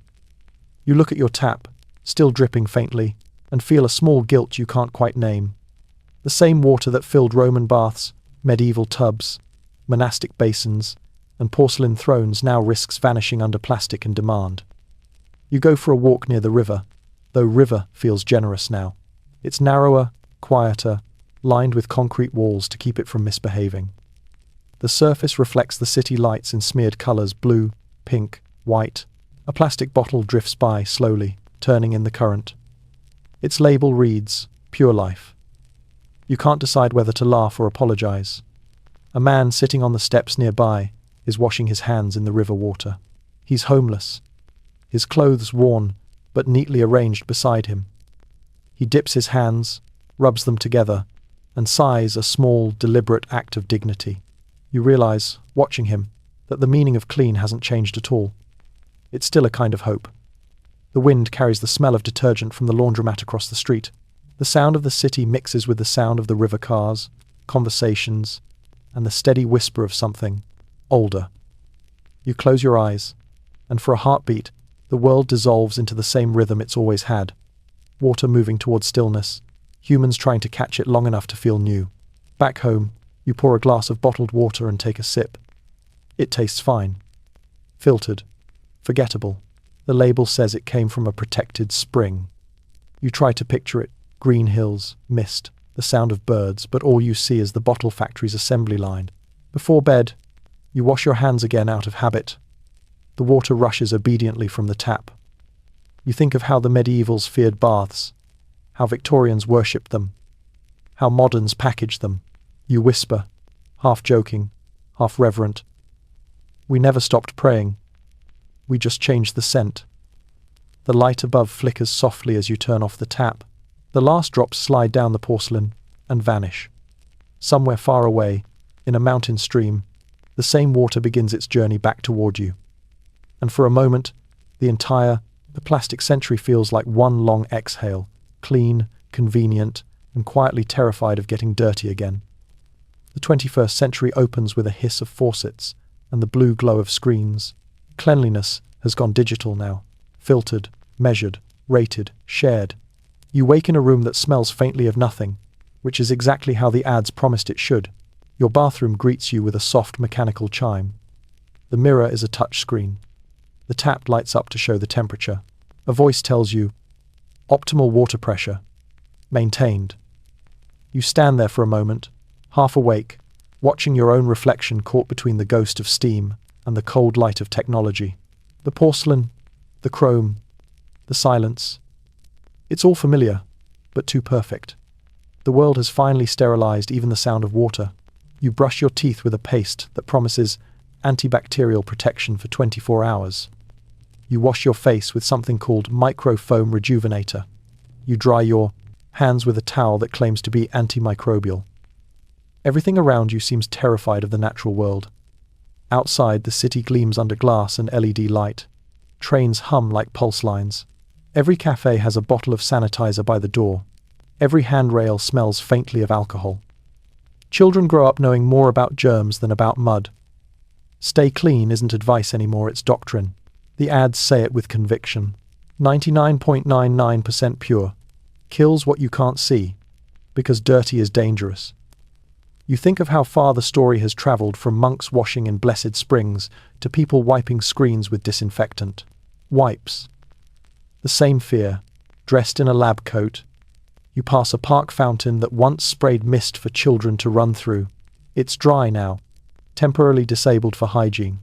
S1: You look at your tap, still dripping faintly, and feel a small guilt you can't quite name. The same water that filled Roman baths, medieval tubs, monastic basins, and porcelain thrones now risks vanishing under plastic and demand. You go for a walk near the river, though river feels generous now. It's narrower, quieter, lined with concrete walls to keep it from misbehaving. The surface reflects the city lights in smeared colors: blue, pink, white. A plastic bottle drifts by slowly, turning in the current. Its label reads, "Pure Life." You can't decide whether to laugh or apologize. A man sitting on the steps nearby is washing his hands in the river water. He's homeless, his clothes worn but neatly arranged beside him. He dips his hands, rubs them together, and sighs, a small, deliberate act of dignity. You realize, watching him, that the meaning of clean hasn't changed at all. It's still a kind of hope. The wind carries the smell of detergent from the laundromat across the street. The sound of the city mixes with the sound of the river cars, conversations, and the steady whisper of something older. You close your eyes, and for a heartbeat, the world dissolves into the same rhythm it's always had. Water moving towards stillness, humans trying to catch it long enough to feel new. Back home, you pour a glass of bottled water and take a sip. It tastes fine. Filtered. Forgettable. The label says it came from a protected spring. You try to picture it: green hills, mist, the sound of birds, but all you see is the bottle factory's assembly line. Before bed, you wash your hands again out of habit. The water rushes obediently from the tap. You think of how the medievals feared baths, how Victorians worshipped them, how moderns packaged them. You whisper, half joking, half reverent, "We never stopped praying. We just changed the scent." The light above flickers softly as you turn off the tap. The last drops slide down the porcelain and vanish. Somewhere far away, in a mountain stream, the same water begins its journey back toward you. And for a moment, the plastic century feels like one long exhale, clean, convenient, and quietly terrified of getting dirty again. The 21st century opens with a hiss of faucets and the blue glow of screens. Cleanliness has gone digital now, filtered, measured, rated, shared. You wake in a room that smells faintly of nothing, which is exactly how the ads promised it should. Your bathroom greets you with a soft mechanical chime. The mirror is a touch screen. The tap lights up to show the temperature. A voice tells you, "Optimal water pressure. Maintained." You stand there for a moment, half awake, watching your own reflection caught between the ghost of steam and the cold light of technology. The porcelain, the chrome, the silence. It's all familiar, but too perfect. The world has finally sterilized even the sound of water. You brush your teeth with a paste that promises antibacterial protection for 24 hours. You wash your face with something called microfoam rejuvenator. You dry your hands with a towel that claims to be antimicrobial. Everything around you seems terrified of the natural world. Outside, the city gleams under glass and LED light. Trains hum like pulse lines. Every cafe has a bottle of sanitizer by the door. Every handrail smells faintly of alcohol. Children grow up knowing more about germs than about mud. Stay clean isn't advice anymore, it's doctrine. The ads say it with conviction. 99.99% pure. Kills what you can't see. Because dirty is dangerous. You think of how far the story has travelled from monks washing in blessed springs to people wiping screens with disinfectant. Wipes. The same fear, dressed in a lab coat. You pass a park fountain that once sprayed mist for children to run through. It's dry now, temporarily disabled for hygiene.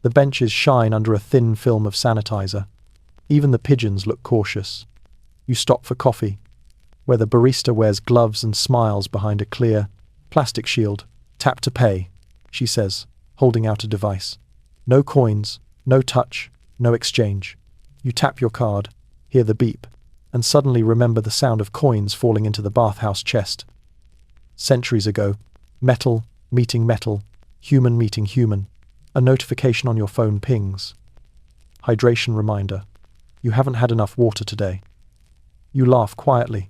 S1: The benches shine under a thin film of sanitizer. Even the pigeons look cautious. You stop for coffee, where the barista wears gloves and smiles behind a clear, plastic shield. Tap to pay, she says, holding out a device. No coins, no touch, no exchange. You tap your card, hear the beep, and suddenly remember the sound of coins falling into the bathhouse chest. Centuries ago, metal meeting metal, human meeting human. A notification on your phone pings. Hydration reminder. You haven't had enough water today. You laugh quietly.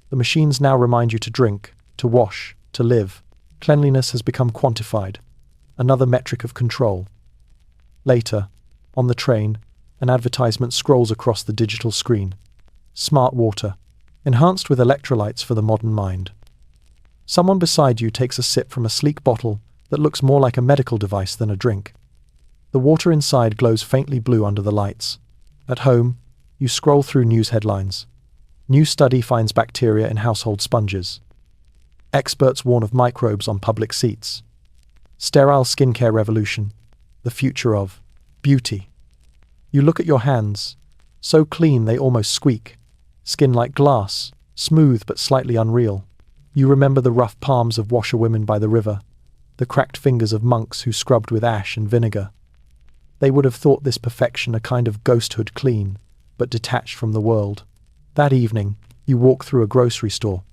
S1: The machines now remind you to drink, to wash, to live. Cleanliness has become quantified. Another metric of control. Later, on the train, an advertisement scrolls across the digital screen. Smart water, enhanced with electrolytes for the modern mind. Someone beside you takes a sip from a sleek bottle that looks more like a medical device than a drink. The water inside glows faintly blue under the lights. At home, you scroll through news headlines. New study finds bacteria in household sponges. Experts warn of microbes on public seats. Sterile skincare revolution. The future of beauty. You look at your hands, so clean they almost squeak. Skin like glass, smooth but slightly unreal. You remember the rough palms of washerwomen by the river, the cracked fingers of monks who scrubbed with ash and vinegar. They would have thought this perfection a kind of ghosthood clean, but detached from the world. That evening, you walk through a grocery store.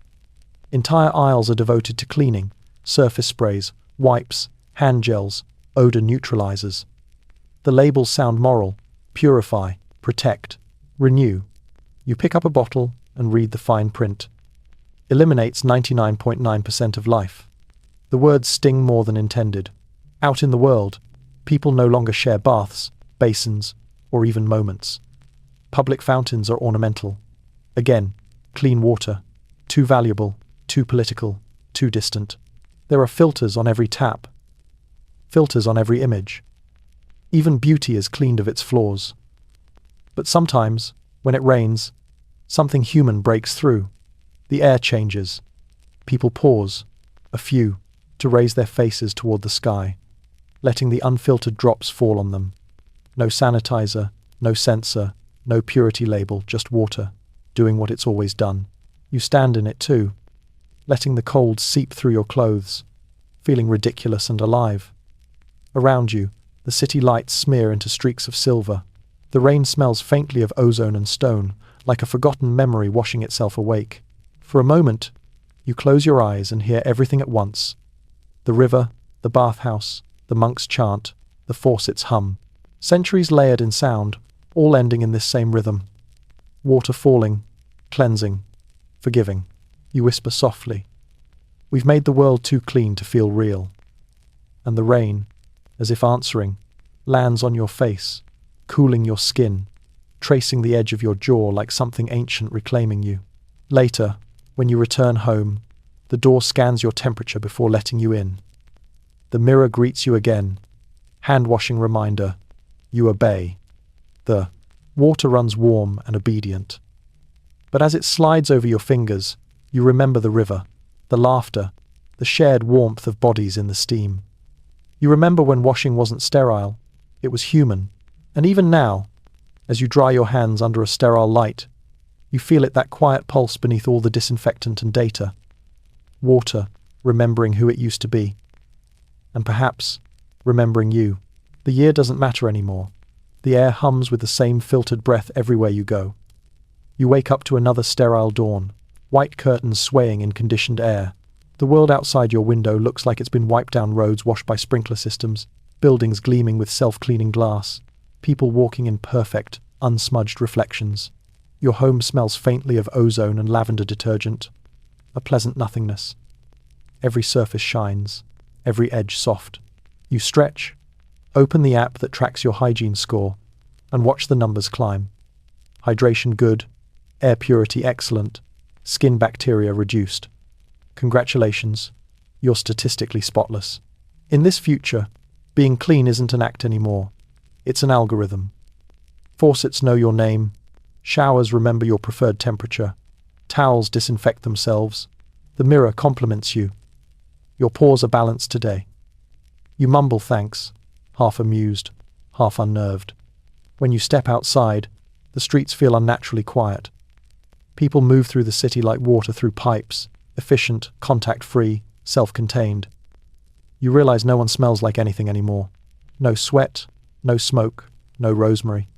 S1: Entire aisles are devoted to cleaning, surface sprays, wipes, hand gels, odor neutralizers. The labels sound moral: purify, protect, renew. You pick up a bottle and read the fine print. Eliminates 99.9% of life. The words sting more than intended. Out in the world, people no longer share baths, basins, or even moments. Public fountains are ornamental. Again, clean water. Too valuable, too political, too distant. There are filters on every tap. Filters on every image. Even beauty is cleaned of its flaws. But sometimes, when it rains, something human breaks through. The air changes. People pause, a few, to raise their faces toward the sky, letting the unfiltered drops fall on them. No sanitizer, no sensor, no purity label, just water, doing what it's always done. You stand in it too, letting the cold seep through your clothes, feeling ridiculous and alive. Around you, the city lights smear into streaks of silver. The rain smells faintly of ozone and stone, like a forgotten memory washing itself awake. For a moment, you close your eyes and hear everything at once. The river, the bathhouse, the monk's chant, the faucet's hum. Centuries layered in sound, all ending in this same rhythm. Water falling, cleansing, forgiving. You whisper softly. We've made the world too clean to feel real. And the rain, as if answering, lands on your face, cooling your skin, tracing the edge of your jaw like something ancient reclaiming you. Later, when you return home, the door scans your temperature before letting you in. The mirror greets you again. Hand-washing reminder. You obey. The water runs warm and obedient. But as it slides over your fingers, you remember the river, the laughter, the shared warmth of bodies in the steam. You remember when washing wasn't sterile, it was human. And even now, as you dry your hands under a sterile light, you feel it, that quiet pulse beneath all the disinfectant and data. Water, remembering who it used to be. And perhaps, remembering you. The year doesn't matter anymore. The air hums with the same filtered breath everywhere you go. You wake up to another sterile dawn, white curtains swaying in conditioned air, The world outside your window looks like it's been wiped down, roads washed by sprinkler systems, buildings gleaming with self-cleaning glass, people walking in perfect, unsmudged reflections. Your home smells faintly of ozone and lavender detergent, a pleasant nothingness. Every surface shines, every edge soft. You stretch, open the app that tracks your hygiene score, and watch the numbers climb. Hydration good, air purity excellent, skin bacteria reduced. Congratulations, you're statistically spotless. In this future, being clean isn't an act anymore. It's an algorithm. Faucets know your name, showers remember your preferred temperature, towels disinfect themselves, the mirror compliments you. Your pores are balanced today. You mumble thanks, half amused, half unnerved. When you step outside, the streets feel unnaturally quiet. People move through the city like water through pipes, efficient, contact-free, self-contained. You realize no one smells like anything anymore. No sweat, no smoke, no rosemary.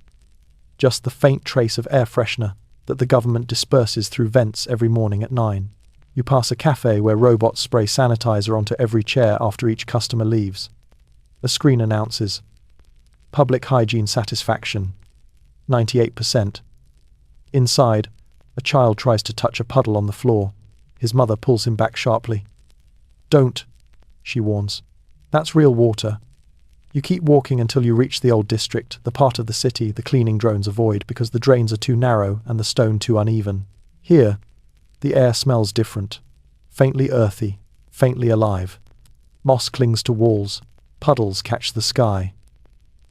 S1: Just the faint trace of air freshener that the government disperses through vents every morning at 9. You pass a cafe where robots spray sanitizer onto every chair after each customer leaves. A screen announces, "Public hygiene satisfaction, 98%. Inside, a child tries to touch a puddle on the floor. His mother pulls him back sharply. "Don't," she warns. "That's real water." You keep walking until you reach the old district, the part of the city the cleaning drones avoid because the drains are too narrow and the stone too uneven. Here, the air smells different. Faintly earthy, faintly alive. Moss clings to walls. Puddles catch the sky.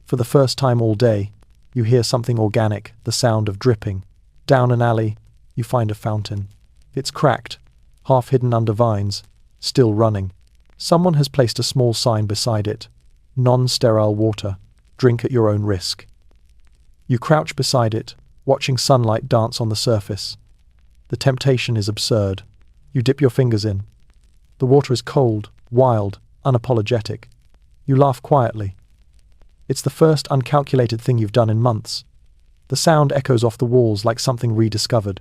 S1: For the first time all day, you hear something organic, the sound of dripping. Down an alley, you find a fountain. It's cracked, half hidden under vines, still running. Someone has placed a small sign beside it. Non-sterile water. Drink at your own risk. You crouch beside it, watching sunlight dance on the surface. The temptation is absurd. You dip your fingers in. The water is cold, wild, unapologetic. You laugh quietly. It's the first uncalculated thing you've done in months. The sound echoes off the walls like something rediscovered.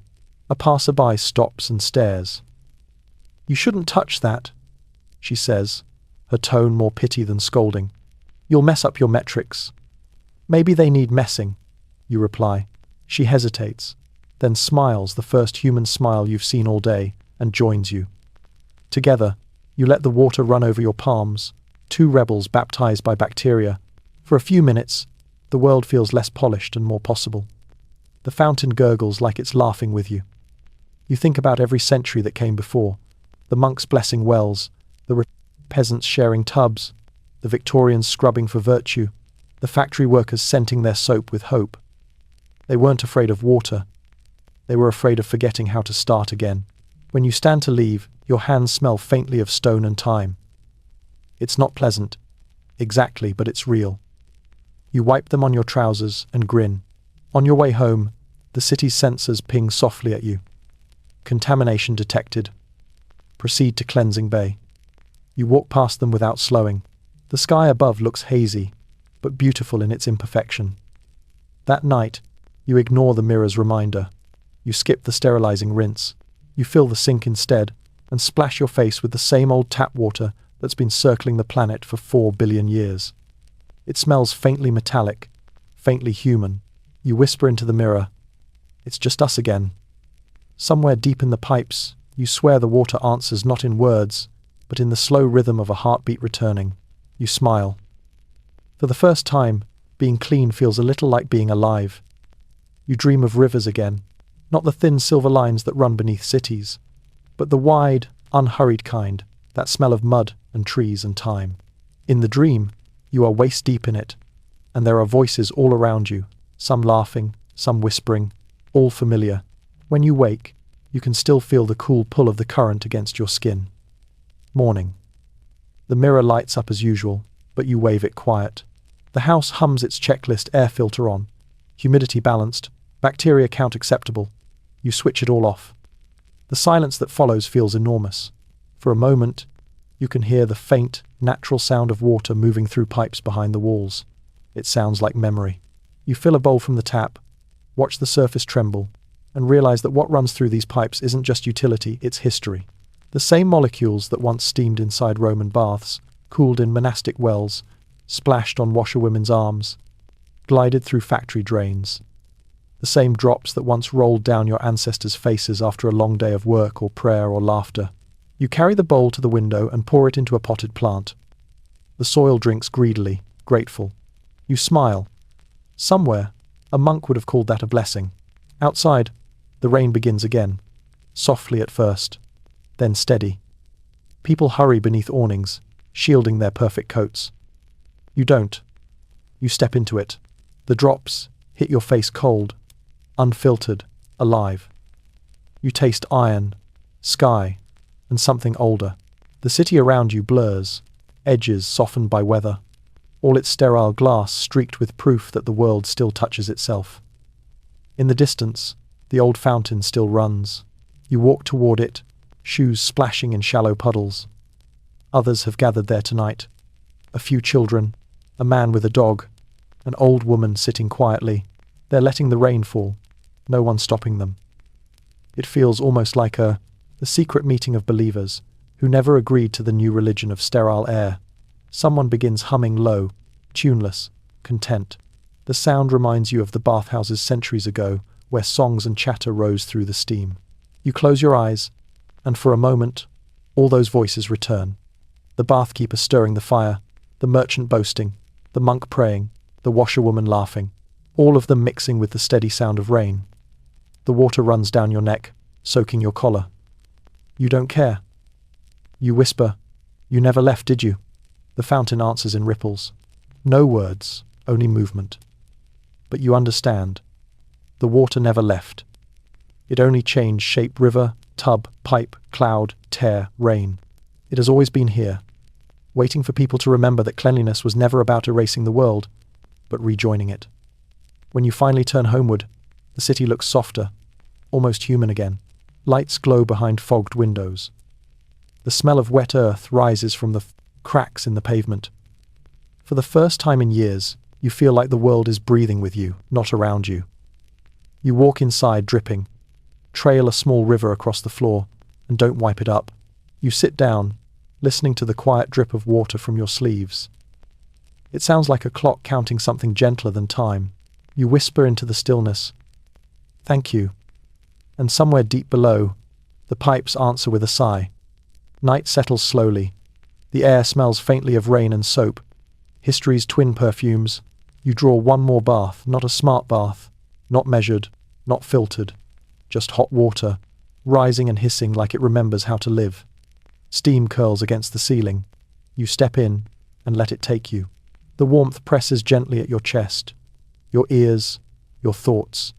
S1: A passerby stops and stares. "You shouldn't touch that," she says, her tone more pity than scolding. "You'll mess up your metrics." "Maybe they need messing," you reply. She hesitates, then smiles, the first human smile you've seen all day, and joins you. Together, you let the water run over your palms, two rebels baptized by bacteria. For a few minutes, the world feels less polished and more possible. The fountain gurgles like it's laughing with you. You think about every century that came before, the monks blessing wells, the peasants sharing tubs, the Victorians scrubbing for virtue, the factory workers scenting their soap with hope. They weren't afraid of water. They were afraid of forgetting how to start again. When you stand to leave, your hands smell faintly of stone and time. It's not pleasant, exactly, but it's real. You wipe them on your trousers and grin. On your way home, the city's sensors ping softly at you. Contamination detected. Proceed to cleansing bay. You walk past them without slowing. The sky above looks hazy, but beautiful in its imperfection. That night, you ignore the mirror's reminder. You skip the sterilizing rinse. You fill the sink instead, and splash your face with the same old tap water that's been circling the planet for 4 billion years. It smells faintly metallic, faintly human. You whisper into the mirror, "It's just us again." Somewhere deep in the pipes, you swear the water answers not in words, but in the slow rhythm of a heartbeat returning. You smile. For the first time, being clean feels a little like being alive. You dream of rivers again, not the thin silver lines that run beneath cities, but the wide, unhurried kind that smell of mud and trees and time. In the dream, you are waist-deep in it, and there are voices all around you, some laughing, some whispering, all familiar. When you wake, you can still feel the cool pull of the current against your skin. Morning. The mirror lights up as usual, but you wave it quiet. The house hums its checklist, air filter on, humidity balanced, bacteria count acceptable. You switch it all off. The silence that follows feels enormous. For a moment, you can hear the faint, natural sound of water moving through pipes behind the walls. It sounds like memory. You fill a bowl from the tap, watch the surface tremble, and realize that what runs through these pipes isn't just utility, it's history. The same molecules that once steamed inside Roman baths, cooled in monastic wells, splashed on washerwomen's arms, glided through factory drains. The same drops that once rolled down your ancestors' faces after a long day of work or prayer or laughter. You carry the bowl to the window and pour it into a potted plant. The soil drinks greedily, grateful. You smile. Somewhere, a monk would have called that a blessing. Outside, the rain begins again, softly at first, then steady. People hurry beneath awnings, shielding their perfect coats. You don't. You step into it. The drops hit your face cold, unfiltered, alive. You taste iron, sky, and something older. The city around you blurs, edges softened by weather, all its sterile glass streaked with proof that the world still touches itself. In the distance, the old fountain still runs. You walk toward it, shoes splashing in shallow puddles. Others have gathered there tonight. A few children, a man with a dog, an old woman sitting quietly. They're letting the rain fall, no one stopping them. It feels almost like a secret meeting of believers who never agreed to the new religion of sterile air. Someone begins humming low, tuneless, content. The sound reminds you of the bathhouses centuries ago, where songs and chatter rose through the steam. You close your eyes, and for a moment, all those voices return. The bathkeeper stirring the fire, the merchant boasting, the monk praying, the washerwoman laughing, all of them mixing with the steady sound of rain. The water runs down your neck, soaking your collar. You don't care. You whisper, "You never left, did you?" The fountain answers in ripples. No words, only movement. But you understand. The water never left. It only changed shape: river, tub, pipe, cloud, tear, rain. It has always been here, waiting for people to remember that cleanliness was never about erasing the world, but rejoining it. When you finally turn homeward, the city looks softer, almost human again. Lights glow behind fogged windows. The smell of wet earth rises from the cracks in the pavement. For the first time in years, you feel like the world is breathing with you, not around you. You walk inside dripping, trail a small river across the floor, and don't wipe it up. You sit down, listening to the quiet drip of water from your sleeves. It sounds like a clock counting something gentler than time. You whisper into the stillness, "Thank you." And somewhere deep below, the pipes answer with a sigh. Night settles slowly. The air smells faintly of rain and soap, history's twin perfumes. You draw one more bath, not a smart bath, not measured, not filtered, just hot water, rising and hissing like it remembers how to live. Steam curls against the ceiling. You step in and let it take you. The warmth presses gently at your chest, your ears, your thoughts.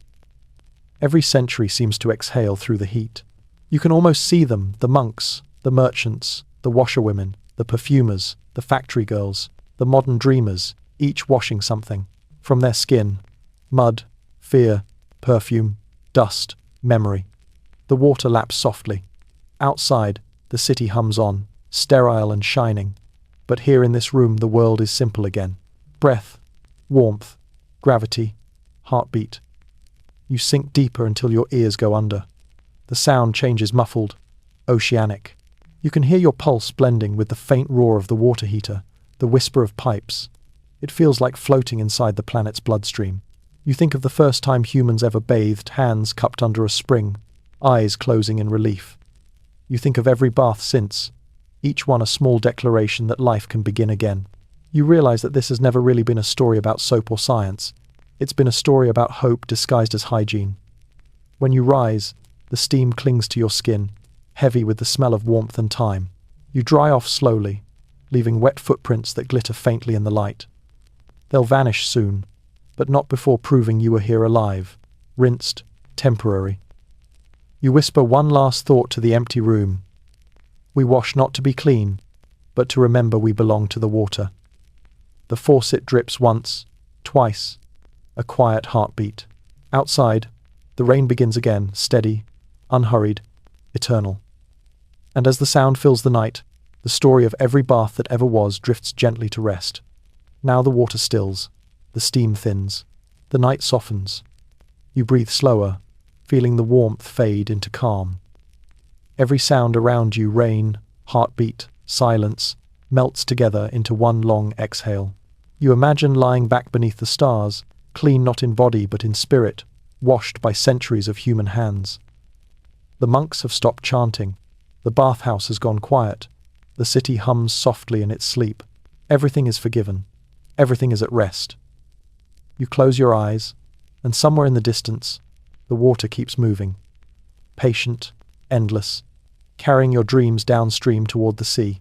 S1: Every century seems to exhale through the heat. You can almost see them, the monks, the merchants, the washerwomen, the perfumers, the factory girls, the modern dreamers, each washing something. From their skin, mud, fear, perfume, dust, memory. The water laps softly. Outside, the city hums on, sterile and shining. But here in this room, the world is simple again. Breath, warmth, gravity, heartbeat. You sink deeper until your ears go under. The sound changes muffled, oceanic. You can hear your pulse blending with the faint roar of the water heater, the whisper of pipes. It feels like floating inside the planet's bloodstream. You think of the first time humans ever bathed, hands cupped under a spring, eyes closing in relief. You think of every bath since, each one a small declaration that life can begin again. You realize that this has never really been a story about soap or science. It's been a story about hope disguised as hygiene. When you rise, the steam clings to your skin, heavy with the smell of warmth and time. You dry off slowly, leaving wet footprints that glitter faintly in the light. They'll vanish soon, but not before proving you were here alive, rinsed, temporary. You whisper one last thought to the empty room. We wash not to be clean, but to remember we belong to the water. The faucet drips once, twice, a quiet heartbeat. Outside, the rain begins again, steady, unhurried, eternal. And as the sound fills the night, the story of every bath that ever was drifts gently to rest. Now the water stills, the steam thins, the night softens. You breathe slower, feeling the warmth fade into calm. Every sound around you, rain, heartbeat, silence, melts together into one long exhale. You imagine lying back beneath the stars, clean not in body but in spirit, washed by centuries of human hands. The monks have stopped chanting. The bathhouse has gone quiet. The city hums softly in its sleep. Everything is forgiven. Everything is at rest. You close your eyes, and somewhere in the distance, the water keeps moving. Patient, endless, carrying your dreams downstream toward the sea.